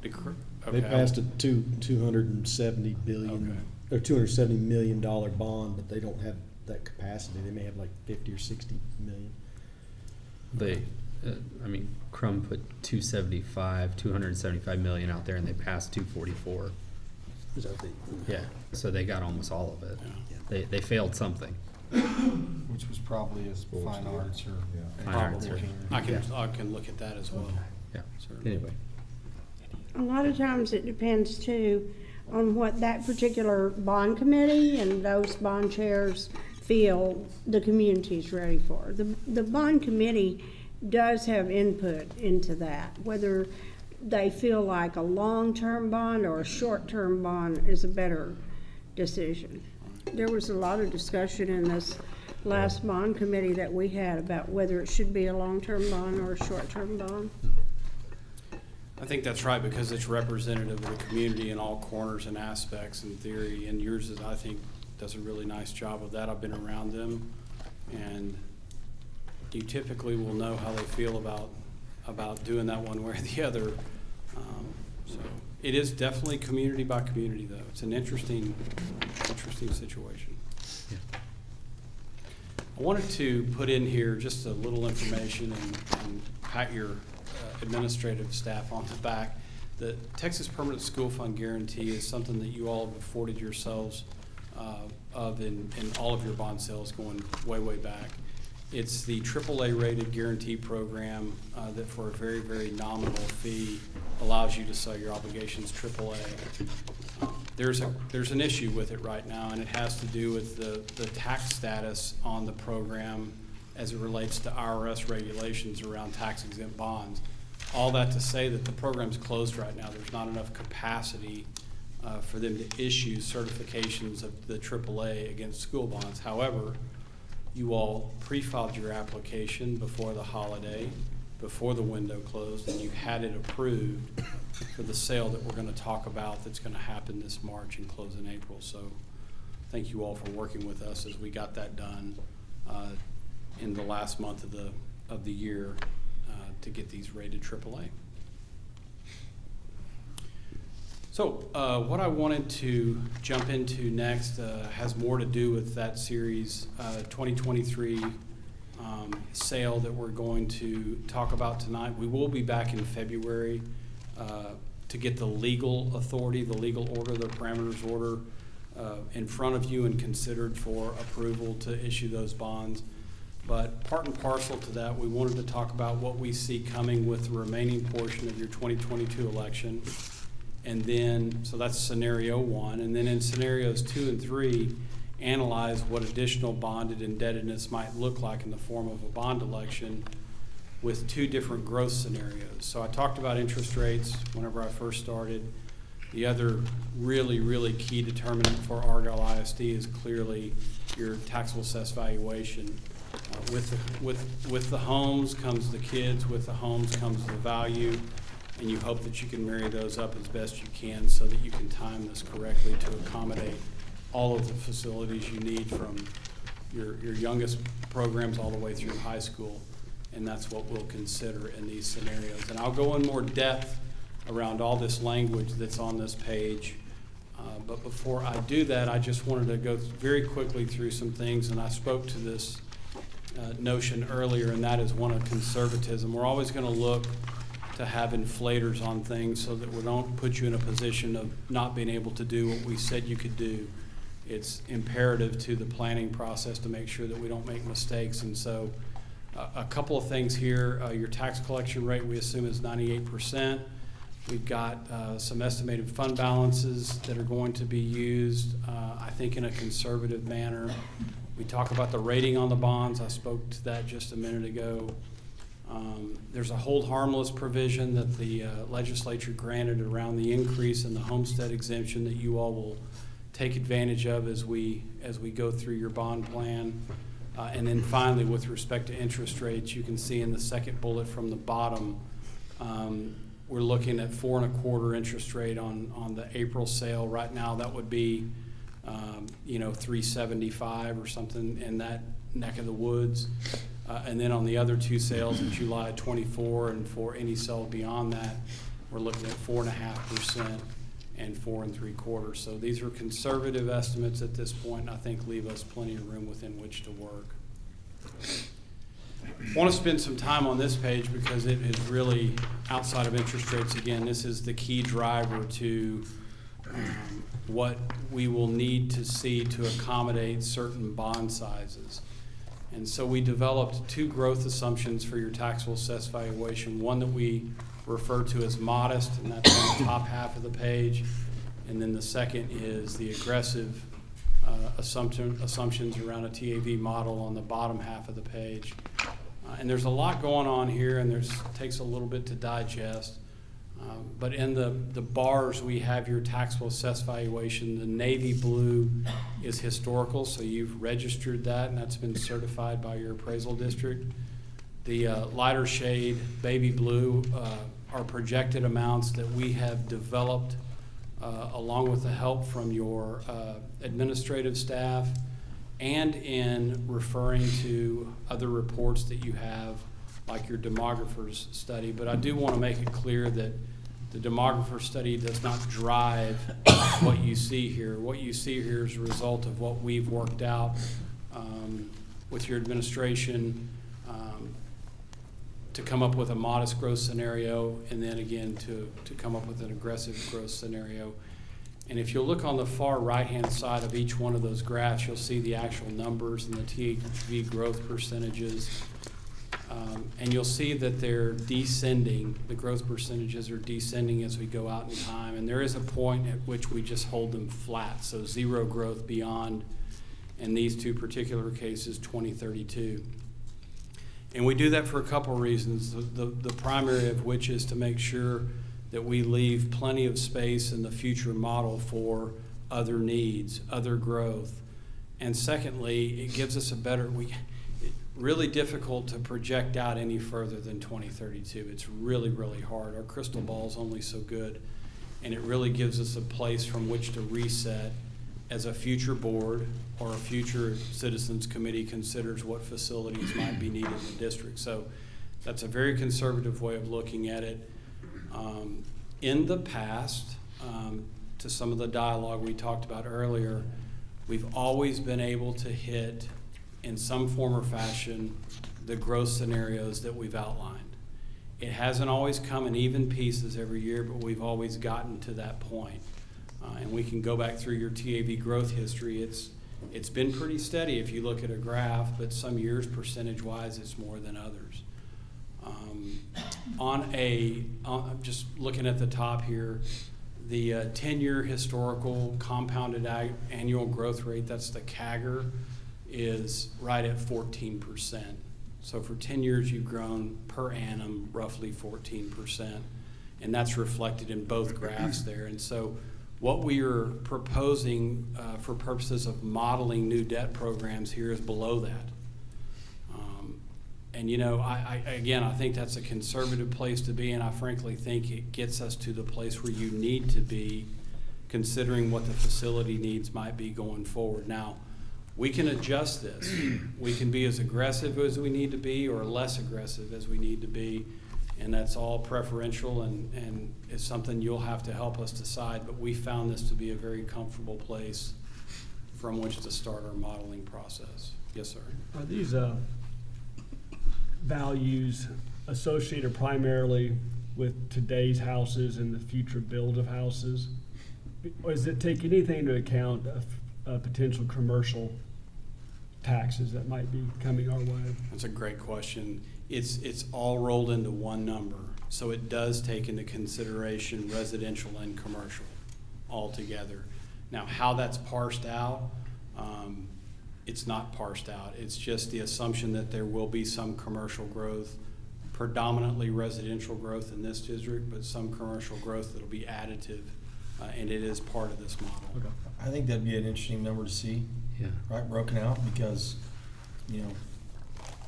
They passed a $270 billion or $270 million bond, but they don't have that capacity. They may have like 50 or 60 million. Crum put 275 million out there, and they passed 244. Yeah, so they got almost all of it. Yeah. They failed something. Which was probably as fine arts or fine arts. I can look at that as well. Yeah. Certainly. Anyway. A lot of times it depends too on what that particular bond committee and those bond chairs feel the community is ready for. The bond committee does have input into that, whether they feel like a long-term bond or a short-term bond is a better decision. There was a lot of discussion in this last bond committee that we had about whether it should be a long-term bond or a short-term bond. I think that's right, because it's representative of the community in all corners and aspects in theory, and yours is, I think, does a really nice job of that. I've been around them, and you typically will know how they feel about doing that one way or the other. So it is definitely community by community, though. It's an interesting situation. I wanted to put in here just a little information and pat your administrative staff on the back. The Texas Permanent School Fund Guarantee is something that you all have afforded yourselves of in all of your bond sales going way, way back. It's the AAA rated guarantee program that for a very, very nominal fee allows you to sell your obligations AAA. There's an issue with it right now, and it has to do with the tax status on the program as it relates to IRS regulations around tax exempt bonds. All that to say that the program's closed right now. There's not enough capacity for them to issue certifications of the AAA against school bonds. However, you all pre-filed your application before the holiday, before the window closed, and you had it approved for the sale that we're going to talk about that's going to happen this March and close in April. So thank you all for working with us as we got that done in the last month of the year to get these rated AAA. So what I wanted to jump into next has more to do with that series 2023 sale that we're going to talk about tonight. We will be back in February to get the legal authority, the legal order, the parameters order in front of you and considered for approval to issue those bonds. But part and parcel to that, we wanted to talk about what we see coming with the remaining portion of your 2022 election. And then, so that's scenario one. And then in scenarios 2 and 3, analyze what additional bonded indebtedness might look like in the form of a bond election with 2 different growth scenarios. So I talked about interest rates whenever I first started. The other really, really key determinant for Argyle ISD is clearly your taxable assessed valuation. With the homes comes the kids, with the homes comes the value, and you hope that you can marry those up as best you can so that you can time this correctly to accommodate all of the facilities you need from your youngest programs all the way through high school. And that's what we'll consider in these scenarios. And I'll go in more depth around all this language that's on this page. But before I do that, I just wanted to go very quickly through some things, and I spoke to this notion earlier, and that is one of conservatism. We're always going to look to have inflators on things so that we don't put you in a position of not being able to do what we said you could do. It's imperative to the planning process to make sure that we don't make mistakes. And so a couple of things here. Your tax collection rate we assume is 98%. We've got some estimated fund balances that are going to be used, I think, in a conservative manner. We talk about the rating on the bonds. I spoke to that just a minute ago. There's a hold harmless provision that the legislature granted around the increase in the homestead exemption that you all will take advantage of as we go through your bond plan. And then finally, with respect to interest rates, you can see in the second bullet from the bottom, we're looking at 4.25% interest rate on the April sale. Right now, that would be 3.75 or something in that neck of the woods. And then on the other 2 sales in July 24 and for any sale beyond that, we're looking at 4.5% and 4.75. So these are conservative estimates at this point, and I think leave us plenty of room within which to work. I want to spend some time on this page because it is really outside of interest rates. Again, this is the key driver to what we will need to see to accommodate certain bond sizes. And so we developed 2 growth assumptions for your taxable assessed valuation. One that we refer to as modest, and that's on the top half of the page. And then the second is the aggressive assumptions around a TAV model on the bottom half of the page. And there's a lot going on here, and takes a little bit to digest. But in the bars, we have your taxable assessed valuation. The navy blue is historical, so you've registered that, and that's been certified by your appraisal district. The lighter shade, baby blue, are projected amounts that we have developed along with the help from your administrative staff and in referring to other reports that you have, like your demographer's study. But I do want to make it clear that the demographer study does not drive what you see here. What you see here is a result of what we've worked out with your administration to come up with a modest growth scenario, and then again to come up with an aggressive growth scenario. And if you'll look on the far right-hand side of each one of those graphs, you'll see the actual numbers and the THV growth percentages. And you'll see that they're descending. The growth percentages are descending as we go out in time. And there is a point at which we just hold them flat, so zero growth beyond, in these two particular cases, 2032. And we do that for a couple of reasons, the primary of which is to make sure that we leave plenty of space in the future model for other needs, other growth. And secondly, it gives us really difficult to project out any further than 2032. It's really, really hard. Our crystal ball is only so good, and it really gives us a place from which to reset as a future board or a future citizens committee considers what facilities might be needed in the district. So that's a very conservative way of looking at it. In the past, to some of the dialogue we talked about earlier, we've always been able to hit in some form or fashion the growth scenarios that we've outlined. It hasn't always come in even pieces every year, but we've always gotten to that point. And we can go back through your TAV growth history. It's been pretty steady if you look at a graph, but some years percentage-wise it's more than others. Just looking at the top here, the 10-year historical compounded annual growth rate, that's the CAGR, is right at 14%. So for 10 years you've grown per annum roughly 14%, and that's reflected in both graphs there. And so what we are proposing for purposes of modeling new debt programs here is below that. And you know, I think that's a conservative place to be, and I frankly think it gets us to the place where you need to be, considering what the facility needs might be going forward. Now, we can adjust this. We can be as aggressive as we need to be or less aggressive as we need to be, and that's all preferential and is something you'll have to help us decide, but we found this to be a very comfortable place from which to start our modeling process. Yes, sir. Are these values associated primarily with today's houses and the future build of houses? Or does it take anything into account of potential commercial taxes that might be coming our way? That's a great question. It's all rolled into one number, so it does take into consideration residential and commercial all together. Now, how that's parsed out, it's not parsed out. It's just the assumption that there will be some commercial growth, predominantly residential growth in this district, but some commercial growth that'll be additive, and it is part of this model. Okay. I think that'd be an interesting number to see, right, broken out, because, you know,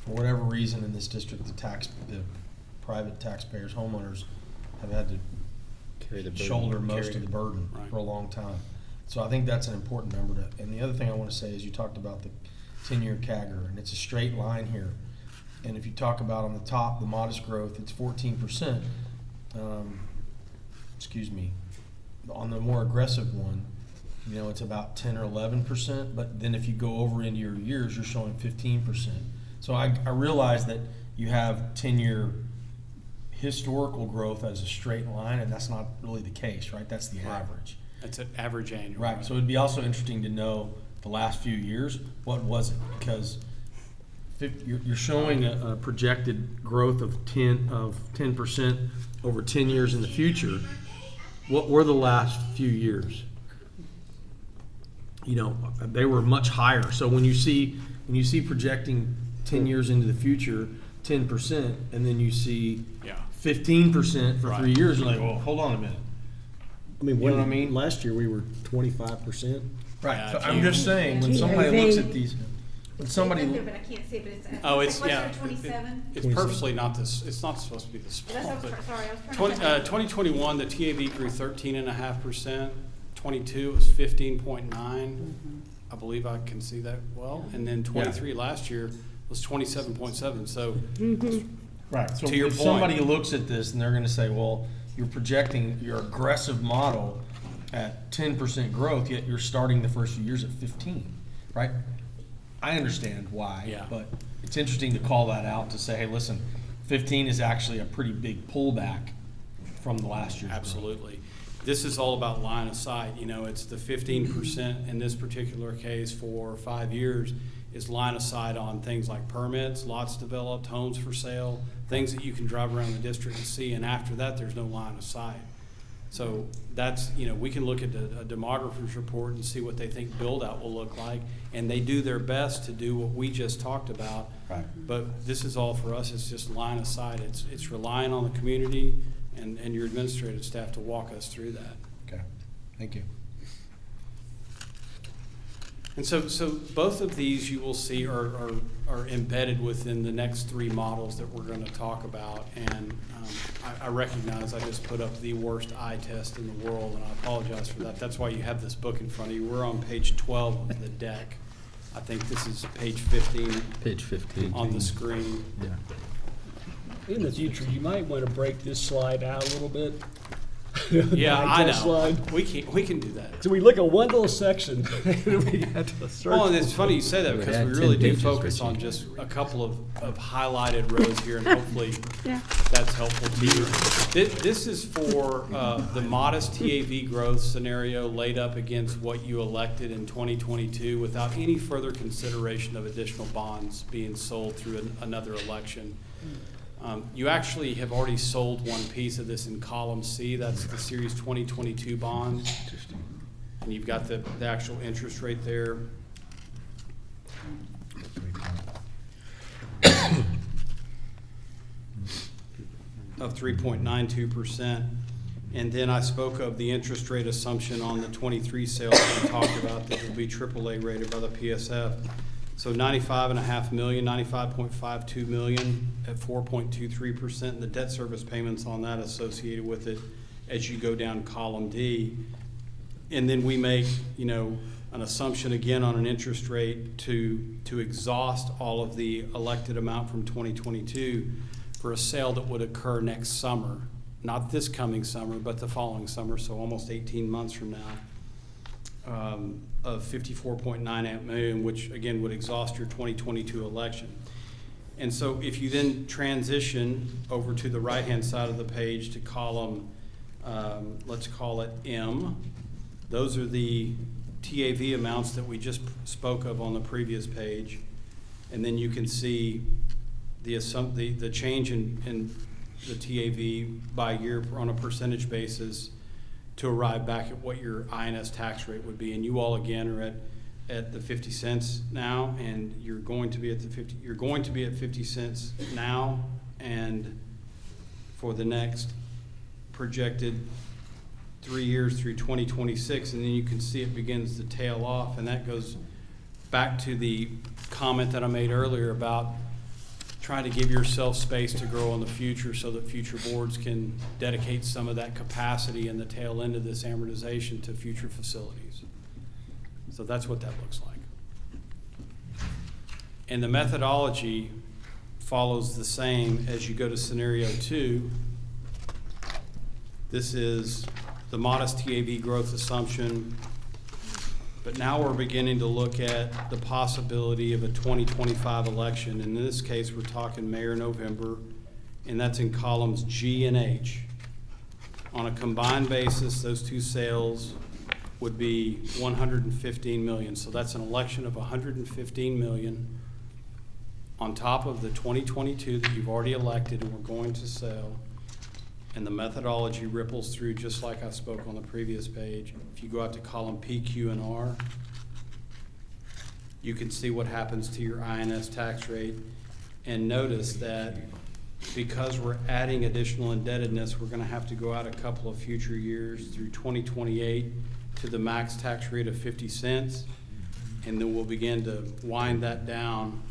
for whatever reason in this district, the private taxpayers, homeowners, have had to Carry the burden. shoulder most of the burden for a long time. So I think that's an important number to, and the other thing I want to say is you talked about the 10-year CAGR, and it's a straight line here. And if you talk about on the top, the modest growth, it's 14%. On the more aggressive one, you know, it's about 10 or 11%, but then if you go over into your years, you're showing 15%. So I realize that you have 10-year historical growth as a straight line, and that's not really the case, right? That's the average. That's an average annual. Right, so it'd be also interesting to know the last few years, what was it? Because you're showing a projected growth of 10% over 10 years in the future. What were the last few years? you know, they were much higher. So when you see projecting 10 years into the future, 10%, and then you see 15% for 3 years, you're like, well, hold on a minute. I mean, You know what I mean? Last year we were 25%. Right. So I'm just saying, when somebody looks at these, when somebody. It's up there, but I can't see it, but it's. Oh, it's, what's yeah. there, 27? It's purposely not this, it's not supposed to be this small. That's what I but was, sorry, I was trying to. 2021, the TAV grew 13.5%. 22, it was 15.9. I believe I can see that well. And then 23 last year was 27.7. So, Right. So to your if point, somebody looks at this and they're going to say, well, you're projecting your aggressive model at 10% growth, yet you're starting the first few years at 15, right? I understand why, but it's interesting to call that out to say, hey, listen, 15 is actually a pretty big pullback from the last year's absolutely. This is all about line of sight. You know, it's the 15% in this particular case for 5 years is line of sight on things like permits, lots developed, homes for sale, things that you can drive around the district and see. And after that, there's no line of sight. So that's, you know, we can look at a demographer's report and see what they think build out will look like. And they do their best to do what we just talked about. Right. But this is all for us. It's just line of sight. It's relying on the community and your administrative staff to walk us through that. Okay, thank you. And so both of these you will see are embedded within the next 3 models that we're going to talk about. And I recognize I just put up the worst eye test in the world, and I apologize for that. That's why you have this book in front of you. We're on page 12 of the deck. I think this is page 15. Page 15. On the screen. Yeah. In the future, you might want to break this slide out a little bit. Yeah, I know. Slide. We can do that. So we look at one little section. And we have to search Well, and it's funny you say that because we really do focus Richie. on just a couple of highlighted rows here, and hopefully that's helpful to you. This is for the modest TAV growth scenario laid up against what you elected in 2022 without any further consideration of additional bonds being sold through another election. You actually have already sold one piece of this in column C. That's the Series 2022 bond. And you've got the actual interest rate there. Of 3.92%. And then I spoke of the interest rate assumption on the 23 sales that we talked about that will be AAA rated by the PSF. So 95.5 million, 95.52 million at 4.23%, and the debt service payments on that associated with it as you go down column D. And then we make, you know, an assumption again on an interest rate to exhaust all of the elected amount from 2022 for a sale that would occur next summer, not this coming summer, but the following summer, so almost 18 months from now. Of 54.98 million, which again would exhaust your 2022 election. And so if you then transition over to the right-hand side of the page to column, let's call it M, those are the TAV amounts that we just spoke of on the previous page. And then you can see the change in the TAV by year on a percentage basis to arrive back at what your INS tax rate would be. And you all again are at the 50 cents now, and you're going to be at 50 cents now and for the next projected 3 years through 2026, and then you can see it begins to tail off. And that goes back to the comment that I made earlier about trying to give yourself space to grow in the future so that future boards can dedicate some of that capacity in the tail end of this amortization to future facilities. So that's what that looks like. And the methodology follows the same as you go to scenario 2. This is the modest TAV growth assumption, but now we're beginning to look at the possibility of a 2025 election. In this case, we're talking May or November, and that's in columns G and H. On a combined basis, those two sales would be 115 million. So that's an election of 115 million on top of the 2022 that you've already elected and we're going to sell. And the methodology ripples through just like I spoke on the previous page. If you go out to column P, Q, and R, You can see what happens to your INS tax rate, and notice that because we're adding additional indebtedness, we're gonna have to go out a couple of future years through 2028 to the max tax rate of 50 cents, and then we'll begin to wind that down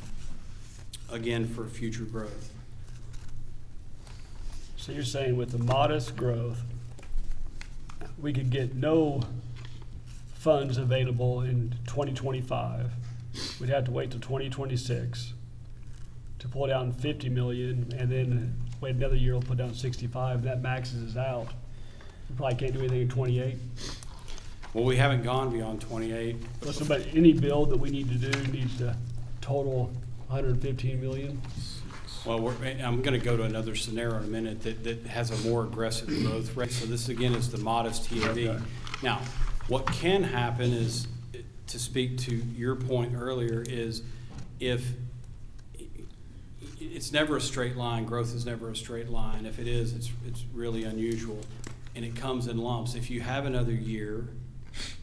again for future growth. So you're saying with the modest growth, we could get no funds available in 2025. We'd have to wait till 2026 to pull down 50 million, and then wait another year, we'll put down 65, that maxes us out. We probably can't do anything in 28. Well, we haven't gone beyond 28. So, but any bill that we need to do needs to total 115 million? Well, I'm going to go to another scenario in a minute that has a more aggressive growth rate. So this, again, is the modest TAV. Okay. Now, what can happen is, to speak to your point earlier, is if it's never a straight line, growth is never a straight line. If it is, it's really unusual, and it comes in lumps. If you have another year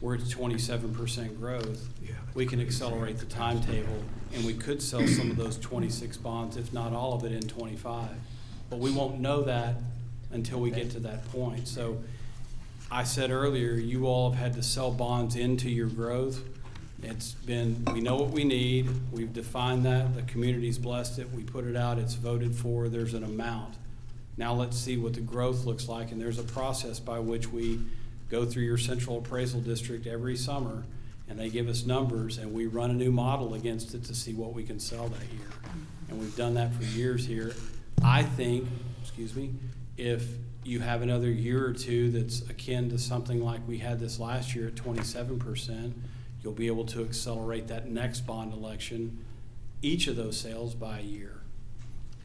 where it's 27% growth, we can accelerate the timetable, and we could sell some of those 26 bonds, if not all of it, in 25. But we won't know that until we get to that point. So I said earlier, you all have had to sell bonds into your growth. It's been, we know what we need, we've defined that, the community's blessed it, we put it out, it's voted for, there's an amount. Now let's see what the growth looks like, and there's a process by which we go through your central appraisal district every summer, and they give us numbers, and we run a new model against it to see what we can sell that year. And we've done that for years here. I think, if you have another year or two that's akin to something like we had this last year at 27%, you'll be able to accelerate that next bond election, each of those sales by a year.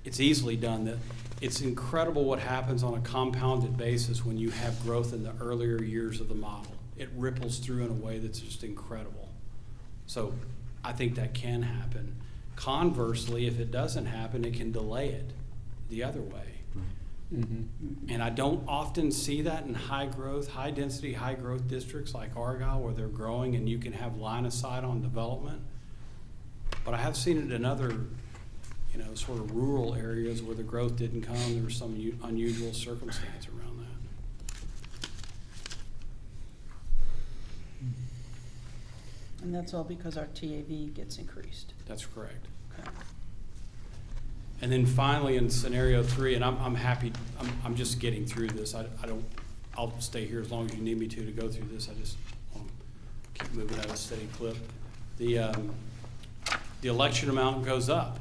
It's easily done. It's incredible what happens on a compounded basis when you have growth in the earlier years of the model. It ripples through in a way that's just incredible. So I think that can happen. Conversely, if it doesn't happen, it can delay it the other way. Mm-hmm. And I don't often see that in high density, high growth districts like Argyle, where they're growing and you can have line of sight on development. But I have seen it in other, sort of rural areas where the growth didn't come. There was some unusual circumstance around that. And that's all because our TAV gets increased. That's correct. Okay. And then finally, in scenario 3, and I'm happy, I'm just getting through this. I'll stay here as long as you need me to go through this. I just want to keep moving at a steady clip. The election amount goes up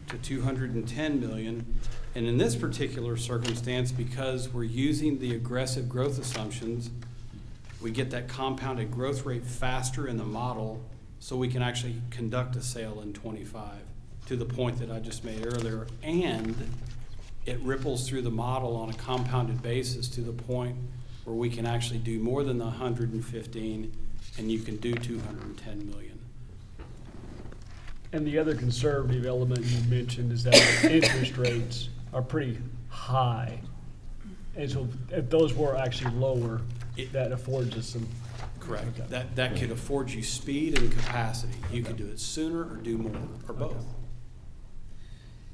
to 210 million. And in this particular circumstance, because we're using the aggressive growth assumptions, we get that compounded growth rate faster in the model, so we can actually conduct a sale in 25. To the point that I just made earlier, and it ripples through the model on a compounded basis to the point where we can actually do more than the 115, and you can do 210 million. And the other conservative element you mentioned is that interest rates are pretty high. And so if those were actually lower, that affords us some. Correct. Okay. That could afford you speed and capacity. You could do it sooner or do more, or both. Okay.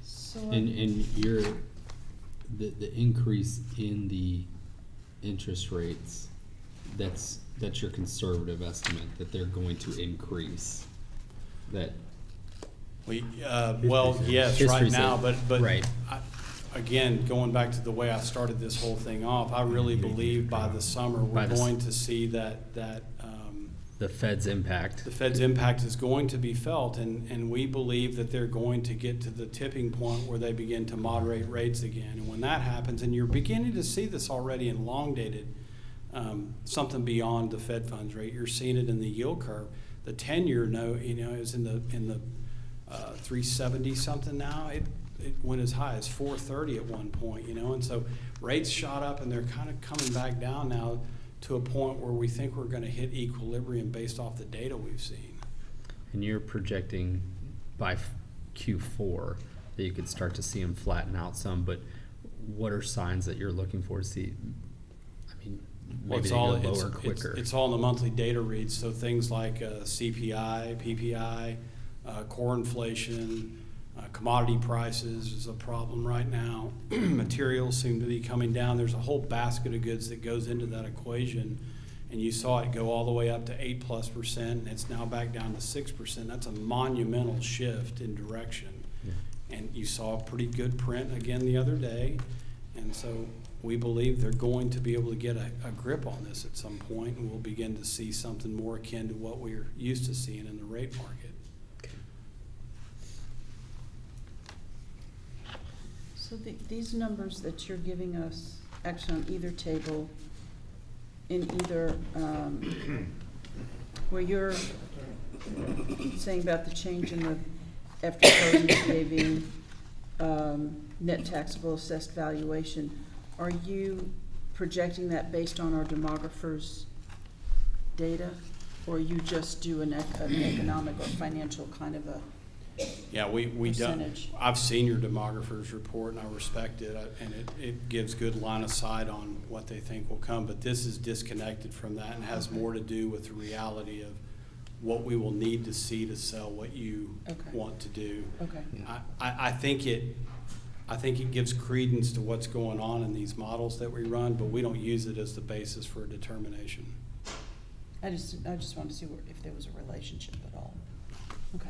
So And your, the increase in the interest rates, that's your conservative estimate, that they're going to increase, that. Well, yes, right now, but right. Again, going back to the way I started this whole thing off, I really believe by the summer, we're going to see that the Fed's impact. The Fed's impact is going to be felt, and we believe that they're going to get to the tipping point where they begin to moderate rates again. And when that happens, and you're beginning to see this already in long-dated, something beyond the Fed funds rate, you're seeing it in the yield curve. The 10-year note, is in the 370 something now. It went as high as 430 at one point, and so rates shot up, and they're kind of coming back down now to a point where we think we're going to hit equilibrium based off the data we've seen. And you're projecting by Q4 that you could start to see them flatten out some, but what are signs that you're looking for to see? I mean, Well, maybe it's they all, go it's, lower quicker. it's all in the monthly data reads, so things like CPI, PPI, core inflation, commodity prices is a problem right now. Materials seem to be coming down. There's a whole basket of goods that goes into that equation, and you saw it go all the way up to 8+%, and it's now back down to 6%. That's a monumental shift in direction. Yeah. And you saw a pretty good print again the other day, and so we believe they're going to be able to get a grip on this at some point, and we'll begin to see something more akin to what we're used to seeing in the rate market. So these numbers that you're giving us, actually on either table, in either, where you're saying about the change in the, after closing TAV, net taxable assessed valuation, are you projecting that based on our demographer's data? Or you just do an economic or financial kind of a Yeah, we done. percentage? I've seen your demographer's report, and I respect it, and it gives good line of sight on what they think will come. But this is disconnected from that and has more to do with the reality of what we will need to see to sell what you want to do. Okay. I think it gives credence to what's going on in these models that we run, but we don't use it as the basis for a determination. I just wanted to see if there was a relationship at all. Okay.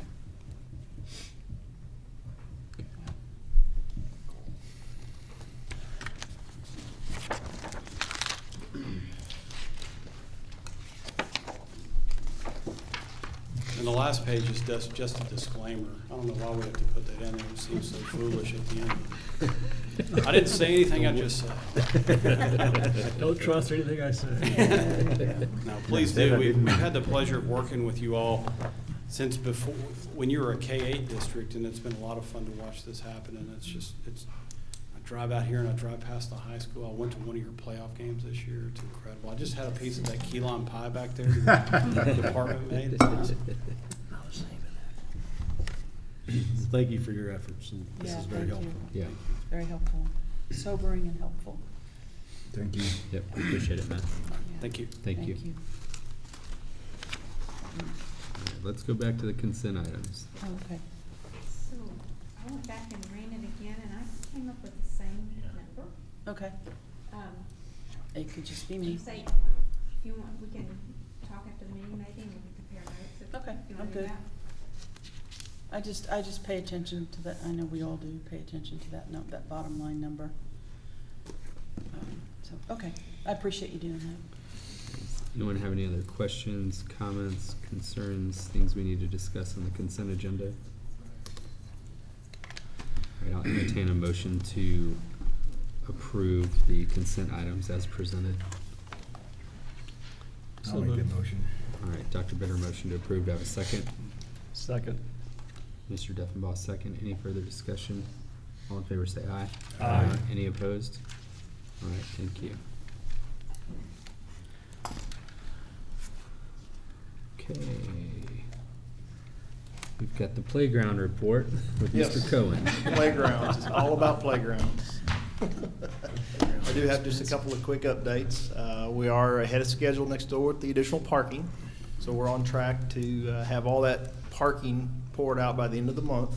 And the last page is just a disclaimer. I don't know why we have to put that in there. It seems so foolish at the end. I didn't say anything, I just said. Don't trust anything I say. No, please do. We've had the pleasure of working with you all since before, when you were a K-8 district, and it's been a lot of fun to watch this happen. And I drive out here and I drive past the high school. I went to one of your playoff games this year. It's incredible. I just had a piece of that key lime pie back there the department made. Thank you for your efforts, and this is very helpful. Yeah. Very helpful, sobering and helpful. Thank you. Yep, we appreciate it, Matt. Thank you. Thank you. All right, let's go back to the consent items. Oh, okay. So I went back and ran it again, and I came up with the same number. Okay. It could just be me. Say, if you want, we can talk after the meeting maybe, and we can compare notes. Okay, if you I'm want to do good. that. I just pay attention to that. I know we all do pay attention to that that bottom line number. So, okay, I appreciate you doing that. Anyone have any other questions, comments, concerns, things we need to discuss on the consent agenda? All right, I'll entertain a motion to approve the consent items as presented. I'll make that motion. All right, Dr. Bitter, motion to approve. Do I have a second? Second. Mr. Deffenbaugh, second. Any further discussion? All in favor say aye. Aye. Any opposed? All right, thank you. Okay. We've got the playground report with Yes. Mr. Cohen. Playgrounds, it's all about playgrounds. I do have just a couple of quick updates. We are ahead of schedule next door with the additional parking. So we're on track to have all that parking poured out by the end of the month.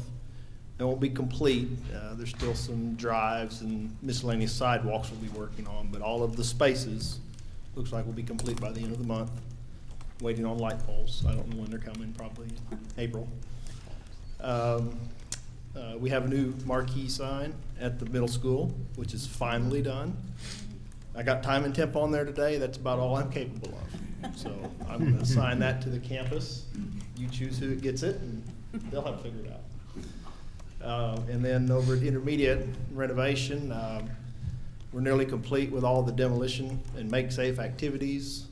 It won't be complete. There's still some drives and miscellaneous sidewalks we'll be working on, but all of the spaces looks like will be complete by the end of the month. Waiting on light poles. I don't know when they're coming, probably April. We have a new marquee sign at the middle school, which is finally done. I got time and temp on there today. That's about all I'm capable of. So I'm going to assign that to the campus. You choose who gets it, and they'll have to figure it out. And then over at intermediate renovation, we're nearly complete with all the demolition and make-safe activities.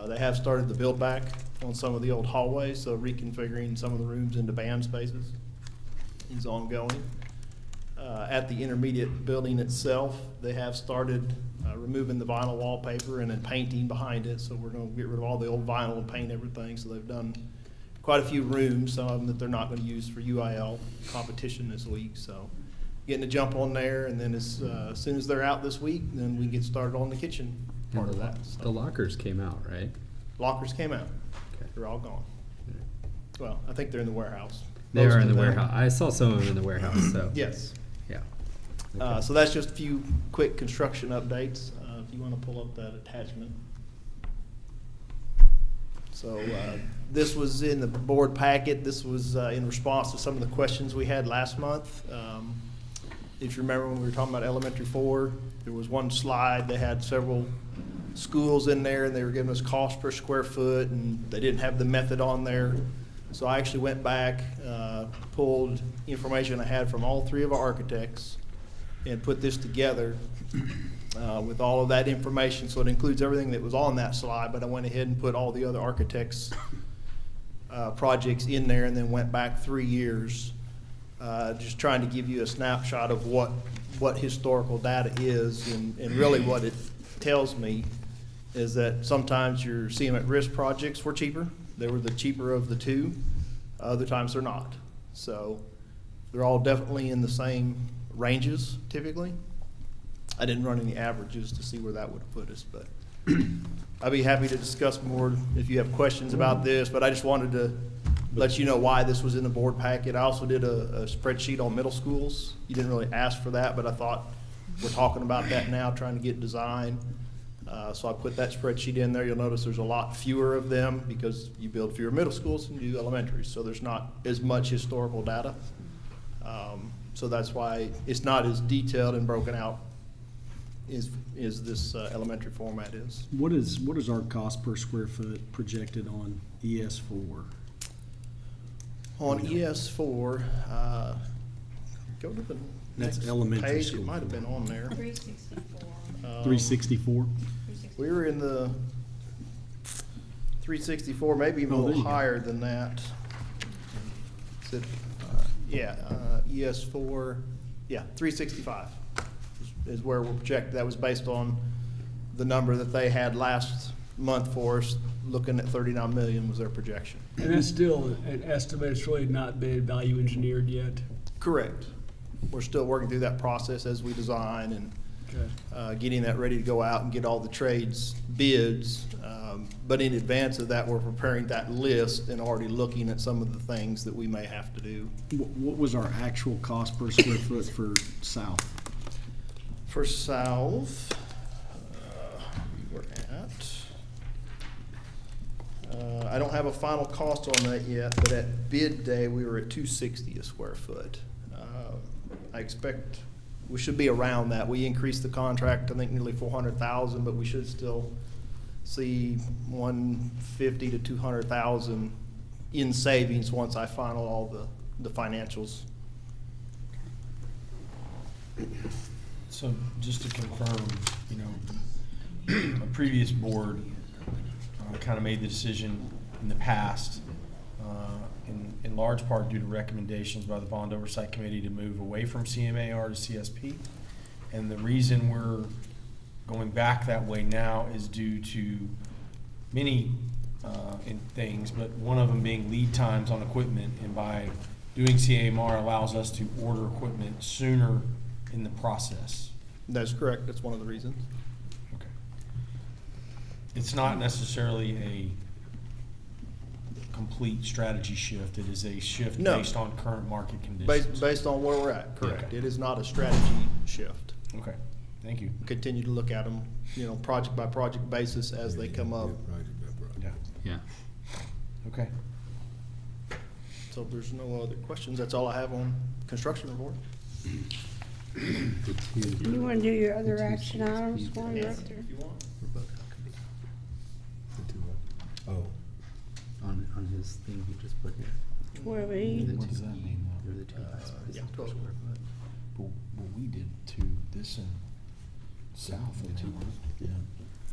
They have started the build back on some of the old hallways, so reconfiguring some of the rooms into band spaces is ongoing. At the intermediate building itself, they have started removing the vinyl wallpaper and then painting behind it, so we're going to get rid of all the old vinyl and paint everything. So they've done quite a few rooms, some of them that they're not going to use for UIL competition this week. So getting a jump on there, and then as soon as they're out this week, then we get started on the kitchen part And of that. So. The lockers came out, right? Lockers came out. They're all gone. Well, I think they're in the warehouse. They Most are in of the them. warehouse. I saw some of them in the warehouse, so. Yes. Yeah. So that's just a few quick construction updates. If you want to pull up that attachment. So this was in the board packet. This was in response to some of the questions we had last month. If you remember when we were talking about elementary 4, there was one slide that had several schools in there, and they were giving us cost per square foot, and they didn't have the method on there. So I actually went back, pulled information I had from all 3 of our architects, and put this together with all of that information. So it includes everything that was on that slide, but I went ahead and put all the other architects' projects in there, and then went back 3 years, just trying to give you a snapshot of what historical data is, and really what it tells me is that sometimes your CM at risk projects were cheaper. They were the cheaper of the 2. Other times they're not. So they're all definitely in the same ranges typically. I didn't run any averages to see where that would have put us, but I'd be happy to discuss more if you have questions about this, but I just wanted to let you know why this was in the board packet. I also did a spreadsheet on middle schools. You didn't really ask for that, but I thought we're talking about that now, trying to get design. So I put that spreadsheet in there. You'll notice there's a lot fewer of them because you build fewer middle schools than you do elementaries, so there's not as much historical data. So that's why it's not as detailed and broken out as this elementary format is. What is our cost per square foot projected on ES4? On ES4, go to the That's next elementary page. school. It might have been on there. 364. 364? We were in the 364, maybe even a Oh, there little you go. higher than that. Is it, ES4, 365 is where we're projected. That was based on the number that they had last month for us, looking at 39 million was their projection. And that's still an estimate, it's really not been value engineered yet? Correct. We're still working through that process as we design and getting that ready to go out and get all the trades bids. But in advance of that, we're preparing that list and already looking at some of the things that we may have to do. What was our actual cost per square foot for South? For South, we're at, I don't have a final cost on that yet, but at bid day, we were at $260 a square foot. I expect we should be around that. We increased the contract, I think nearly 400,000, but we should still see 150 to 200,000 in savings once I final all the financials. So just to confirm, a previous board kind of made the decision in the past, in large part due to recommendations by the Bond Oversight Committee to move away from CMAR to CSP. And the reason we're going back that way now is due to many things, but one of them being lead times on equipment. And by doing CMAR allows us to order equipment sooner in the process. That's correct. That's one of the reasons. Okay. It's not necessarily a complete strategy shift. It is a shift No. based on current market conditions. Based on where we're at, correct. Okay. It is not a strategy shift. Okay, thank you. Continue to look at them, project by project basis as they come up. Yeah. Okay. So if there's no other questions, that's all I have on construction report. You want to do your other action items while you're up there? If you want. Oh. On his thing he just put here. 12E. What does that mean, though? They're the two highest prices yeah, per 12. square foot. Well, we did too, this and south of two. Yeah.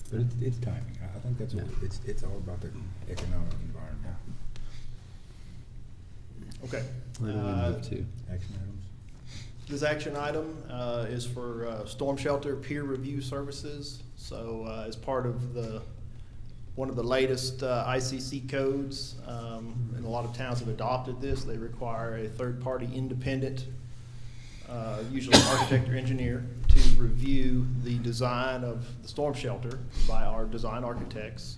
But it's timing. I think that's what, it's all about the economic environment. Okay. Where do we move to? Action items? This action item is for storm shelter peer review services. So as part of one of the latest ICC codes, and a lot of towns have adopted this, they require a third-party independent usually an architect or engineer, to review the design of the storm shelter by our design architects.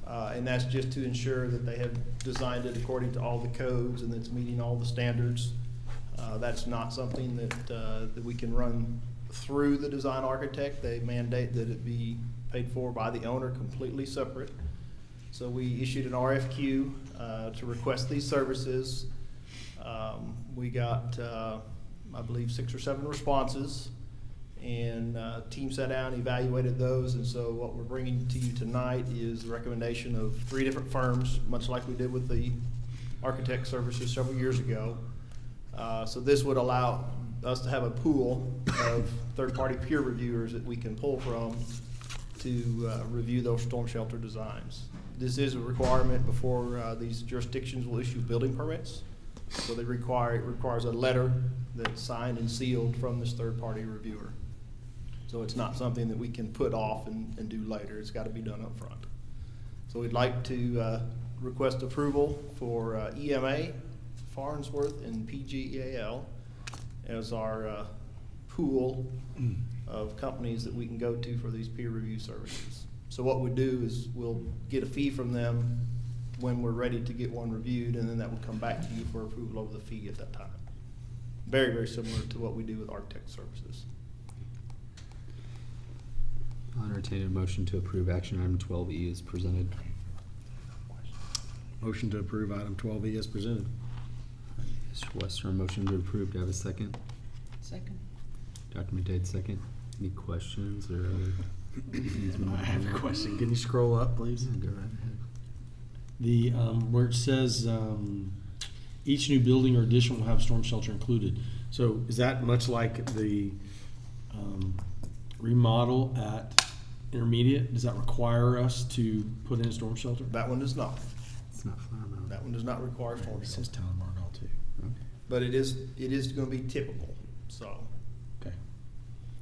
And that's just to ensure that they have designed it according to all the codes and it's meeting all the standards. That's not something that we can run through the design architect. They mandate that it be paid for by the owner, completely separate. So we issued an RFQ to request these services. We got, I believe, 6 or 7 responses, and team sat down, evaluated those, and so what we're bringing to you tonight is the recommendation of 3 different firms, much like we did with the architect services several years ago. So this would allow us to have a pool of third-party peer reviewers that we can pull from to review those storm shelter designs. This is a requirement before these jurisdictions will issue building permits. So it requires a letter that's signed and sealed from this third-party reviewer. So it's not something that we can put off and do later. It's got to be done up front. So we'd like to request approval for EMA, Farnsworth, and PGEAL as our pool of companies that we can go to for these peer review services. So what we do is we'll get a fee from them when we're ready to get one reviewed, and then that will come back to you for approval of the fee at that time. Very, very similar to what we do with architect services. I'll entertain a motion to approve action item 12E as presented. Motion to approve item 12E as presented. Mr. Western, motion to approve. Do I have a second? Second. Dr. McDade, second. Any questions or other? I have a question. Can you scroll up, please? Go right ahead. The, where it says, each new building or addition will have storm shelter included. So is that much like the remodel at intermediate? Does that require us to put in a storm shelter? That one does not. It's not Flower Mound. That one does not require storm It says shelter. Town Margot too. Okay. But it is going to be typical, so. Okay.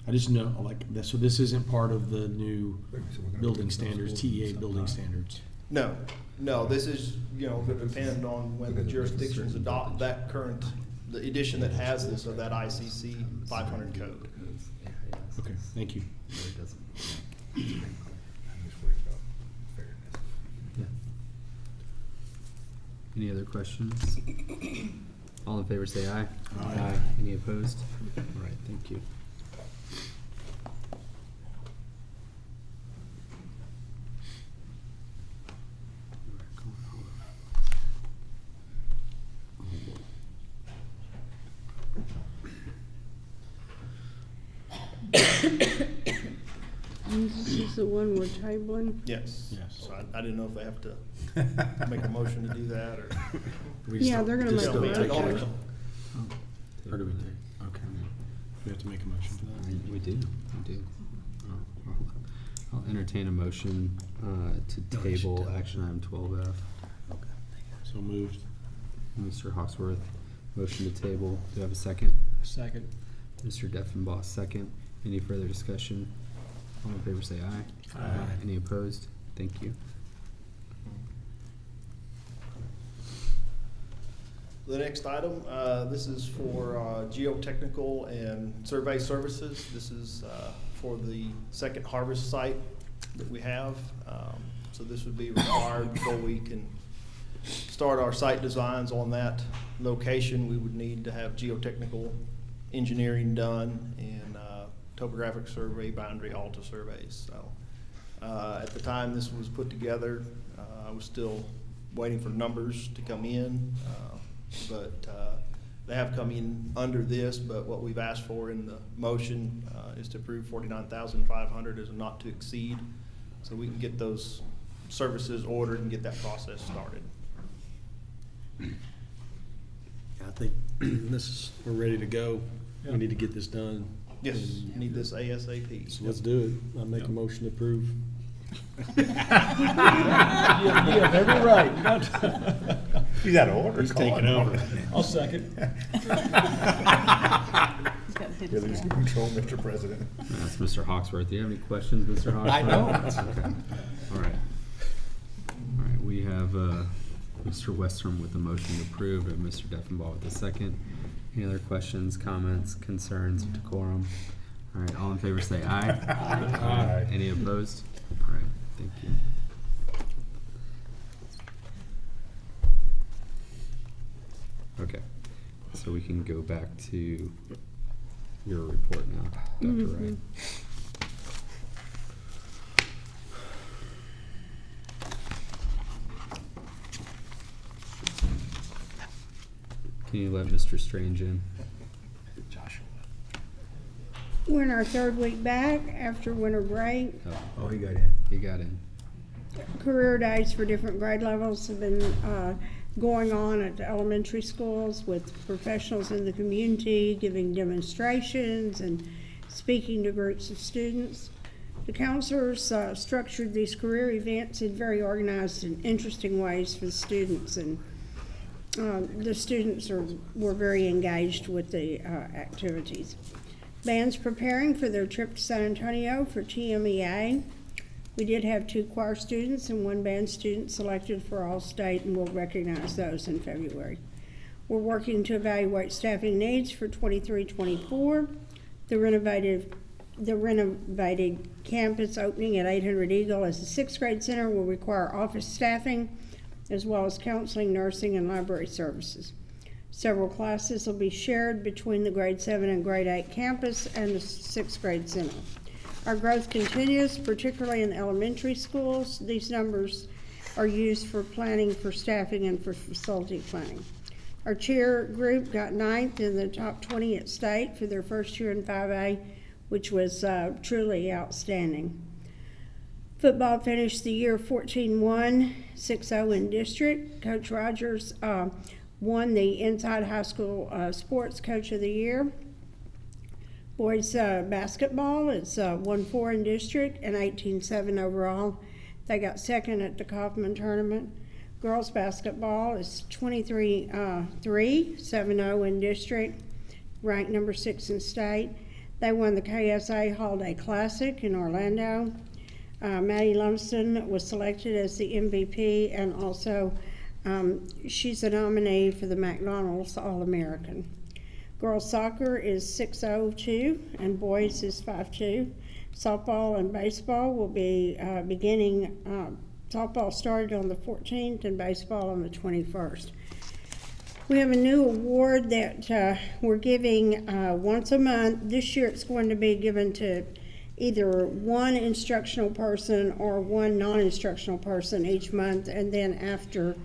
I just know, like, so this isn't part of the new building standards, TEA building standards? No, this is, going to depend on when the jurisdictions adopt that the edition that has this of that ICC 500 code. Okay, thank you. Yeah. Any other questions? All in favor say aye. Aye. Any opposed? All right, thank you. This is the one we're tabling? Yes. Yes. So I didn't know if they have to make a motion to do that or. Yeah, they're gonna just make a don't take motion. action. Or do we take? Okay. We have to make a motion for that? We do. I'll entertain a motion to table action item 12F. Okay. So moved. Mr. Hawksworth, motion to table. Do I have a second? Second. Mr. Deffenbaugh, second. Any further discussion? All in favor say aye. Aye. Any opposed? Thank you. The next item, this is for geotechnical and survey services. This is for the second harvest site that we have. So this would be required before we can start our site designs on that location. We would need to have geotechnical engineering done and topographic survey, boundary alta surveys. So at the time this was put together, I was still waiting for numbers to come in. But they have come in under this, but what we've asked for in the motion is to approve $49,500 as a not to exceed, so we can get those services ordered and get that process started. I think we're ready to go. Yeah. We need to get this done. Yes, need this ASAP. So let's do it. I'll make a motion to approve. You have every right. He's out of order. He's Come on. taking over. I'll second. Really lose control, Mr. President. That's Mr. Hawksworth. Do you have any questions, Mr. Hawksworth? I don't. Okay. All right. All right, we have Mr. Westrom with the motion to approve and Mr. Deffenbaugh with the second. Any other questions, comments, concerns, decorum? All right, all in favor say aye. Aye. Any opposed? All right, thank you. Okay, so we can go back to your report now, Dr. Wright. Can you let Mr. Strange in? We're in our third week back after winter break. Oh, he got in. He got in. Career days for different grade levels have been going on at the elementary schools with professionals in the community giving demonstrations and speaking to groups of students. The counselors structured these career events in very organized and interesting ways for the students, and the students were very engaged with the activities. Bands preparing for their trip to San Antonio for TMEA. We did have 2 choir students and 1 band student selected for All-State, and we'll recognize those in February. We're working to evaluate staffing needs for 23-24. The renovated campus opening at 800 Eagle as a 6th grade center will require office staffing as well as counseling, nursing, and library services. Several classes will be shared between the grade 7 and grade 8 campus and the 6th grade center. Our growth continues, particularly in elementary schools. These numbers are used for planning for staffing and for facility planning. Our cheer group got 9th in the top 20 at state for their first year in 5A, which was truly outstanding. Football finished the year 14-1, 6-0 in district. Coach Rogers won the Inside High School Sports Coach of the Year. Boys basketball is 1-4 in district and 18-7 overall. They got 2nd at the Kaufman tournament. Girls basketball is 23-3, 7-0 in district, ranked number 6 in state. They won the KSA Holiday Classic in Orlando. Maddie Lumsden was selected as the MVP, and also she's a nominee for the McDonald's All-American. Girls soccer is 6-0-2, and boys is 5-2. Softball and baseball will be beginning. Softball started on the 14th and baseball on the 21st. We have a new award that we're giving once a month. This year it's going to be given to either one instructional person or one non-instructional person each month, and then after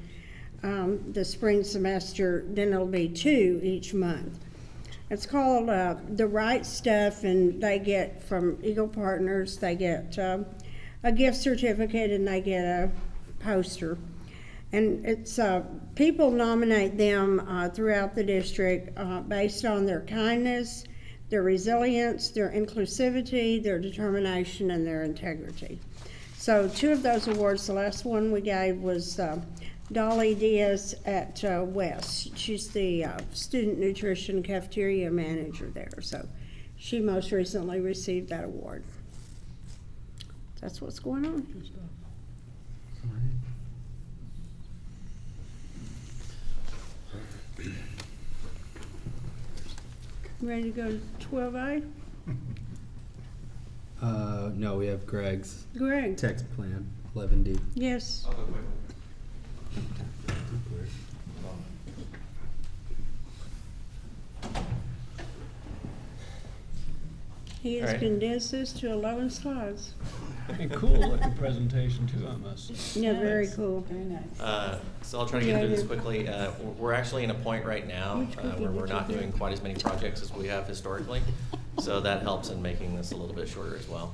the spring semester, then it'll be 2 each month. It's called The Right Stuff, and they get from Eagle Partners, they get a gift certificate and they get a poster. And it's people nominate them throughout the district based on their kindness, their resilience, their inclusivity, their determination, and their integrity. So 2 of those awards, the last one we gave was Dolly Diaz at West. She's the student nutrition cafeteria manager there. So she most recently received that award. That's what's going on. All right. Ready to go to 12A? No, we have Greg's Greg. text plan, 11D. Yes. He has condensed this to 11 slides. And cool looking presentation too, I must say. Yeah, very cool. Very nice. So I'll try to get through this quickly. We're actually in a point right now where we're not doing quite as many projects as we have historically. So that helps in making this a little bit shorter as well.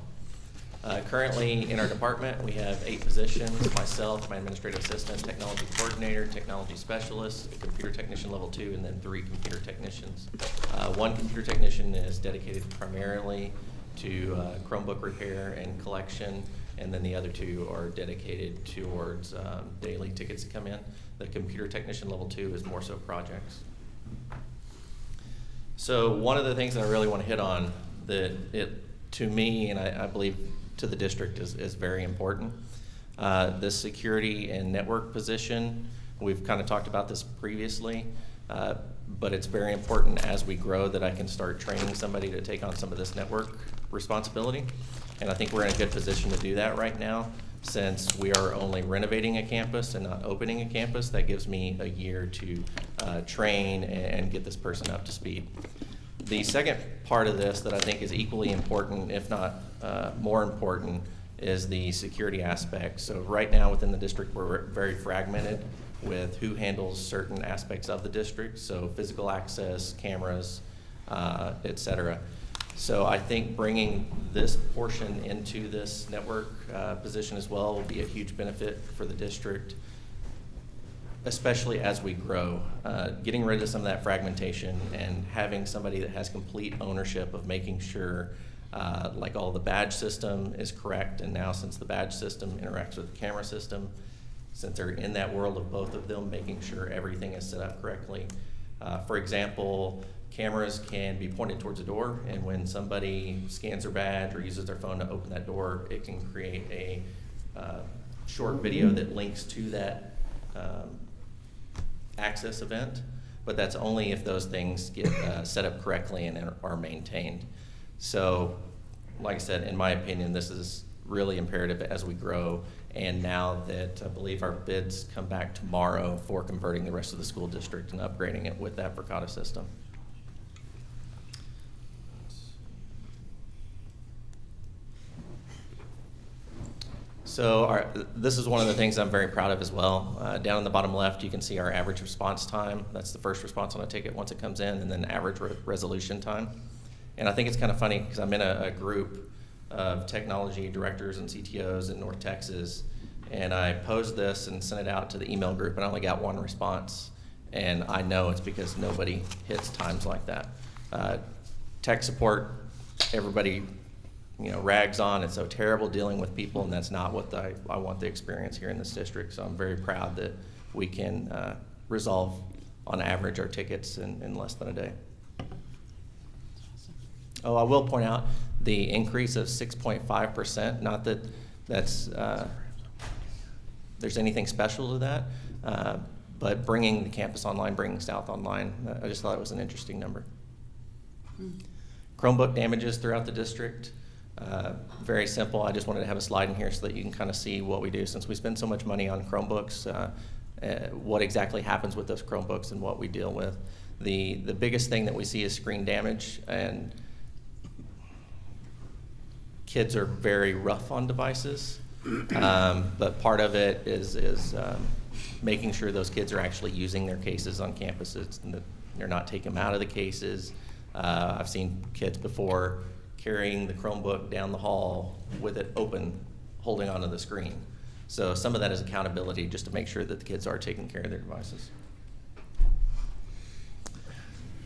Currently in our department, we have 8 positions: myself, my administrative assistant, technology coordinator, technology specialist, a computer technician level 2, and then 3 computer technicians. 1 computer technician is dedicated primarily to Chromebook repair and collection, and then the other 2 are dedicated towards daily tickets that come in. The computer technician level 2 is more so projects. So one of the things that I really want to hit on that to me, and I believe to the district, is very important. The security and network position, we've kind of talked about this previously. but it's very important as we grow that I can start training somebody to take on some of this network responsibility. And I think we're in a good position to do that right now, since we are only renovating a campus and not opening a campus. That gives me a year to train and get this person up to speed. The second part of this that I think is equally important, if not more important, is the security aspect. So right now within the district, we're very fragmented with who handles certain aspects of the district, so physical access, cameras, et cetera. So I think bringing this portion into this network position as well will be a huge benefit for the district, especially as we grow. Getting rid of some of that fragmentation and having somebody that has complete ownership of making sure like all the badge system is correct, and now since the badge system interacts with the camera system, since they're in that world of both of them, making sure everything is set up correctly. For example, cameras can be pointed towards a door, and when somebody scans their badge or uses their phone to open that door, it can create a short video that links to that access event, but that's only if those things get set up correctly and are maintained. So, like I said, in my opinion, this is really imperative as we grow, and now that I believe our bids come back tomorrow for converting the rest of the school district and upgrading it with that Verkada system. So this is one of the things I'm very proud of as well. Down in the bottom left, you can see our average response time. That's the first response on a ticket once it comes in, and then average resolution time. And I think it's kind of funny because I'm in a group of technology directors and CTOs in North Texas, and I posed this and sent it out to the email group, and I only got one response. And I know it's because nobody hits times like that. Tech support, everybody rags on. It's so terrible dealing with people, and that's not what I want the experience here in this district. So I'm very proud that we can resolve, on average, our tickets in less than a day. Oh, I will point out the increase of 6.5%, not that there's anything special to that, but bringing the campus online, bringing South online, I just thought it was an interesting number. Chromebook damages throughout the district. Very simple. I just wanted to have a slide in here so that you can kind of see what we do. Since we spend so much money on Chromebooks, what exactly happens with those Chromebooks and what we deal with. The biggest thing that we see is screen damage, and kids are very rough on devices, but part of it is making sure those kids are actually using their cases on campuses and that they're not taking them out of the cases. I've seen kids before carrying the Chromebook down the hall with it open, holding onto the screen. So some of that is accountability, just to make sure that the kids are taking care of their devices.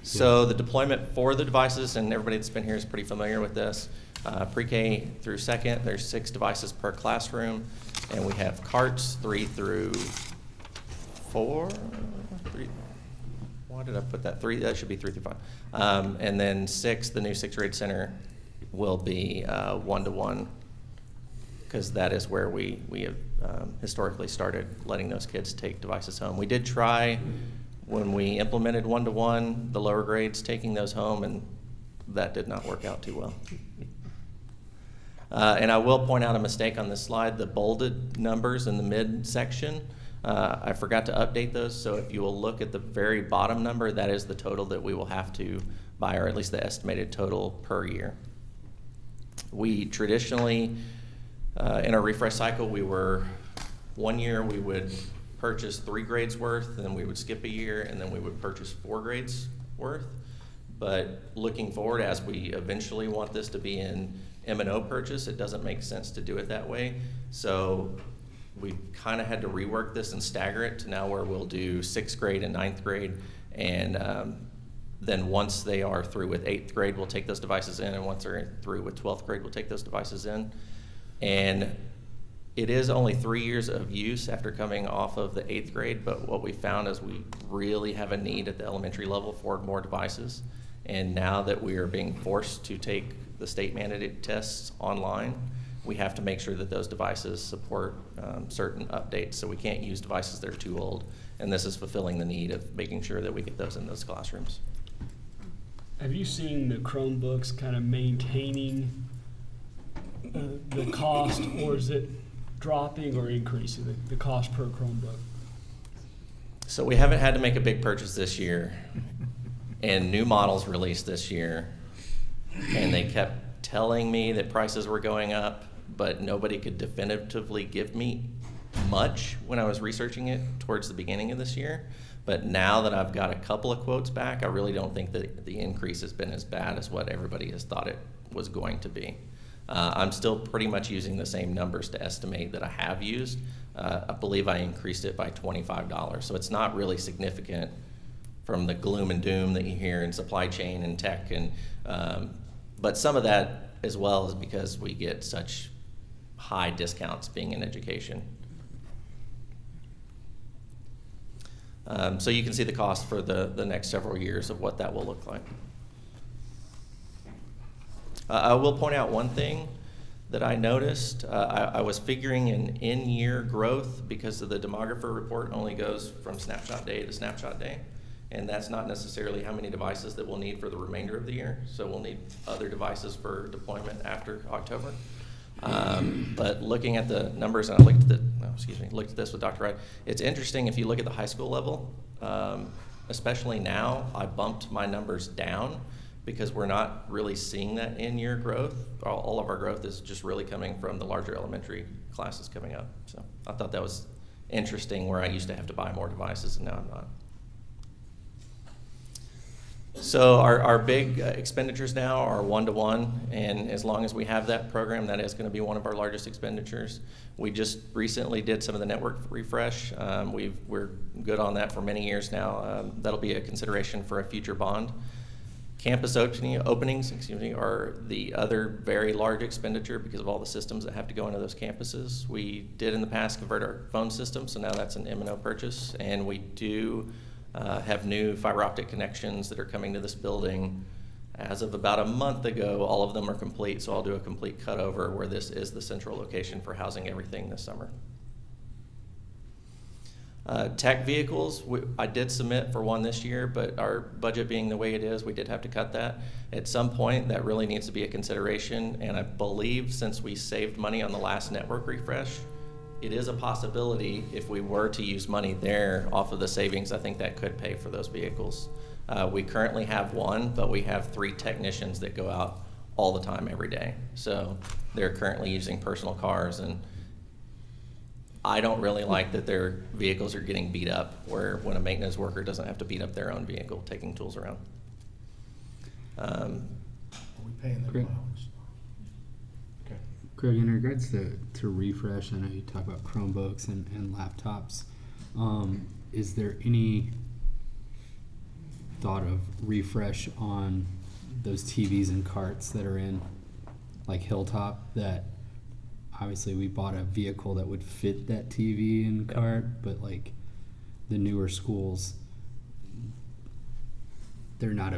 So the deployment for the devices, and everybody that's been here is pretty familiar with this. Pre-K through second, there's 6 devices per classroom, and we have carts 3 through 4. Why did I put that? 3, that should be 3 through 5. And then 6, the new 6th grade center will be 1-to-1, because that is where we have historically started letting those kids take devices home. We did try, when we implemented 1-to-1, the lower grades taking those home, and that did not work out too well. And I will point out a mistake on this slide, the bolded numbers in the midsection. I forgot to update those, so if you will look at the very bottom number, that is the total that we will have to buy, or at least the estimated total per year. We traditionally, in our refresh cycle, one year we would purchase 3 grades worth, and then we would skip a year, and then we would purchase 4 grades worth. But looking forward, as we eventually want this to be an M&O purchase, it doesn't make sense to do it that way. So we kind of had to rework this and stagger it to now where we'll do 6th grade and 9th grade, and then once they are through with 8th grade, we'll take those devices in, and once they're through with 12th grade, we'll take those devices in. And it is only 3 years of use after coming off of the 8th grade, but what we found is we really have a need at the elementary level for more devices. And now that we are being forced to take the state mandated tests online, we have to make sure that those devices support certain updates. So we can't use devices that are too old. And this is fulfilling the need of making sure that we get those in those classrooms. Have you seen the Chromebooks kind of maintaining the cost, or is it dropping or increasing, the cost per Chromebook? So we haven't had to make a big purchase this year, and new models released this year, and they kept telling me that prices were going up, but nobody could definitively give me much when I was researching it towards the beginning of this year. But now that I've got a couple of quotes back, I really don't think that the increase has been as bad as what everybody has thought it was going to be. I'm still pretty much using the same numbers to estimate that I have used. I believe I increased it by $25, so it's not really significant from the gloom and doom that you hear in supply chain and tech, and but some of that as well is because we get such high discounts being in education. So you can see the cost for the next several years of what that will look like. I will point out one thing that I noticed. I was figuring an in-year growth because of the demographer report only goes from snapshot day to snapshot day. And that's not necessarily how many devices that we'll need for the remainder of the year. So we'll need other devices for deployment after October. But looking at the numbers, and I looked at this with Dr. Wright, it's interesting if you look at the high school level, especially now, I bumped my numbers down because we're not really seeing that in-year growth. All of our growth is just really coming from the larger elementary classes coming up. So I thought that was interesting, where I used to have to buy more devices and now I'm not. So our big expenditures now are one-to-one, and as long as we have that program, that is going to be one of our largest expenditures. We just recently did some of the network refresh. We're good on that for many years now. That'll be a consideration for a future bond. Campus openings, are the other very large expenditure because of all the systems that have to go into those campuses. We did in the past convert our phone system, so now that's an M&O purchase, and we do have new fiber optic connections that are coming to this building. As of about a month ago, all of them are complete, so I'll do a complete cutover where this is the central location for housing everything this summer. Tech vehicles, I did submit for one this year, but our budget being the way it is, we did have to cut that. At some point, that really needs to be a consideration, and I believe since we saved money on the last network refresh, it is a possibility if we were to use money there off of the savings, I think that could pay for those vehicles. We currently have one, but we have 3 technicians that go out all the time every day. So they're currently using personal cars, and I don't really like that their vehicles are getting beat up, where when a maintenance worker doesn't have to beat up their own vehicle taking tools around. Are we paying their Great. mileage? Okay. Greg, in regards to refresh, I know you talk about Chromebooks and laptops. Is there any thought of refresh on those TVs and carts that are in, like Hilltop, that obviously we bought a vehicle that would fit that TV and cart, but like the newer schools, they're not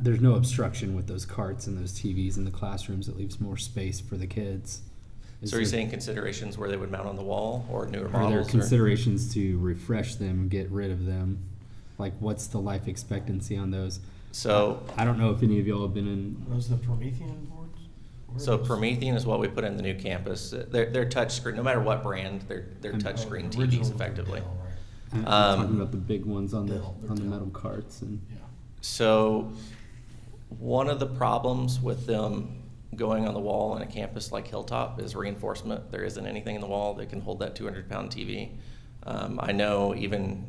there's no obstruction with those carts and those TVs in the classrooms. It leaves more space for the kids. So are you saying considerations where they would mount on the wall or newer Are models? there considerations to refresh them, get rid of them? Like, what's the life expectancy on those? So I don't know if any of y'all have been in. Those the Promethean boards? So Promethean is what we put in the new campus. They're touchscreen, no matter what brand, they're touchscreen TVs effectively. I'm talking about the big ones on the metal carts and. So one of the problems with them going on the wall in a campus like Hilltop is reinforcement. There isn't anything in the wall that can hold that 200-pound TV. I know even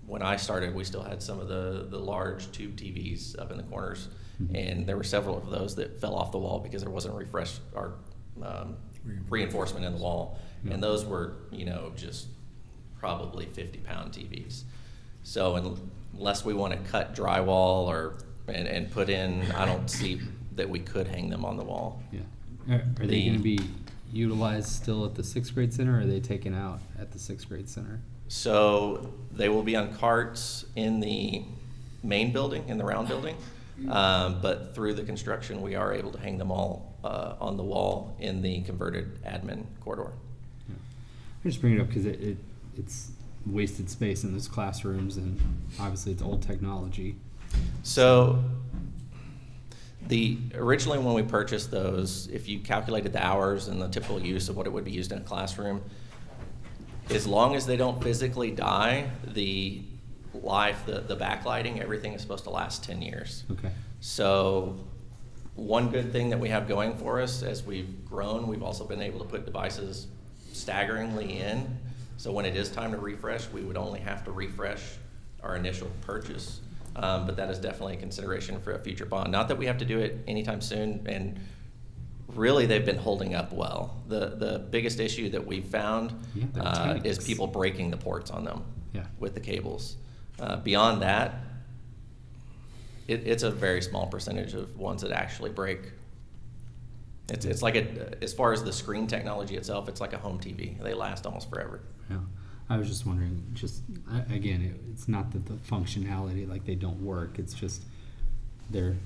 when I started, we still had some of the large tube TVs up in the corners, and there were several of those that fell off the wall because there wasn't reinforcement in the wall, and those were, just probably 50-pound TVs. So unless we want to cut drywall and put in, I don't see that we could hang them on the wall. Yeah. Are they going to be utilized still at the 6th grade center, or are they taken out at the 6th grade center? So they will be on carts in the main building, in the round building, but through the construction, we are able to hang them all on the wall in the converted admin corridor. I just bring it up because it's wasted space in those classrooms, and obviously it's old technology. So originally when we purchased those, if you calculated the hours and the typical use of what it would be used in a classroom, as long as they don't physically die, the backlighting, everything is supposed to last 10 years. Okay. So one good thing that we have going for us as we've grown, we've also been able to put devices staggeringly in. So when it is time to refresh, we would only have to refresh our initial purchase. But that is definitely a consideration for a future bond. Not that we have to do it anytime soon, and really they've been holding up well. The biggest issue that we've found is people breaking the ports on them with the cables. Beyond that, it's a very small percentage of ones that actually break. It's like as far as the screen technology itself, it's like a home TV. They last almost forever. Yeah. I was just wondering, again, it's not that the functionality, like they don't work, it's just there's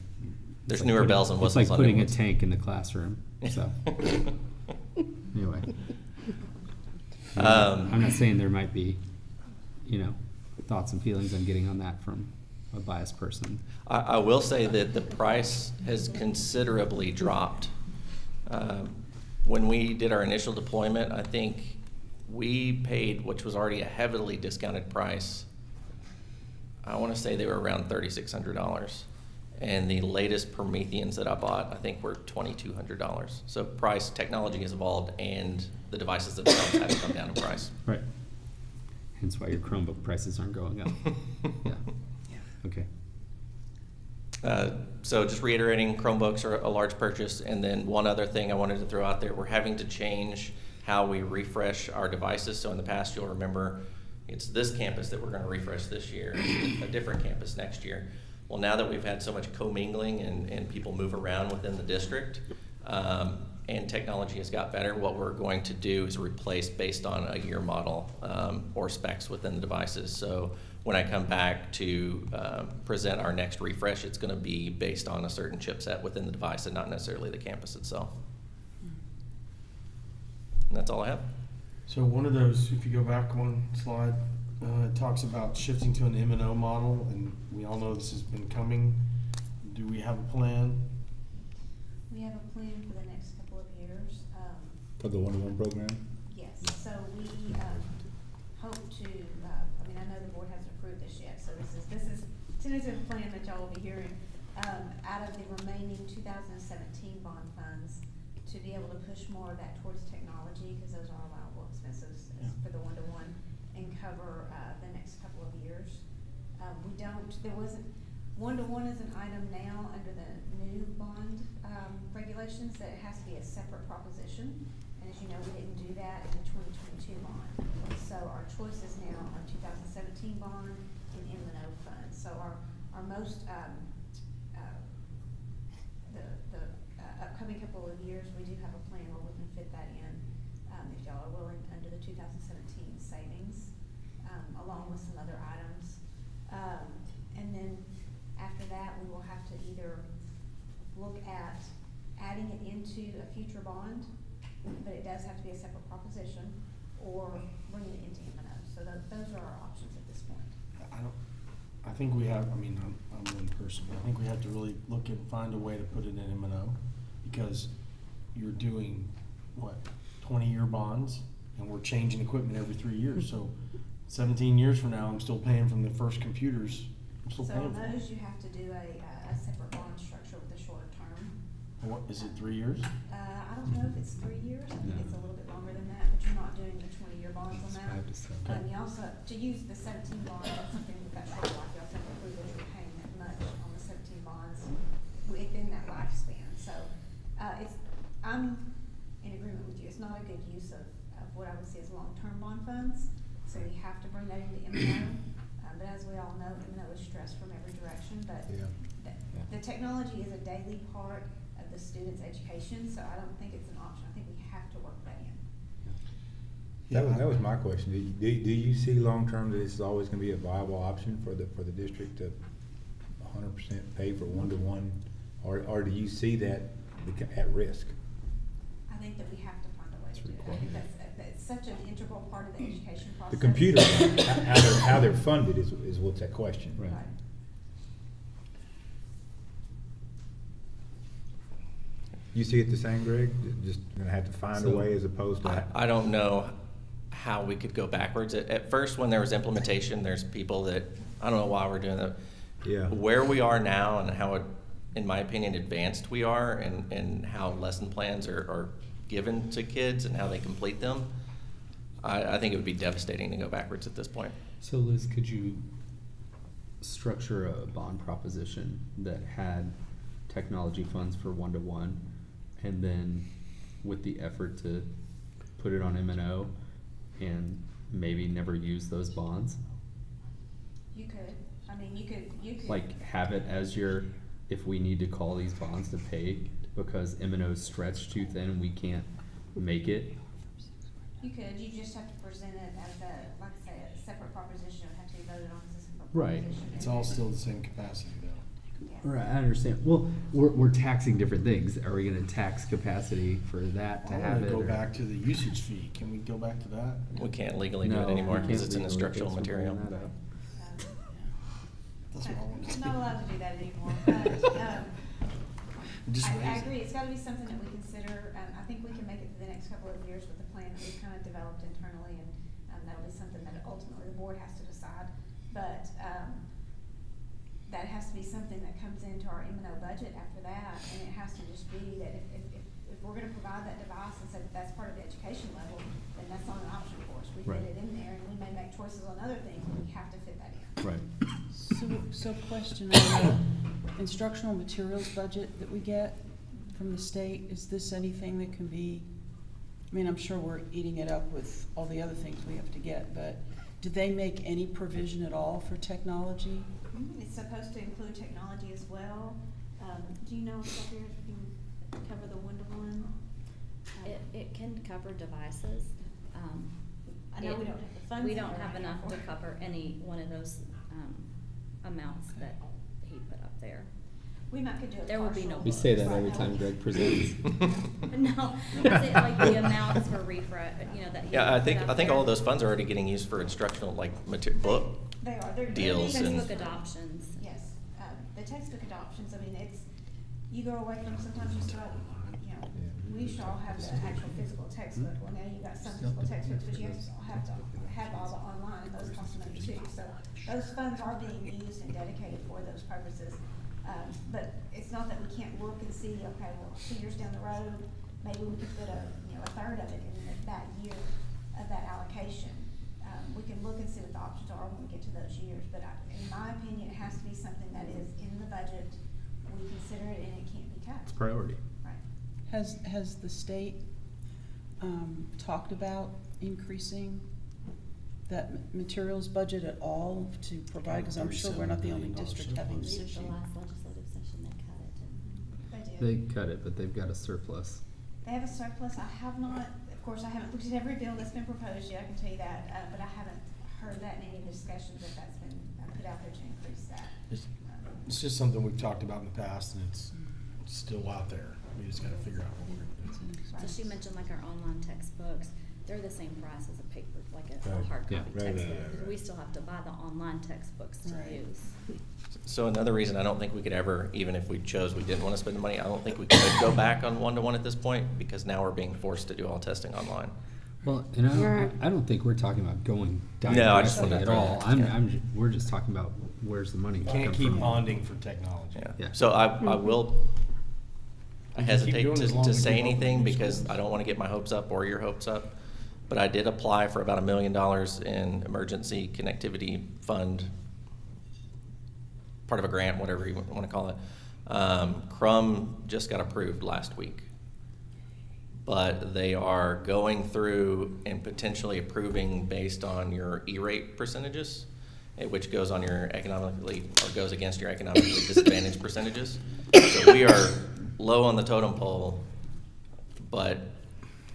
like newer bells and whistles. It's like putting a tank in the classroom, so. Anyway. I'm not saying there might be, thoughts and feelings on getting on that from a biased person. I will say that the price has considerably dropped. When we did our initial deployment, I think we paid, which was already a heavily discounted price, I want to say they were around $3,600. And the latest Prometheans that I bought, I think were $2,200. So technology has evolved, and the devices themselves have to come down in price. Right. Hence why your Chromebook prices aren't going up. Yeah. Okay. So just reiterating, Chromebooks are a large purchase. And then one other thing I wanted to throw out there, we're having to change how we refresh our devices. So in the past, you'll remember it's this campus that we're going to refresh this year, a different campus next year. Well, now that we've had so much commingling and people move around within the district, and technology has got better, what we're going to do is replace based on a year model or specs within the devices. So when I come back to present our next refresh, it's going to be based on a certain chipset within the device and not necessarily the campus itself. And that's all I have. So one of those, if you go back one slide, it talks about shifting to an M&O model, and we all know this has been coming. Do we have a plan? We have a plan for the next couple of years. For the one-to-one program? Yes, so we hope to, I know the board hasn't approved this yet, so this is tentative plan that y'all will be hearing. Out of the remaining 2017 bond funds, to be able to push more of that towards technology, because those are allowable expenses for the one-to-one, and cover the next couple of years. There wasn't, one-to-one is an item now under the new bond regulations that it has to be a separate proposition. And as you know, we didn't do that in the 2022 bond. So our choices now are 2017 bond and M&O funds. So our most, the upcoming couple of years, we do have a plan where we can fit that in, if y'all are willing, under the 2017 savings, along with some other items. And then after that, we will have to either look at adding it into a future bond, but it does have to be a separate proposition, or bringing it into M&O. So those are our options at this point. I think we have, I'm one person, but I think we have to really look and find a way to put it in M&O, because you're doing, 20-year bonds, and we're changing equipment every 3 years. So 17 years from now, I'm still paying from the first computers. I'm still So paying on for it. those, you have to do a separate bond structure with a shorter term. What, is it 3 years? I don't know if it's 3 years. I think it's a little bit longer than that, but you're not doing the 20-year bonds on that. 5 to 7. You also, to use the 17 bond, that's something we've got short life. You also have to prove that you're paying that much on the 17 bonds within that lifespan. So I'm in agreement with you. It's not a good use of what I would say is long-term bond funds. So you have to bring that into M&O. But as we all know, M&O is stressed from every direction. But the technology is a daily part of the student's education, so I don't think it's an option. I think we have to work that in. That was my question. Do you see long-term that this is always going to be a viable option for the district to 100% pay for one-to-one? Or do you see that at risk. I think that we have to find a way to do it. I think that's such an integral part of the education process. The computers, how they're funded is what's at question. Right. You see it the same, Greg? Just gonna have to find a way as opposed to. I don't know how we could go backwards. At first, when there was implementation, there's people that, I don't know why we're doing that. Yeah. Where we are now and how, in my opinion, advanced we are, and how lesson plans are given to kids and how they complete them, I think it would be devastating to go backwards at this point. So Liz, could you structure a bond proposition that had technology funds for 1-to-1, and then with the effort to put it on M&O and maybe never use those bonds? You could. I mean, you could. Like have it as your, if we need to call these bonds to pay because M&O's stretched too thin and we can't make it. You could. You just have to present it as a, like I say, a separate proposition. It would have to be voted on as a separate Right. proposition. It's all still the same capacity though. Right, I understand. Well, we're taxing different things. Are we gonna tax capacity for that to I have wanna it? go or- back to the usage fee. Can we go back to that? We can't legally do No, it anymore we because can't it's an legally. instructional Thanks for bringing material. that up. That's what I wanted to I'm do. not allowed to do that anymore, but, Just I raise it. agree, it's gotta be something that we consider. I think we can make it through the next couple of years with the plan that we've kind of developed internally, and that'll be something that ultimately the board has to decide. But, that has to be something that comes into our M&O budget after that, and it has to just be that if we're gonna provide that device and say that that's part of the education level, then that's not an option for us. We Right. fit it in there, and we may make choices on other things, but we have to fit that in. Right. So question on the instructional materials budget that we get from the state, is this anything that can be, I mean, I'm sure we're eating it up with all the other things we have to get, but do they make any provision at all for technology? It's supposed to include technology as well. Do you know, Sophia, if you can cover the one-to-one? It can cover devices. I know we don't have the funds. We don't in there have right now enough for to it. cover any one of those amounts that he put up there. We might could do a There will be no. partial. We say that Right every now. time Greg presents. No, is it like the amounts for refresh, that he Yeah, I put think up all there? of those funds are already getting used for instructional, like book They are. They're deals and. Textbook adoptions. Yes, the textbook adoptions, I mean, you go away from, sometimes you start, we used to all have the actual physical textbook. Well, now you've got some physical textbooks, but you have to have all the online, and those cost money too. So those funds are being used and dedicated for those purposes. But it's not that we can't look and see, okay, well, 2 years down the road, maybe we could put a third of it in that year of that allocation. We can look and see what the options are when we get to those years, but in my opinion, it has to be something that is in the budget. We consider it and it can't be cut. It's priority. Right. Has the state talked about increasing that materials budget at all to provide, because I'm sure we're not the only district having this issue. The last legislative session, they cut it. They do. They cut it, but they've got a surplus. They have a surplus. I have not, of course, I haven't looked at every bill that's been proposed yet, I can tell you that, but I haven't heard that in any discussions that that's been put out there to increase that. It's just something we've talked about in the past and it's still out there. We just gotta figure out what we're gonna do. So she mentioned like our online textbooks, they're the same price as a paper, like a Right. hard Yeah. copy Right, textbook. right. We still have to buy the online textbooks to Right. use. So another reason I don't think we could ever, even if we chose we didn't want to spend the money, I don't think we could go back on 1-to-1 at this point because now we're being forced to do all testing online. Well, and I don't think we're talking about going down No, I just directly wanted at to- all. We're just talking about where's the money. Can't come keep from. bonding for technology. Yeah. Yeah. So I will, I You can keep hesitate doing it as long to as say you open anything new because schools. I don't want to get my hopes up or your hopes up. But I did apply for about $1 million in emergency connectivity fund, part of a grant, whatever you want to call it. Crum just got approved last week. But they are going through and potentially approving based on your E-rate percentages, which goes on your economically, or goes against your economically disadvantaged percentages. So we are low on the totem pole, but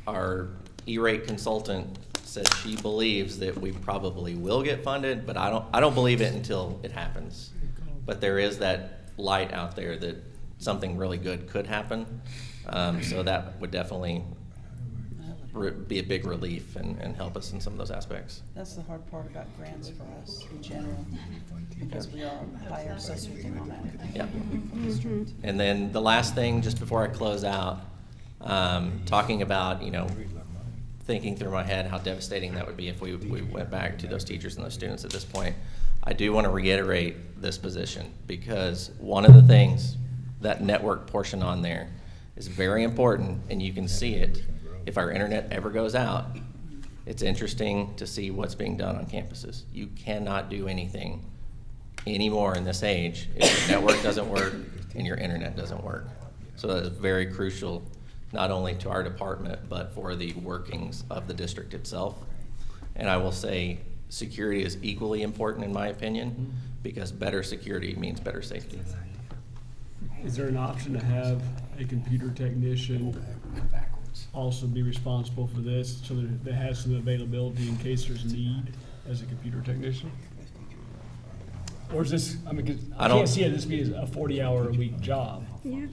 our E-rate consultant said she believes that we probably will get funded, but I don't believe it until it happens. But there is that light out there that something really good could happen. So that would definitely be a big relief and help us in some of those aspects. That's the hard part about grants for us in general, because we are higher assessment on that. Yeah. And then the last thing, just before I close out, talking about, thinking through my head how devastating that would be if we went back to those teachers and those students at this point. I do want to reiterate this position, because one of the things, that network portion on there is very important, and you can see it. If our internet ever goes out, it's interesting to see what's being done on campuses. You cannot do anything anymore in this age if your network doesn't work and your internet doesn't work. So that is very crucial, not only to our department, but for the workings of the district itself. And I will say security is equally important in my opinion, because better security means better safety. Is there an option to have a computer technician also be responsible for this, so that it has some availability in case there's need as a computer technician? Or is this, I mean, 'cause I can't see it this being a 40-hour-a-week job, Yeah.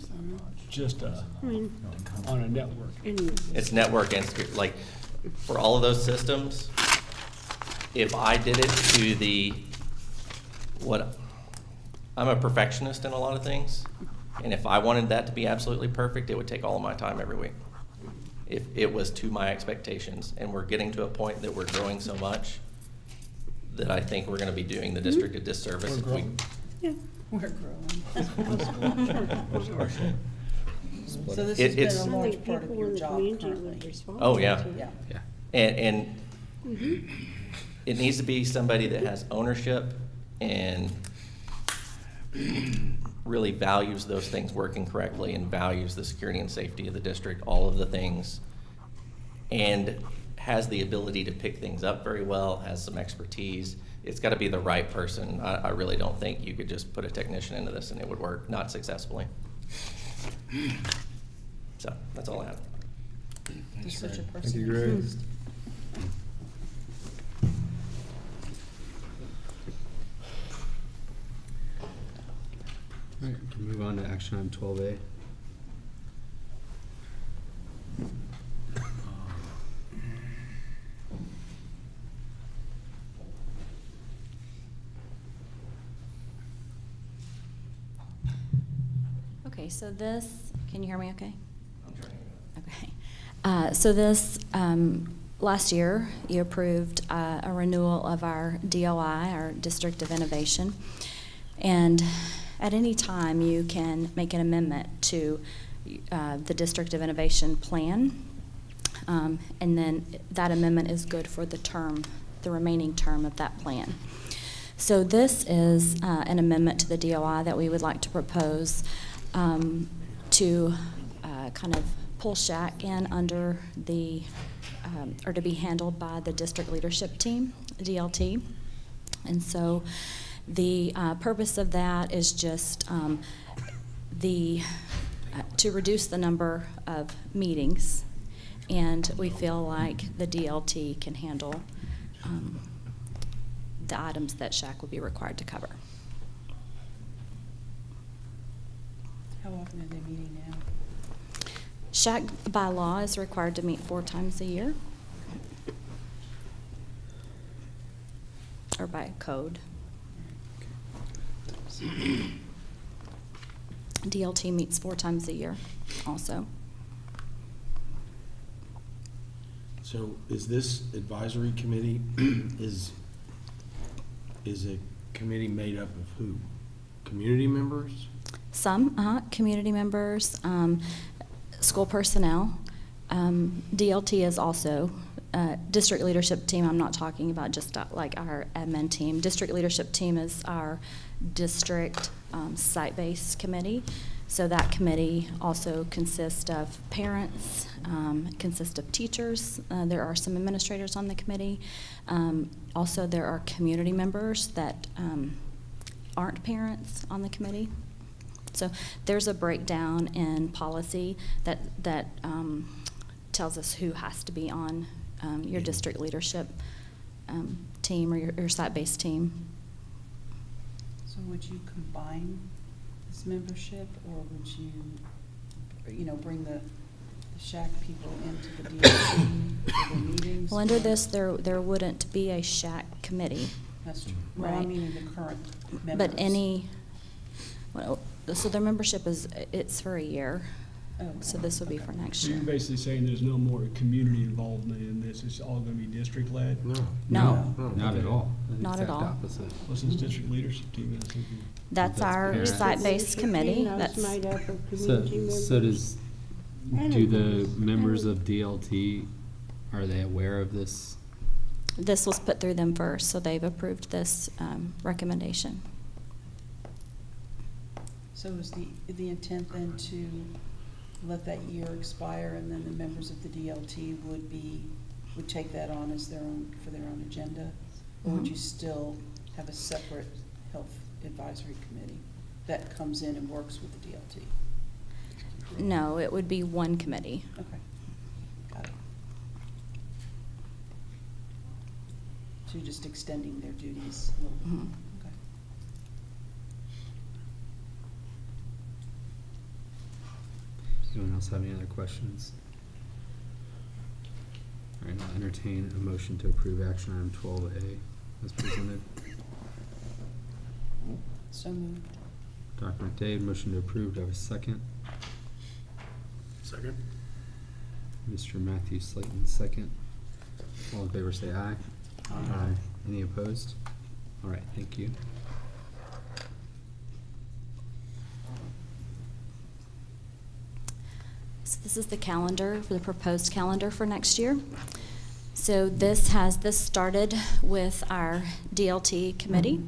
just on a network. It's network and security. Like, for all of those systems, if I did it to I'm a perfectionist in a lot of things, and if I wanted that to be absolutely perfect, it would take all of my time every week. If it was to my expectations, and we're getting to a point that we're growing so much that I think we're gonna be doing the district a disservice if we. Yeah. We're growing. So this has It's- been a large part of your job currently. Oh, yeah. Yeah. And it needs to be somebody that has ownership and really values those things working correctly and values the security and safety of the district, all of the things, and has the ability to pick things up very well, has some expertise. It's got to be the right person. I really don't think you could just put a technician into this and it would work, not successfully. So that's all I have. Just such a Thank you, Greg. All right, we can move on to action item 12A. Okay, so this, can you hear me okay? Okay. So this, last year, you approved a renewal of our DOI, our District of Innovation. And at any time, you can make an amendment to the District of Innovation plan. And then that amendment is good for the term, the remaining term of that plan. So this is an amendment to the DOI that we would like to propose to kind of pull SHAC in under the, or to be handled by the district leadership team, DLT. And so the purpose of that is just to reduce the number of meetings, and we feel like the DLT can handle the items that SHAC would be required to cover. How often are they meeting now? SHAC by law is required to meet 4 times a year, or by code. DLT meets 4 times a year also. So is this advisory committee, is a committee made up of who? Community members? Some community members, school personnel. DLT is also district leadership team. I'm not talking about just like our admin team. District leadership team is our district site-based committee. So that committee also consists of parents, consists of teachers. There are some administrators on the committee. Also, there are community members that aren't parents on the committee. So there's a breakdown in policy that tells us who has to be on your district leadership team or your site-based team. So would you combine this membership, or would you, bring the SHAC people into the DLT for their meetings? Well, under or- this, there wouldn't be a SHAC committee. That's true. Well, I Right. mean, the current members. But so their membership it's for a year. Oh. So this would be for next So year. you're basically saying there's no more community involvement in this, it's all gonna be district-led? No. Not at all. The Not at exact all. opposite. What's this district leadership team? I was thinking. That's our parent. site-based committee. That's That's, made up of So, community members. do the members. members of DLT, are they aware of this? this was put through them first, so they've approved this recommendation. So is the intent then to let that year expire, and then the members of the DLT would take that on as for their own agenda? Or would Mhm. you still have a separate health advisory committee that comes in and works with the DLT? No, it would be one committee. Okay, got it. So you're just extending their duties a little bit? Mhm. Okay. Anyone else have any other questions? All right, I'll entertain a motion to approve action item 12A as presented. So moved. Dr. McDade, motion to approve. Do I have a second? Second. Mr. Matthew Slayton, second. All in favor say aye. Aye. Any opposed? All right, thank you. So this is the calendar, for the proposed calendar for next year. So this started with our DLT committee,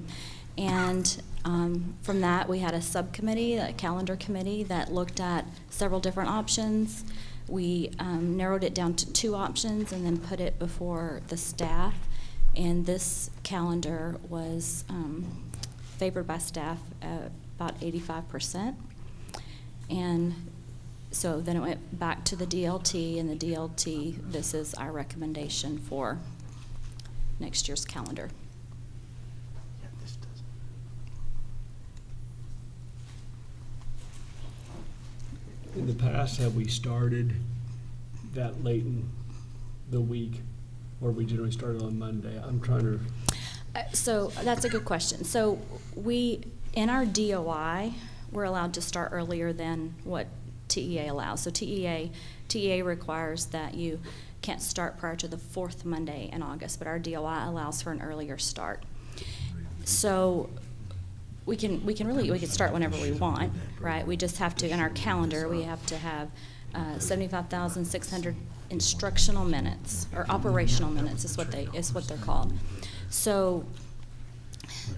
and from that we had a subcommittee, a calendar committee that looked at several different options. We narrowed it down to 2 options and then put it before the staff, and this calendar was favored by staff at about 85%. And so then it went back to the DLT, and the DLT, this is our recommendation for next year's calendar. In the past, have we started that late in the week, or we generally started on Monday? I'm trying to. So that's a good question. So in our DOI, we're allowed to start earlier than what TEA allows. So TEA requires that you can't start prior to the 4th Monday in August, but our DOI allows for an earlier start. So we can start whenever we want, right? We just have to, in our calendar, we have to have 75,600 instructional minutes, or operational minutes is what they're called. So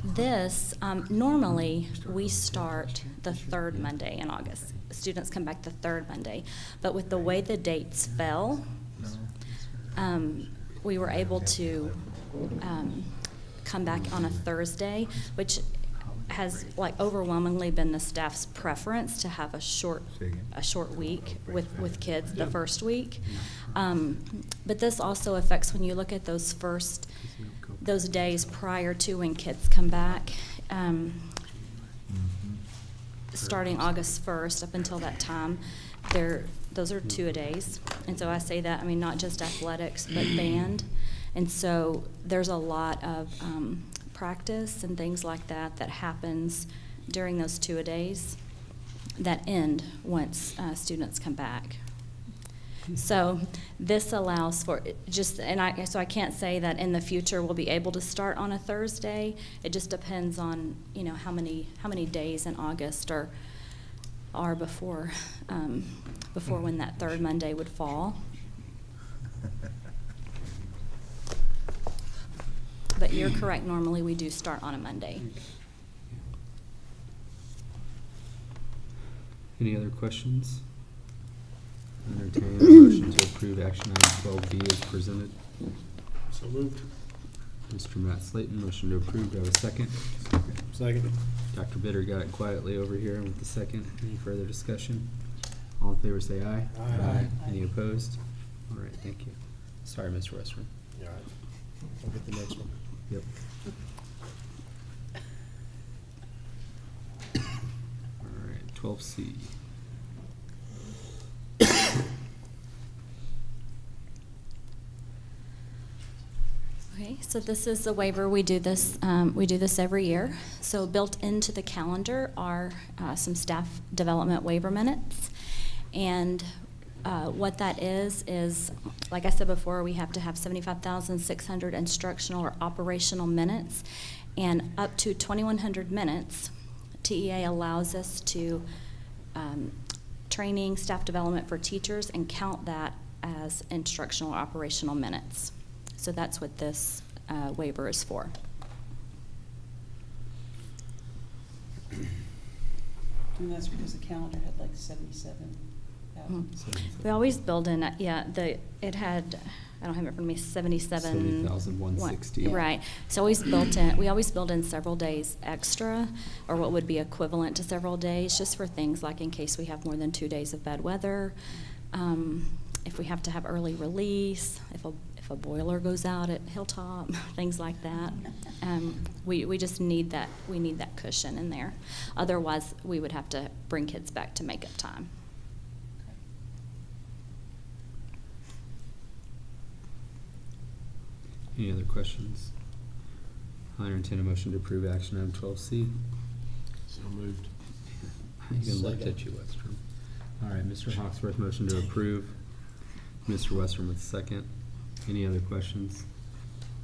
this, normally, we start the 3rd Monday in August. Students come back the 3rd Monday. But with the way the dates fell, we were able to come back on a Thursday, which has overwhelmingly been the staff's preference to have a short week with kids the first week. But this also affects when you look at those days prior to when kids come back, starting August 1st up until that time, those are 2-a-days. And so I say that, not just athletics, but band. And so there's a lot of practice and things like that happens during those 2-a-days that end once students come back. So this allows for so I can't say that in the future we'll be able to start on a Thursday. It just depends on how many days in August are before when that 3rd Monday would fall. But you're correct. Normally we do start on a Monday. Any other questions? Entertain a motion to approve action item 12B as presented. So moved. Mr. Matt Slayton, motion to approve. Do I have a second? Second. Dr. Bitter got it quietly over here with the second. Any further discussion? All in favor say aye. Aye. Any opposed? All right, thank you. Sorry, Mr. Westrum. All right. I'll get the next one. Yep. All 12C. Okay, so this is the waiver. We do this every year. So built into the calendar are some staff development waiver minutes. And what that is, like I said before, we have to have 75,600 instructional or operational minutes. And up to 2,100 minutes, TEA allows us to training, staff development for teachers, and count that as instructional or operational minutes. So that's what this waiver is for. And that's because the calendar had like 77,000. We always build in, it had, I don't have it in front of me, 70,160. Right. So we always build in several days extra, or what would be equivalent to several days, just for things like in case we have more than 2 days of bad weather, if we have to have early release, if a boiler goes out at Hilltop, things like that. We just need that, we need that cushion in there. Otherwise, we would have to bring kids back to make up time. Any other questions? I entertain a motion to approve action item 12C. So moved. I even looked at you, Westrom. All right, Mr. Hawksworth, motion to approve. Mr. Westrom with second. Any other questions?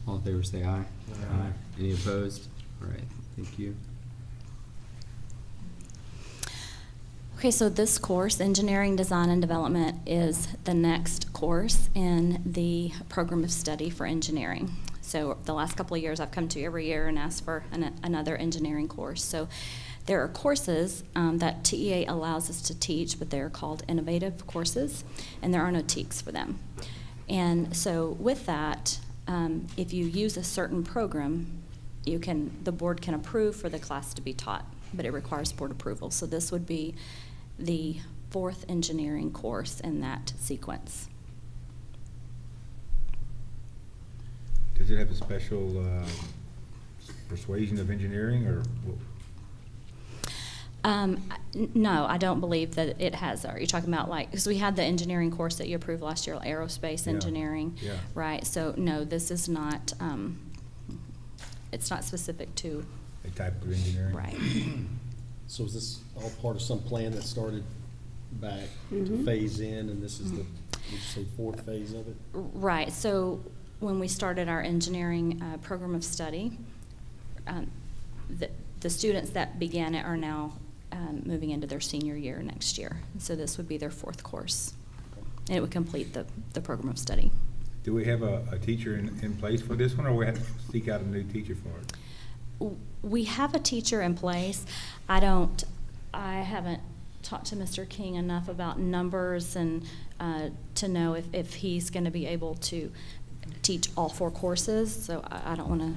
All in favor say aye. Aye. Any opposed? All right, thank you. Okay, so this course, Engineering, Design, and Development, is the next course in the program of study for engineering. So the last couple of years, I've come to every year and asked for another engineering course. So there are courses that TEA allows us to teach, but they're called innovative courses, and there are no TEKs for them. And so with that, if you use a certain program, the board can approve for the class to be taught, but it requires board approval. So this would be the 4th engineering course in that sequence. Does it have a special persuasion of engineering, or? No, I don't believe that it has. Are you talking about because we had the engineering course that you approved last year, aerospace engineering, right? So no, this is not. It's not specific to a type of engineering, right? So is this all part of some plan that started back to phase in, and this is the, would you say, 4th phase of it? Right. So when we started our engineering program of study, the students that began it are now moving into their senior year next year. So this would be their 4th course, and it would complete the program of study. Do we have a teacher in place for this one, or we have to seek out a new teacher for it? We have a teacher in place. I haven't talked to Mr. King enough about numbers and to know if he's going to be able to teach all 4 courses. So I don't want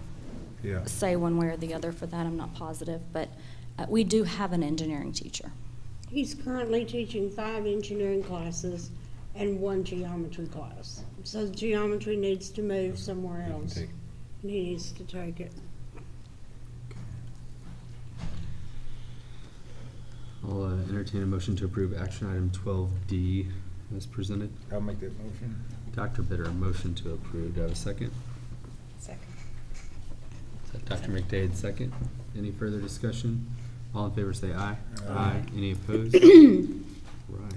to say one way or the other for that. I'm not positive, but we do have an engineering teacher. He's currently teaching 5 engineering classes and 1 geometry class. So geometry needs to move somewhere else, and he needs to take it. I'll entertain a motion to approve action item 12D as presented. I'll make that motion. Dr. Bitter, a motion to approve. Do I have a second? Second. Dr. McDade, second. Any further discussion? All in favor say aye. Aye. Any opposed? Right.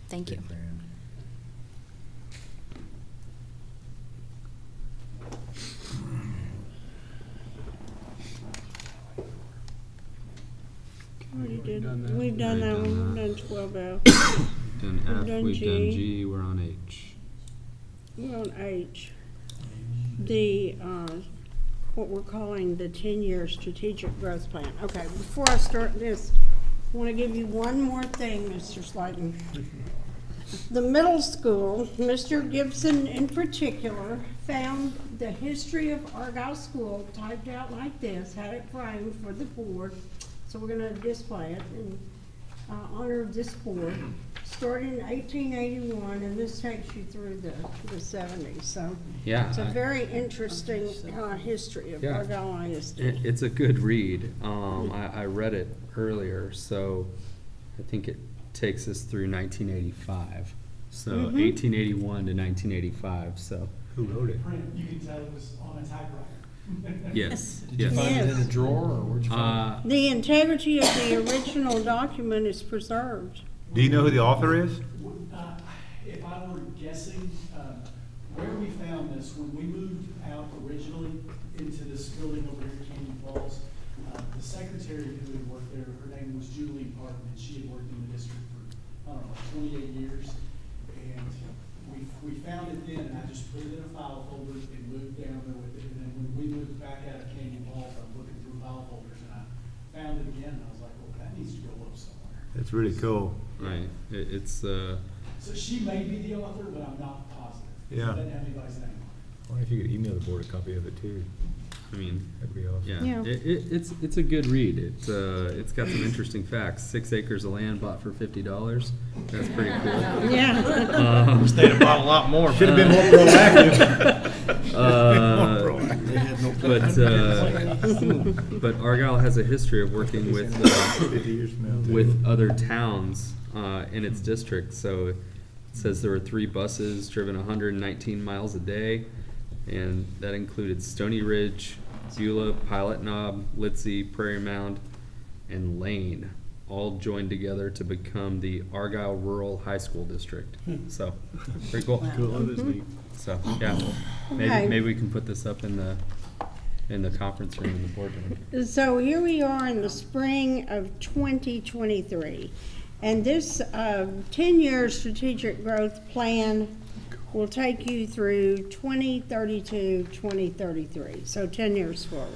Thank you. We've done that one. We've done 12F. Done F, we've done G, we're on H. We're on H. The, what we're calling the 10-year strategic growth plan. Okay, before I start this, I want to give you one more thing, Mr. Slayton. The middle school, Mr. Gibson in particular, found the history of Argyle School typed out like this, had it framed for the board. So we're going to display it in honor of this board. Started in 1881, and this takes you through the 70s. So it's a very interesting history of Argyle ISD. It's a good read. I read it earlier, so I think it takes us through 1985. So Mhm. 1881 to 1985. So Who wrote it? You can tell it was on a typewriter. yes, Did you yes. find it in a Yes. drawer, or where'd you find The integrity of the original document is preserved. Do you know who the author is? If I were guessing, where we found this, when we moved out originally into this building over here at Canyon Falls, the secretary who had worked there, her name was Julie Parton, and she had worked in the district for, I don't know, 28 years. And we found it then, and I just put it in a file folder and moved down there with it. And then when we moved back out of Canyon Falls, I was looking through file folders, and I found it again, and I was like, well, that needs to go up somewhere. That's really cool. Right. It's So she may be the author, but I'm not positive. Yeah. It doesn't have anybody's name. I wonder if you could email the board a copy of it too. I mean, That'd be awesome. yeah, Yeah. it's a good read. It's got some interesting facts. 6 acres of land bought for $50. That's pretty cool. Yeah. Wish they'd have bought a lot more. Should have been more proactive. They had no But Argyle has a history of working with 50 years from now. with other towns in its district. So it says there were 3 buses driven 119 miles a day, and that included Stony Ridge, Beulah, Pilot Knob, Litzy, Prairie Mound, and Lane, all joined together to become the Argyle Rural High School District. So, pretty cool. Cool, that is neat. So, yeah, Okay. maybe we can put this up in the conference room in the boardroom. So here we are in the spring of 2023. And this 10-year strategic growth plan will take you through 2032, 2033. So 10 years forward.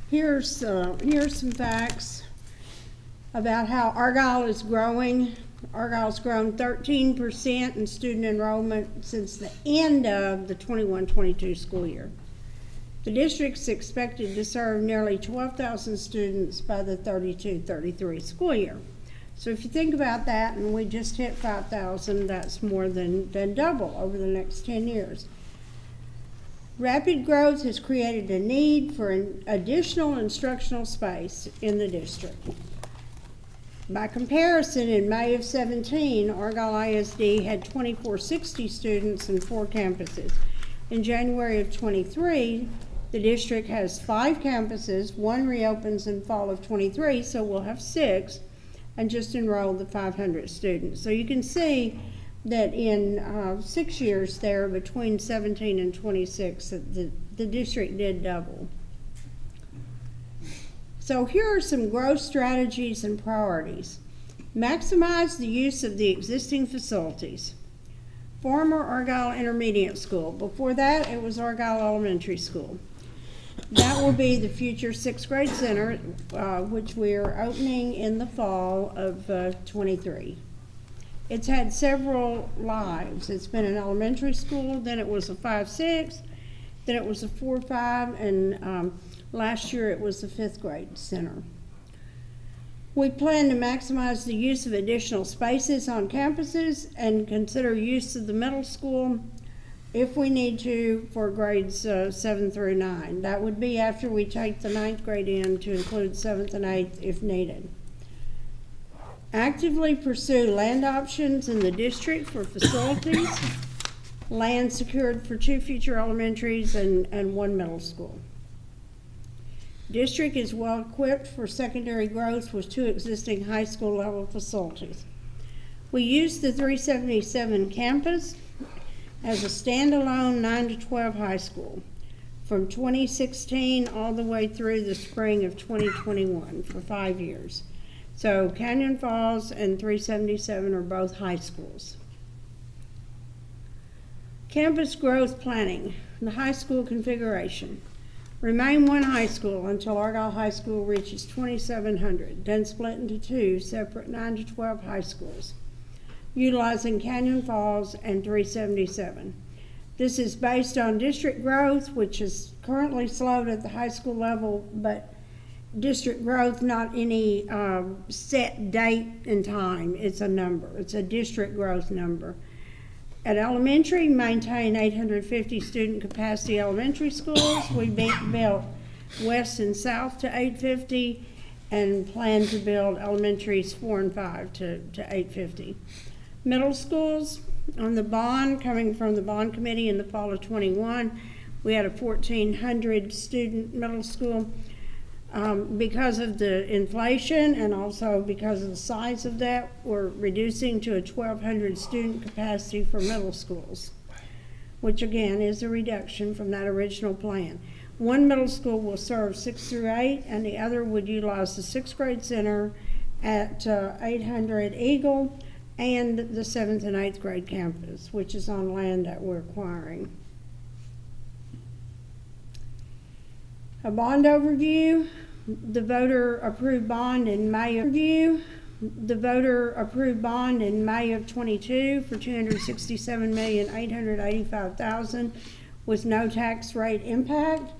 Here's some facts about how Argyle is growing. Argyle's grown 13% in student enrollment since the end of the 21-22 school year. The district's expected to serve nearly 12,000 students by the 32-33 school year. So if you think about that, and we just hit 5,000, that's more than double over the next 10 years. Rapid growth has created a need for an additional instructional space in the district. By comparison, in May of 17, Argyle ISD had 2,460 students and 4 campuses. In January of 23, the district has 5 campuses, 1 reopens in fall of 23, so we'll have 6, and just enrolled the 500 students. So you can see that in 6 years there, between 17 and 26, the district did double. So here are some growth strategies and priorities. Maximize the use of the existing facilities. Former Argyle Intermediate School. Before that, it was Argyle Elementary School. That will be the future 6th grade center, which we are opening in the fall of 23. It's had several lives. It's been an elementary school, then it was a 5-6, then it was a 4-5, and last year it was the 5th grade center. We plan to maximize the use of additional spaces on campuses and consider use of the middle school if we need to for grades 7 through 9. That would be after we take the 9th grade in to include 7th and 8th if needed. Actively pursue land options in the district for facilities, land secured for 2 future elementaries and 1 middle school. District is well equipped for secondary growth with 2 existing high school level facilities. We use the 377 campus as a standalone 9 to 12 high school from 2016 all the way through the spring of 2021 for 5 years. So Canyon Falls and 377 are both high schools. Campus growth planning, the high school configuration. Remain 1 high school until Argyle High School reaches 2,700, then split into 2 separate 9 to 12 high schools, utilizing Canyon Falls and 377. This is based on district growth, which is currently slowed at the high school level, but district growth, not any set date and time. It's a number. It's a district growth number. At elementary, maintain 850 student capacity elementary schools. We built west and south to 850, and plan to build elementaries 4 and 5 to 850. Middle schools, on the bond, coming from the bond committee in the fall of 21, we had a 1,400 student middle school. Because of the inflation and also because of the size of that, we're reducing to a 1,200 student capacity for middle schools, which again is a reduction from that original plan. One middle school will serve 6 through 8, and the other would utilize the 6th grade center at 800 Eagle and the 7th and 8th grade campus, which is on land that we're acquiring. A bond overview. The voter approved bond in May of 22 for $267,885,000 with no tax rate impact.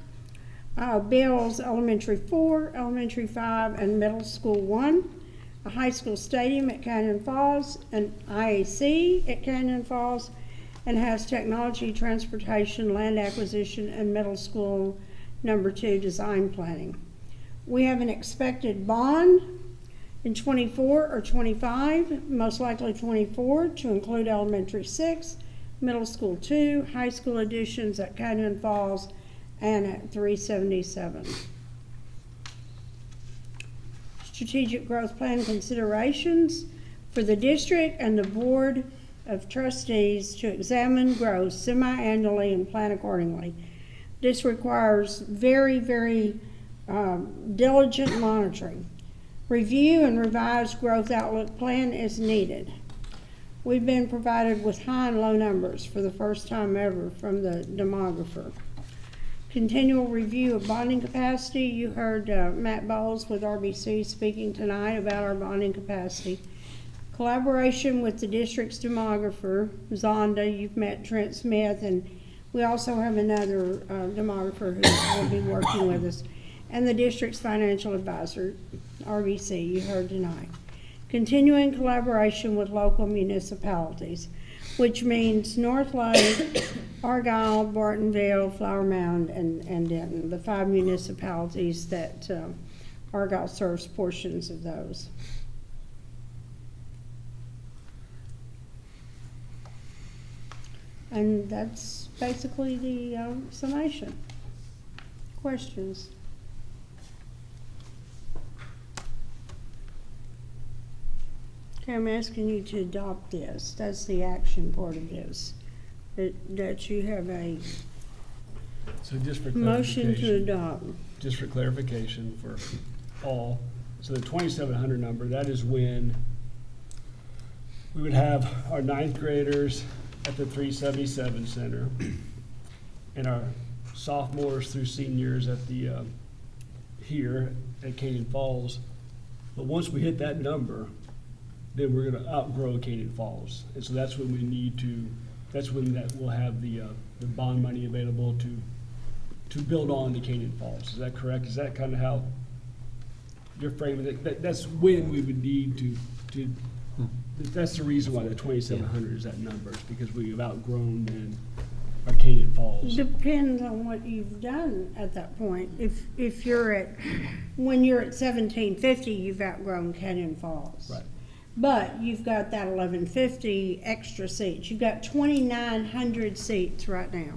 Bills elementary 4, elementary 5, and middle school 1. A high school stadium at Canyon Falls, an IAC at Canyon Falls, and has technology, transportation, land acquisition, and middle school number 2 design planning. We have an expected bond in 24 or 25, most likely 24, to include elementary 6, middle school 2, high school additions at Canyon Falls, and at 377. Strategic growth plan considerations for the district and the board of trustees to examine growth semi-annually and plan accordingly. This requires very, very diligent monitoring. Review and revised growth outlook plan is needed. We've been provided with high and low numbers for the first time ever from the demographer. Continual review of bonding capacity. You heard Matt Bowles with RBC speaking tonight about our bonding capacity. Collaboration with the district's demographer, Zonda. You've met Trent Smith, and we also have another demographer who will be working with us. And the district's financial advisor, RBC, you heard tonight. Continuing collaboration with local municipalities, which means North Lake, Argyle, Bartonville, Flower Mound, and Denton, the 5 municipalities that Argyle serves portions of those. And that's basically the summation. Questions? Okay, I'm asking you to adopt this. That's the action part of this. That you have a So just for motion to clarification, adopt. just for clarification for all, so the 2,700 number, that is when we would have our 9th graders at the 377 center and our sophomores through seniors at the here at Canyon Falls. But once we hit that number, then we're going to outgrow Canyon Falls, and so that's when we need to. That's when that we'll have the bond money available to build on to Canyon Falls. Is that correct? Is that kind of how you're framing it? That's when we would need to. That's the reason why the 2,700 is that number, is because we've outgrown then our Canyon Falls. Depends on what you've done at that point. If you're at, when you're at 1,750, you've outgrown Canyon Falls. Right. But you've got that 1,150 extra seats. You've got 2,900 seats right now.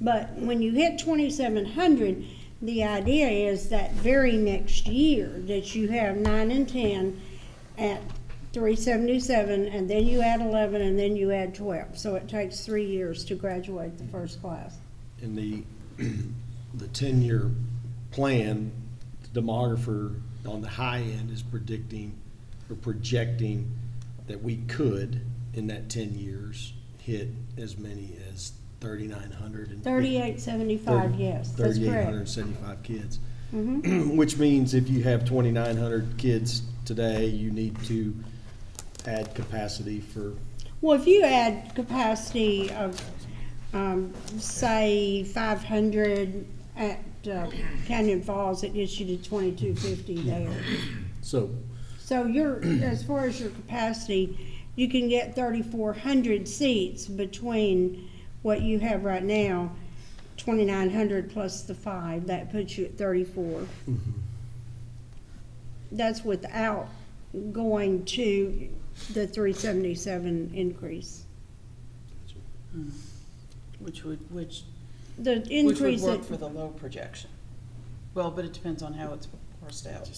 But when you hit 2,700, the idea is that very next year that you have 9 and 10 at 377, and then you add 11, and then you add 12. So it takes 3 years to graduate the first class. In the 10-year plan, the demographer on the high end is predicting or projecting that we could, in that 10 years, hit as many as 3,900 and 3,875, yes, that's correct. 3,875 kids. Mhm. Which means if you have 2,900 kids today, you need to add capacity for. Well, if you add capacity of, say, 500 at Canyon Falls, it gets you to 2,250 there. So you're, as far as your capacity, you can get 3,400 seats between what you have right now. 2,900 plus the 5, that puts you at 34. That's without going to the 377 increase. Which would The increase work that, for the low projection. Well, but it depends on how it's parsed out.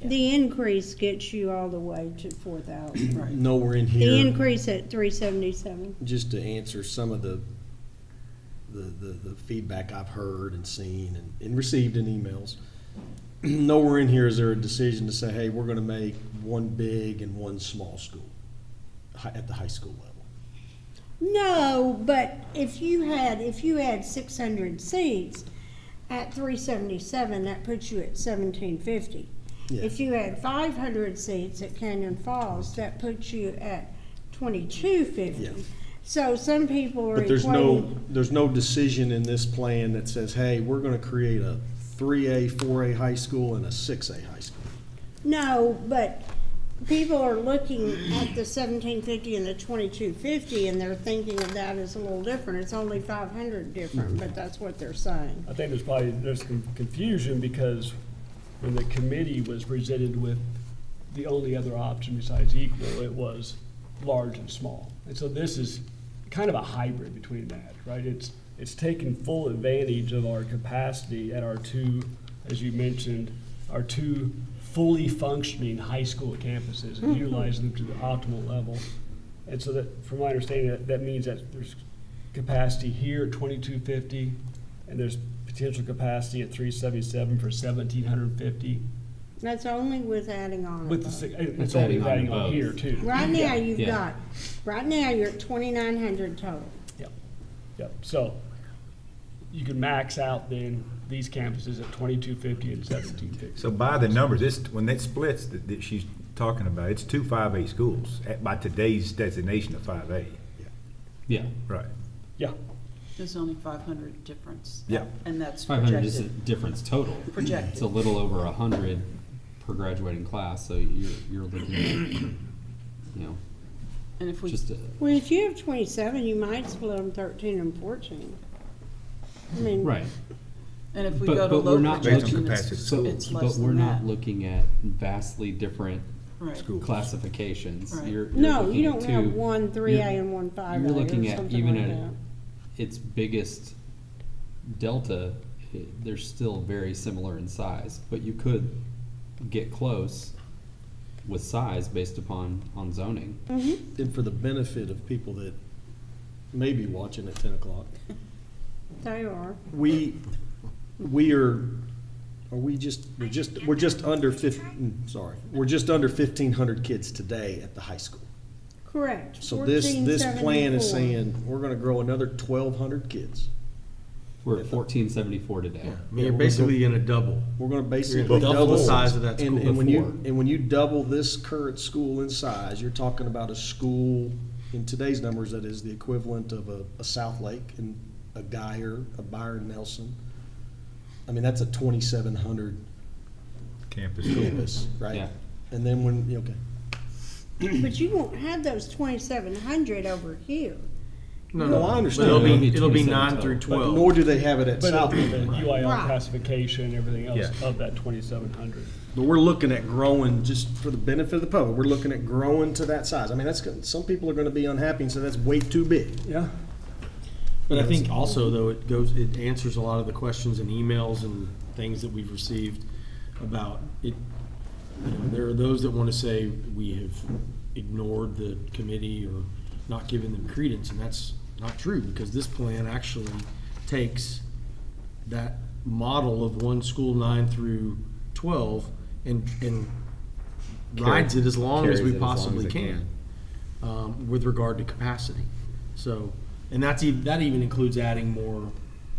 the increase gets you all the way to 4,000. Right. Nowhere in The here, increase at 377. just to answer some of the feedback I've heard and seen and received in emails. Nowhere in here is there a decision to say, hey, we're gonna make one big and one small school at the high school level. No, but if you had 600 seats at 377, that puts you at 1,750. Yeah. If you had 500 seats at Canyon Falls, that puts you at 2,250. Yeah. So some people are But equating. there's no decision in this plan that says, hey, we're gonna create a 3A, 4A high school and a 6A high school. No, but people are looking at the 1,750 and the 2,250, and they're thinking of that as a little different. It's only 500 different, but that's what they're saying. I think there's some confusion because when the committee was presented with the only other option besides equal, it was large and small. And so this is kind of a hybrid between that, right? It's taking full advantage of our capacity at our two, as you mentioned, our two fully functioning high school campuses and utilizing them to the optimal level. And so that, from my understanding, that means that there's capacity here at 2,250, and there's potential capacity at 377 for 1,750. That's only with adding on. With the above. it's only adding on here too. Right now, Yeah. right now, you're at 2,900 total. Yep. So you can max out then these campuses at 2,250 and 1,750. So by the numbers, when that splits that she's talking about, it's two 5A schools by today's designation of 5A. Yeah. Right. Yeah. There's only 500 difference. Yeah. And that's 500 is a projected. difference total. Projected. It's a little over 100 per graduating class, so you're looking at, And if we, just Well, if you have 27, you might split them 13 and 14. I mean, right. and if we But- go to but low we're not projection, capacity. So, it's less but we're than not that. looking at vastly different Right. Schools. classifications. Right. You're No, looking you at don't have two- one 3A and one 5A You're looking or at something even like at that. its biggest delta, they're still very similar in size, but you could get close with size based upon zoning. And for the benefit of people that may be watching at 10 o'clock, They are. we're just under 1,500 kids today at the high school. Correct. So this plan is 1474. saying we're gonna grow another 1,200 kids. We're at 1474 today. Yeah, you're we're basically gonna gonna double. We're gonna basically You're gonna double the size of that And school when before. You double this current school in size, you're talking about a school, in today's numbers, that is the equivalent of a South Lake and a Geyer, a Byron Nelson. I mean, that's a 2,700 campus, right? Yeah. And then okay. But you won't have those 2,700 over here. No, I understand. But it'll be 9 through 12. Nor do they have it at But South. it'll be the UIL Right. classification and everything else Yeah. of that 2,700. But we're looking at growing, just for the benefit of the public, we're looking at growing to that size. I mean, some people are gonna be unhappy and say that's way too big. Yeah. But I think also, though, it answers a lot of the questions and emails and things that we've received about it. There are those that want to say we have ignored the committee or not given them credence, and that's not true, because this plan actually takes that model of one school 9 through 12 and rides it as long as we possibly can, with regard to capacity. So, and that even includes adding more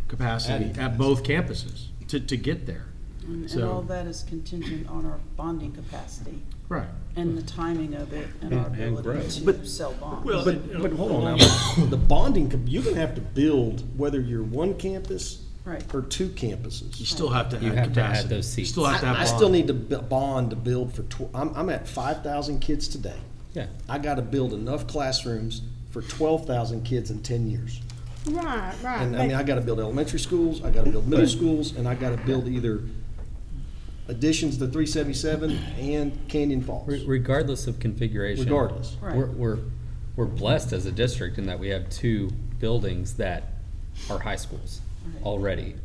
capacity at both campuses to get there. And So- all that is contingent on our bonding capacity Right. and the timing of it and our And ability growth. to But- sell bonds. But hold on now, the bonding, you're gonna have to build, whether you're one campus Right. or two campuses. You still have to You add have to add capacity. those seats. You still have to have I still need to bond to build for, I'm at 5,000 kids today. Yeah. I gotta build enough classrooms for 12,000 kids in 10 years. Right, right. And I mean, I gotta build elementary schools, I gotta build middle schools, and I gotta build either additions to 377 and Canyon Falls. Regardless of configuration. Regardless. Right. We're blessed as a district in that we have 2 buildings that are high schools already.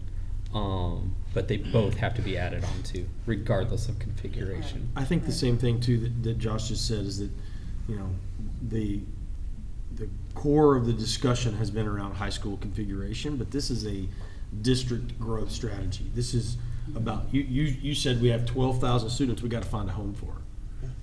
But they both have to be added on to, regardless of configuration. I think the same thing too that Josh just said is that, you know, the core of the discussion has been around high school configuration, but this is a district growth strategy. This is about, you said we have 12,000 students we got to find a home for,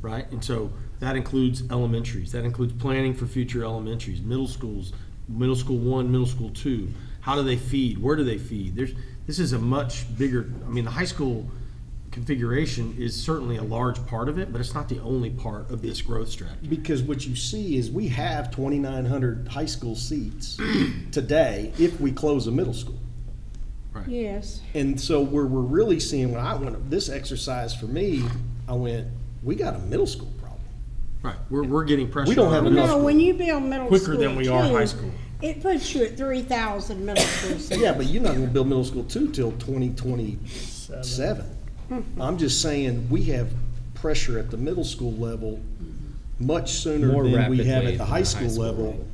right? And so that includes elementaries, that includes planning for future elementaries, middle schools, middle school 1, middle school 2. How do they feed? Where do they feed? This is a much bigger, I mean, the high school configuration is certainly a large part of it, but it's not the only part of this growth strategy. Because what you see is we have 2,900 high school seats today if we close a middle school. Right. Yes. And so where we're really seeing, when I went, this exercise for me, I went, we got a middle school problem. Right, we're getting pressure. We don't have on enough. No, when you build middle school quicker than we are too, high school. it puts you at 3,000 middle school seats. Yeah, but you're not gonna build middle school 2 till 2027. I'm just saying, we have pressure at the middle school level much sooner More than we rapidly have at than the high school level.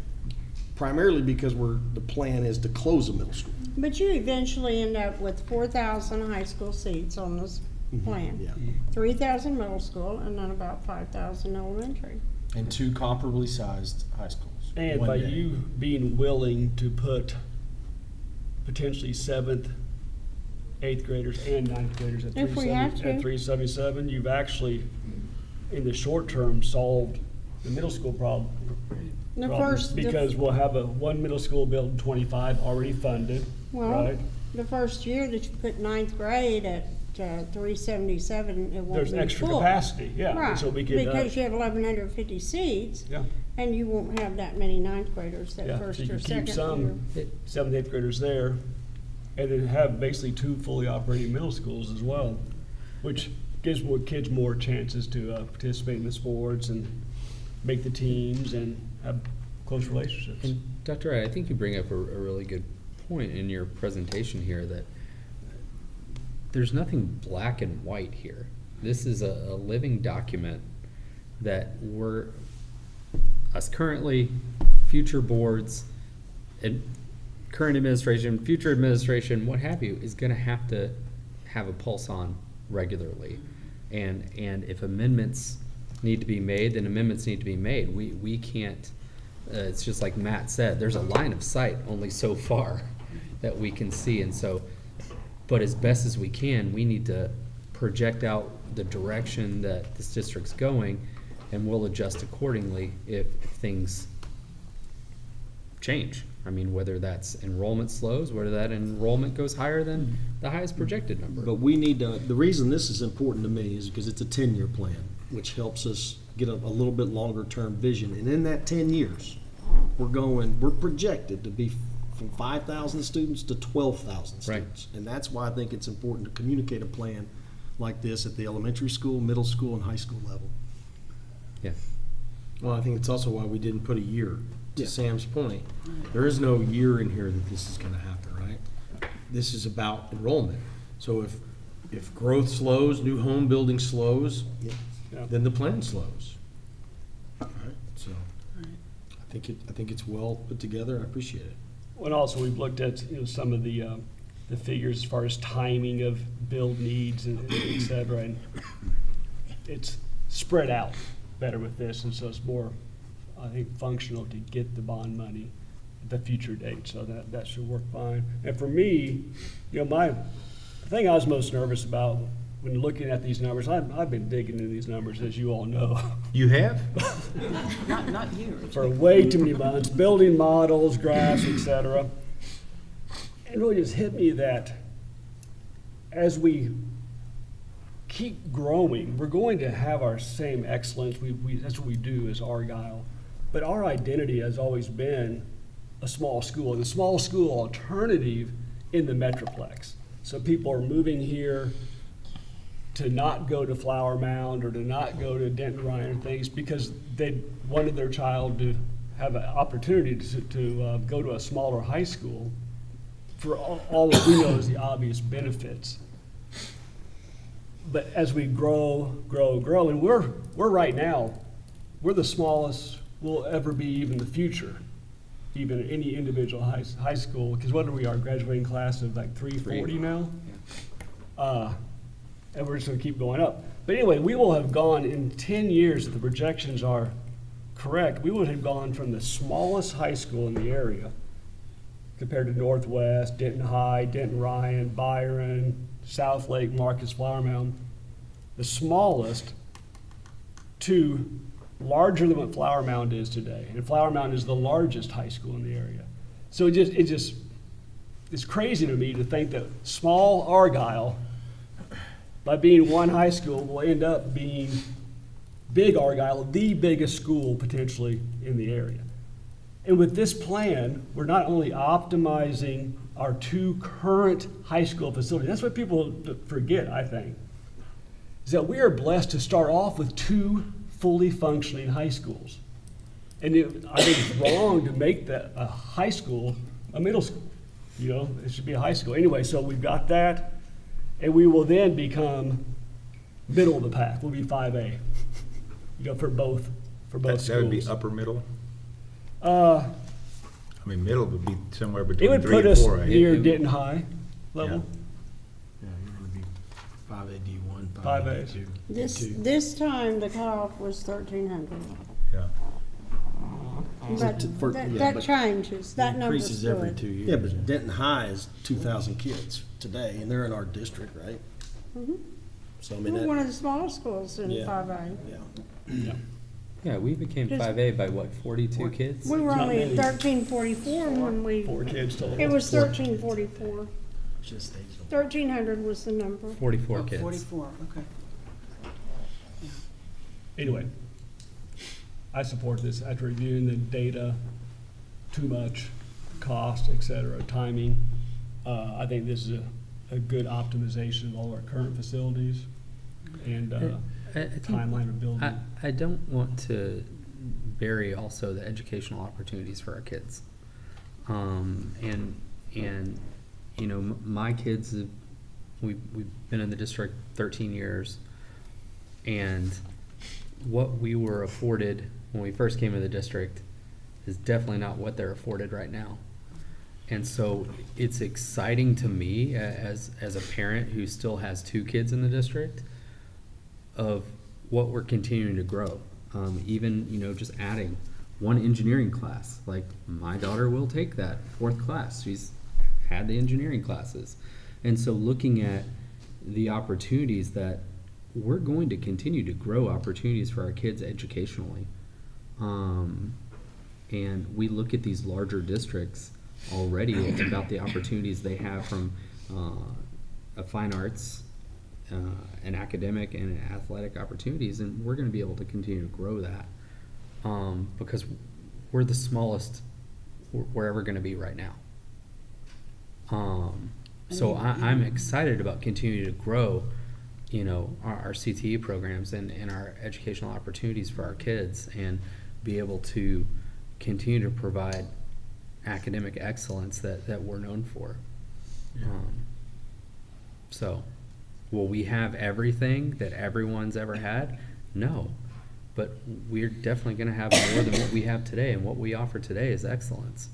Primarily because the plan is to close a middle school. But you eventually end up with 4,000 high school seats on this plan. Yeah. 3,000 middle school and then about 5,000 elementary. And 2 comparably sized high schools. And one by day. you being willing to put potentially 7th, 8th graders and 9th graders at If we have to. 377, you've actually, in the short term, solved the middle school problem. Because we'll have one middle school built in 25 already funded, Well, right? the first year that you put 9th grade at 377, it won't There's be extra full. capacity, yeah. Right, So we could, because you have 1,150 seats. Yeah. And you won't have that many 9th graders that Yeah, first so you or can second keep year. some 7th, 8th graders there, and then have basically 2 fully operating middle schools as well, which gives more kids more chances to participate in the sports and make the teams and have close relationships. And Dr. Wright, I think you bring up a really good point in your presentation here that there's nothing black and white here. This is a living document that us currently, future boards, and current administration, future administration, what have you, is going to have a pulse on regularly. And if amendments need to be made, then amendments need to be made. We can't, it's just like Matt said, there's a line of sight only so far that we can see. And so, but as best as we can, we need to project out the direction that this district's going, and we'll adjust accordingly if things change. I mean, whether that's enrollment slows, whether that enrollment goes higher than the highest projected number. But we need to, the reason this is important to me is because it's a 10-year plan, which helps us get a little bit longer term vision. And in that 10 years, we're projected to be from 5,000 students to 12,000 students. And that's why I think it's important to communicate a plan like this at the elementary school, middle school, and high school level. Yeah. Well, I think it's also why we didn't put a year. To Sam's point, there is no year in here that this is going to happen, right? This is about enrollment. So if growth slows, new home building slows, then the plan slows. All right, so I think it's well put together. I appreciate it. And also, we've looked at some of the figures as far as timing of build needs and et cetera, and it's spread out better with this, and so it's more, I think, functional to get the bond money at the future date, so that should work fine. And for me, the thing I was most nervous about when looking at these numbers, I've been digging into these numbers, as you all know. You have? Not you. For way too many months, building models, graphs, et cetera. It really just hit me that as we keep growing, we're going to have our same excellence. That's what we do as Argyle. But our identity has always been a small school, and a small school alternative in the Metroplex. So people are moving here to not go to Flower Mound or to not go to Denton Ryan or things because they wanted their child to have an opportunity to go to a smaller high school for all that we know is the obvious benefits. But as we grow, and we're right now, we're the smallest we'll ever be even in the future, even any individual high school, because what are we, our graduating class of like 340 now? And we're just gonna keep going up. But anyway, we will have gone in 10 years, if the projections are correct, we would have gone from the smallest high school in the area compared to Northwest, Denton High, Denton Ryan, Byron, South Lake, Marcus, Flower Mound, the smallest, to larger than what Flower Mound is today. And Flower Mound is the largest high school in the area. So it's crazy to me to think that small Argyle, by being one high school, will end up being big Argyle, the biggest school potentially in the area. And with this plan, we're not only optimizing our two current high school facilities, that's what people forget, I think, is that we are blessed to start off with two fully functioning high schools. And I think it's wrong to make that a high school a middle school. You know, it should be a high school. Anyway, so we've got that, and we will then become middle of the pack. We'll be 5A, you know, for both schools. That would be upper middle? I mean, middle would be somewhere It between would 3 put and us 4A. near Denton High level. Yeah, you're gonna be 5A D1, 5A. D2. This time, the cutoff was 1,300. Yeah. But Yeah, that but changes, that number's increases every good. 2 years. Yeah, but Denton High is 2,000 kids today, and they're in our district, right? Mhm. So, I mean, We're that, one of the smallest schools in Yeah. 5A. yeah. Yeah, we became Just- 5A by what, 42 kids? We were Not only many. 1344 when we, 4 kids total. it was 1344. Just age. 1,300 was the number. 44 Oh, kids. 44, okay. Anyway, I support this after reviewing the data, too much, cost, et cetera, timing. I think this is a good optimization of all our current facilities and I think- timeline of building. I don't want to bury also the educational opportunities for our kids. And you know, my kids, we've been in the district 13 years, and what we were afforded when we first came to the district is definitely not what they're afforded right now. And so it's exciting to me as a parent who still has 2 kids in the district of what we're continuing to grow. Even, you know, just adding one engineering class. Like, my daughter will take that 4th class. She's had the engineering classes. And so looking at the opportunities that we're going to continue to grow opportunities for our kids educationally. And we look at these larger districts already about the opportunities they have from a fine arts, and academic and athletic opportunities, and we're going to be able to continue to grow that because we're the smallest we're ever going to be right now. So I'm excited about continuing to grow, you know, our CTE programs and our educational opportunities for our kids, and be able to continue to provide academic excellence that we're known for. Yeah. So, will we have everything that everyone's ever had? No. But we're definitely going to have more than what we have today, and what we offer today is excellence.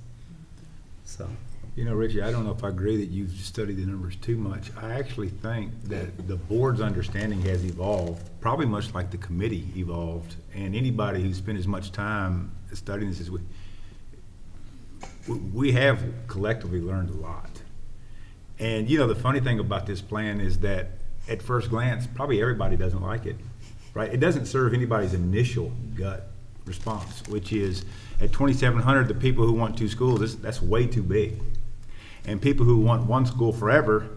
So. You know, Richie, I don't know if I agree that you've studied the numbers too much. I actually think that the board's understanding has evolved, probably much like the committee evolved, and anybody who spent as much time studying this as we have collectively learned a lot. And, you know, the funny thing about this plan is that at first glance, probably everybody doesn't like it, right? It doesn't serve anybody's initial gut response, which is at 2,700, the people who want 2 schools, that's way too big. And people who want 1 school forever,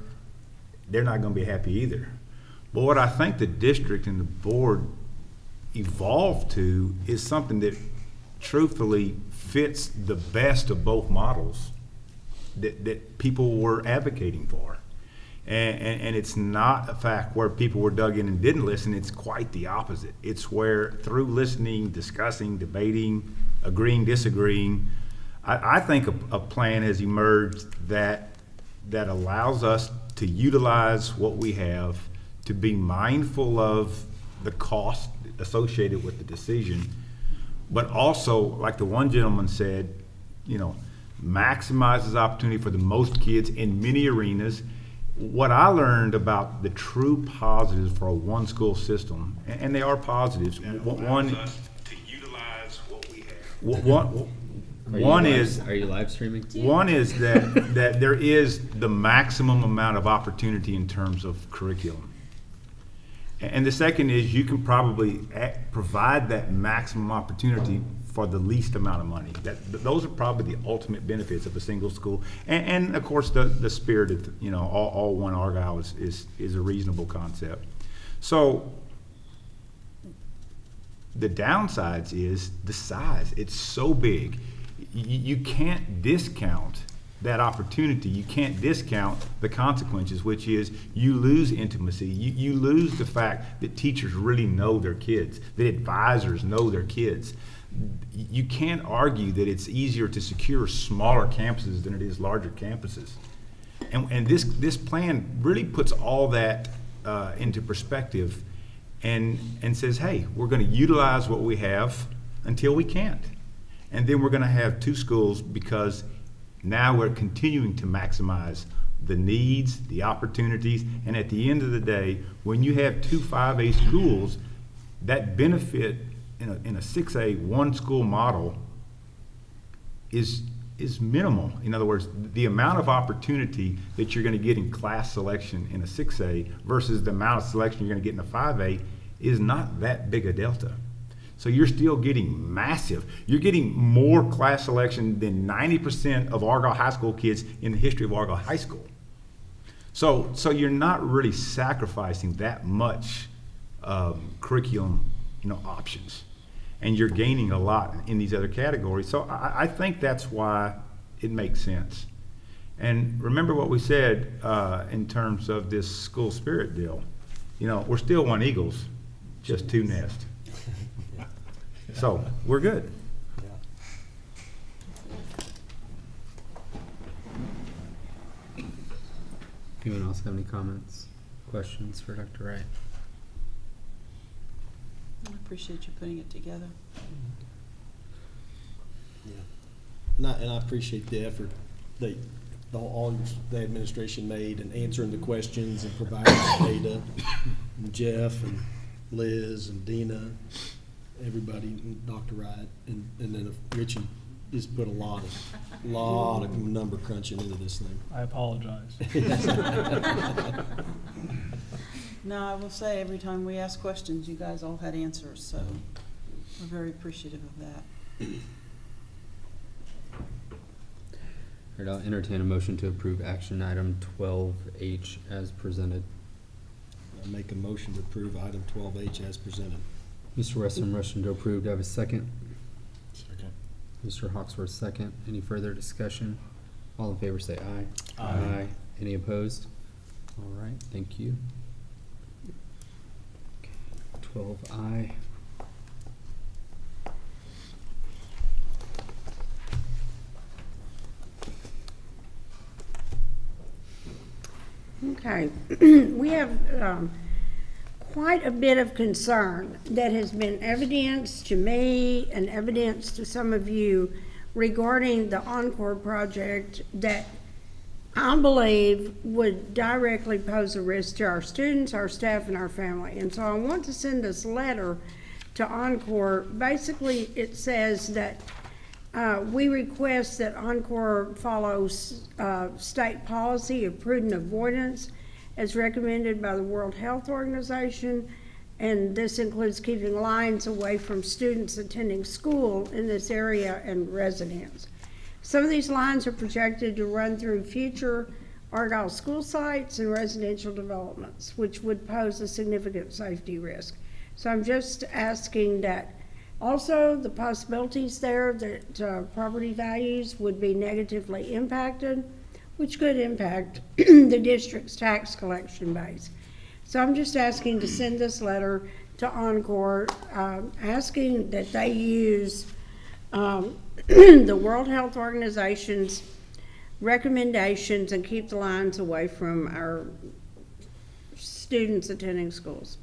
they're not going to be happy either. But what I think the district and the board evolved to is something that truthfully fits the best of both models that people were advocating for. And it's not a fact where people were dug in and didn't listen. It's quite the opposite. It's where through listening, discussing, debating, agreeing, disagreeing, I think a plan has emerged that allows us to utilize what we have, to be mindful of the cost associated with the decision, but also, like the one gentleman said, maximizes opportunity for the most kids in many arenas. What I learned about the true positives for a one school system, and they are positives. One, us to utilize what we have. Are you live streaming? One is that there is the maximum amount of opportunity in terms of curriculum. And the second is you can probably provide that maximum opportunity for the least amount of money. Those are probably the ultimate benefits of a single school. And of course, the spirit of, all one Argyle is a reasonable concept. So the downsides is the size. It's so big. You can't discount that opportunity. You can't discount the consequences, which is you lose intimacy. You lose the fact that teachers really know their kids, that advisors know their kids. You can't argue that it's easier to secure smaller campuses than it is larger campuses. And this plan really puts all that into perspective and says, hey, we're going to utilize what we have until we can't. And then we're going to have two schools because now we're continuing to maximize the needs, the opportunities, and at the end of the day, when you have two 5A schools, that benefit in a 6A one school model is minimal. In other words, the amount of opportunity that you're going to get in class selection in a 6A versus the amount of selection you're going to get in a 5A is not that big a delta. So you're still getting massive. You're getting more class selection than 90% of Argyle High School kids in the history of Argyle High School. So you're not really sacrificing that much curriculum, options, and you're gaining a lot in these other categories. So I think that's why it makes sense. And remember what we said in terms of this school spirit deal. We're still one Eagles, just two nests. So we're good. Anyone else have any comments, questions for Dr. Wright? I appreciate you putting it together. Yeah. And I appreciate the effort that all the administration made in answering the questions and providing the data. And Jeff and Liz and Dina, everybody, and Dr. Wright, and then Richie just put a lot of number crunching into this thing. I apologize. No, I will say, every time we ask questions, you guys all had answers, so we're very appreciative of that. All right, I'll entertain a motion to approve action item 12H as presented. I make a motion to approve item 12H as presented. Mr. Weston, motion to approve. Do I have a second? Second. Mr. Hawksworth, second. Any further discussion? All in favor say aye. Aye. Any opposed? All right, thank you. 12I. Okay, we have quite a bit of concern that has been evidenced to me and evidenced to some of you regarding the Encore project that I believe would directly pose a risk to our students, our staff, and our family. And so I want to send this letter to Encore. Basically, it says that we request that Encore follows state policy of prudent avoidance as recommended by the World Health Organization, and this includes keeping lines away from students attending school in this area and residents. Some of these lines are projected to run through future Argyle school sites and residential developments, which would pose a significant safety risk. So I'm just asking that also the possibilities there that property values would be negatively impacted which could impact the district's tax collection base. So I'm just asking to send this letter to Encore, asking that they use the World Health Organization's recommendations and keep the lines away from our students attending schools.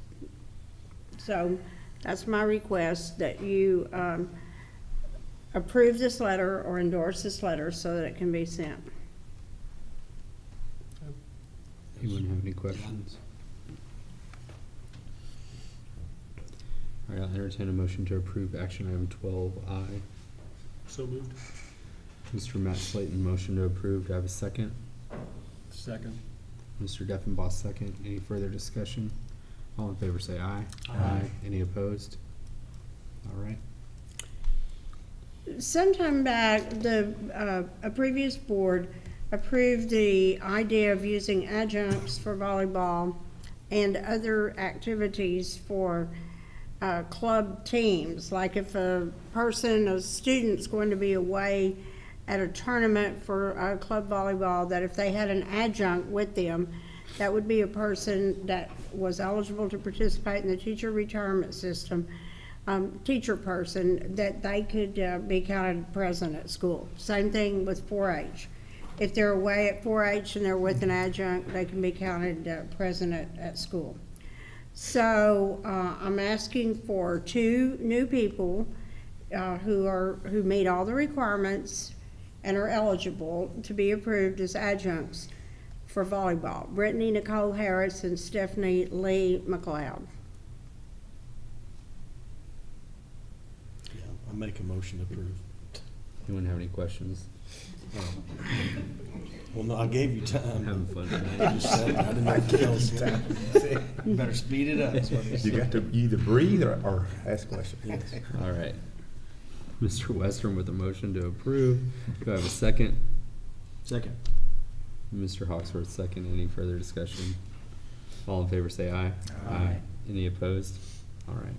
So that's my request, that you approve this letter or endorse this letter so that it can be sent. Anyone have any questions? All right, I'll entertain a motion to approve action item 12I. So moved. Mr. Matt Slayton, motion to approve. Do I have a second? Second. Mr. Deffenbaugh, second. Any further discussion? All in favor say aye. Aye. Any opposed? All right. Sometime back, a previous board approved the idea of using adjuncts for volleyball and other activities for club teams. Like if a student's going to be away at a tournament for club volleyball, that if they had an adjunct with them, that would be a person that was eligible to participate in the teacher retirement system, teacher person, that they could be counted present at school. Same thing with 4-H. If they're away at 4-H and they're with an adjunct, they can be counted present at school. So I'm asking for 2 new people who meet all the requirements and are eligible to be approved as adjuncts for volleyball. Brittany Nicole Harris and Stephanie Lee McLeod. Yeah, I make a motion to approve. Anyone have any questions? Well, no, I gave you time. Having fun tonight. I just said, I didn't know what else. Better speed it up. That's what he You said. got to either breathe or ask questions. Yes. All right. Mr. Western with a motion to approve. Do I have a second? Second. Mr. Hawksworth, second. Any further discussion? All in favor say aye. Aye. Any opposed? All right.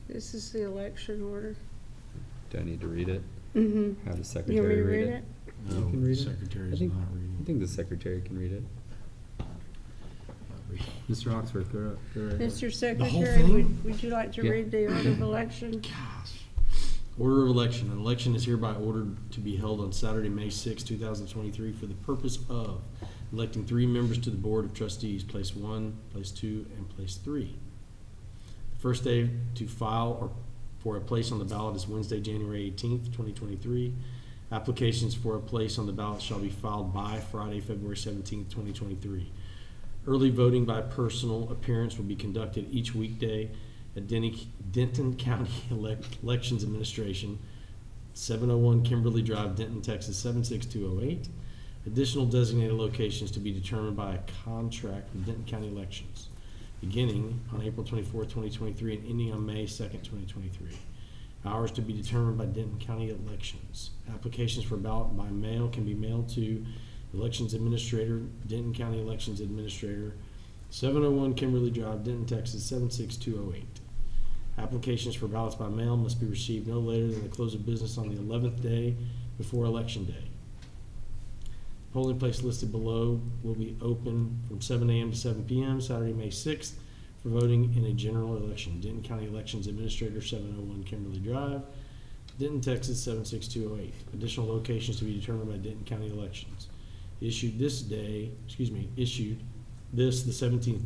This is the election order. Do I need to read it? Mm-hmm. Have the You want me secretary to read it? No, You can read it? secretary's I think, not reading. I think the secretary can read it. Mr. Hawksworth, go right ahead. Mr. The whole Secretary, thing? would you like to Yeah. read the order of election? Gosh. Order of election. An election is hereby ordered to be held on Saturday, May 6, 2023 for the purpose of electing 3 members to the Board of Trustees, place 1, place 2, and place 3. The first day to file or for a place on the ballot is Wednesday, January 18th, 2023. Applications for a place on the ballot shall be filed by Friday, February 17th, 2023. Early voting by personal appearance will be conducted each weekday at Denton County Elections Administration, 701 Kimberly Drive, Denton, Texas, 76208. Additional designated locations to be determined by a contract with Denton County Elections, beginning on April 24th, 2023 and ending on May 2nd, 2023. Hours to be determined by Denton County Elections. Applications for ballot by mail can be mailed to Elections Administrator, Denton County Elections Administrator, 701 Kimberly Drive, Denton, Texas, 76208. Applications for ballots by mail must be received no later than the close of business on the 11th day before Election Day. Polling place listed below will be open from 7 a.m. to 7 p.m. Saturday, May 6th for voting in a general election. Denton County Elections Administrator, 701 Kimberly Drive, Denton, Texas, 76208. Additional locations to be determined by Denton County Elections. Issued the 17th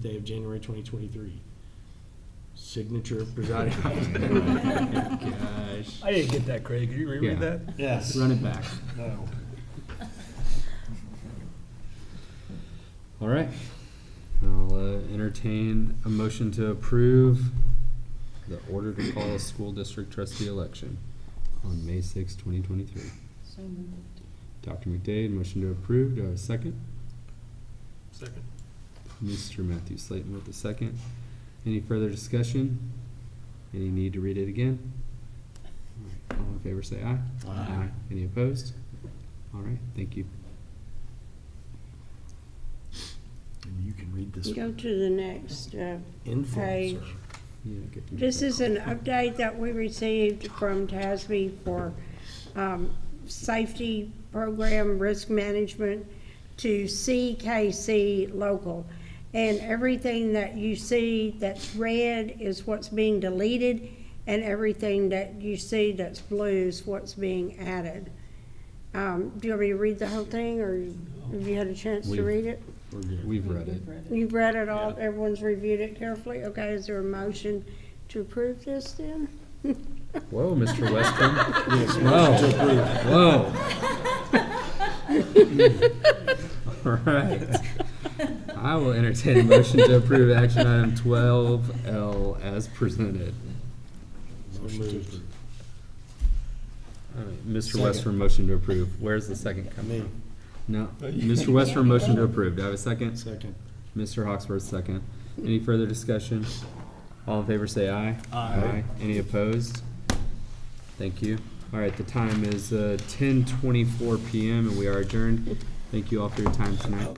day of January 2023. Signature presiding officer. Gosh. I didn't get that, Craig. Could you reread that? Yes. Run it back. No. All right. I'll entertain a motion to approve the order to call a school district trustee election on May 6, 2023. So moved. Dr. McDade, motion to approve. Do I have a second? Second. Mr. Matthew Slayton with the second. Any further discussion? Any need to read it again? All right. All in favor say aye. Aye. Any opposed? All right, thank you. read this Go to the next influencer. page. This is an update that we received from TASB for safety program risk management to CKC local. And everything that you see that's red is what's being deleted, and everything that you see that's blue is what's being added. Do you want me to read the whole thing, or have you had a chance to read it? We've read it. You've read it all, everyone's reviewed it carefully? Okay, is there a motion to approve this then? Whoa, Mr. Western. Yes, Whoa. motion to approve. Whoa. All right. I will entertain a motion to approve action item 12L as presented. Motion to approve. All right, Mr. Second. Western, motion to approve. Where's the second coming Me. from? No. Mr. Western, motion to approve. Do I have a second? Second. Mr. Hawksworth, second. Any further discussion? All in favor, say aye. Aye. Any opposed? Thank you. All right, the time is 10:24 PM and we are adjourned. Thank you all for your time tonight.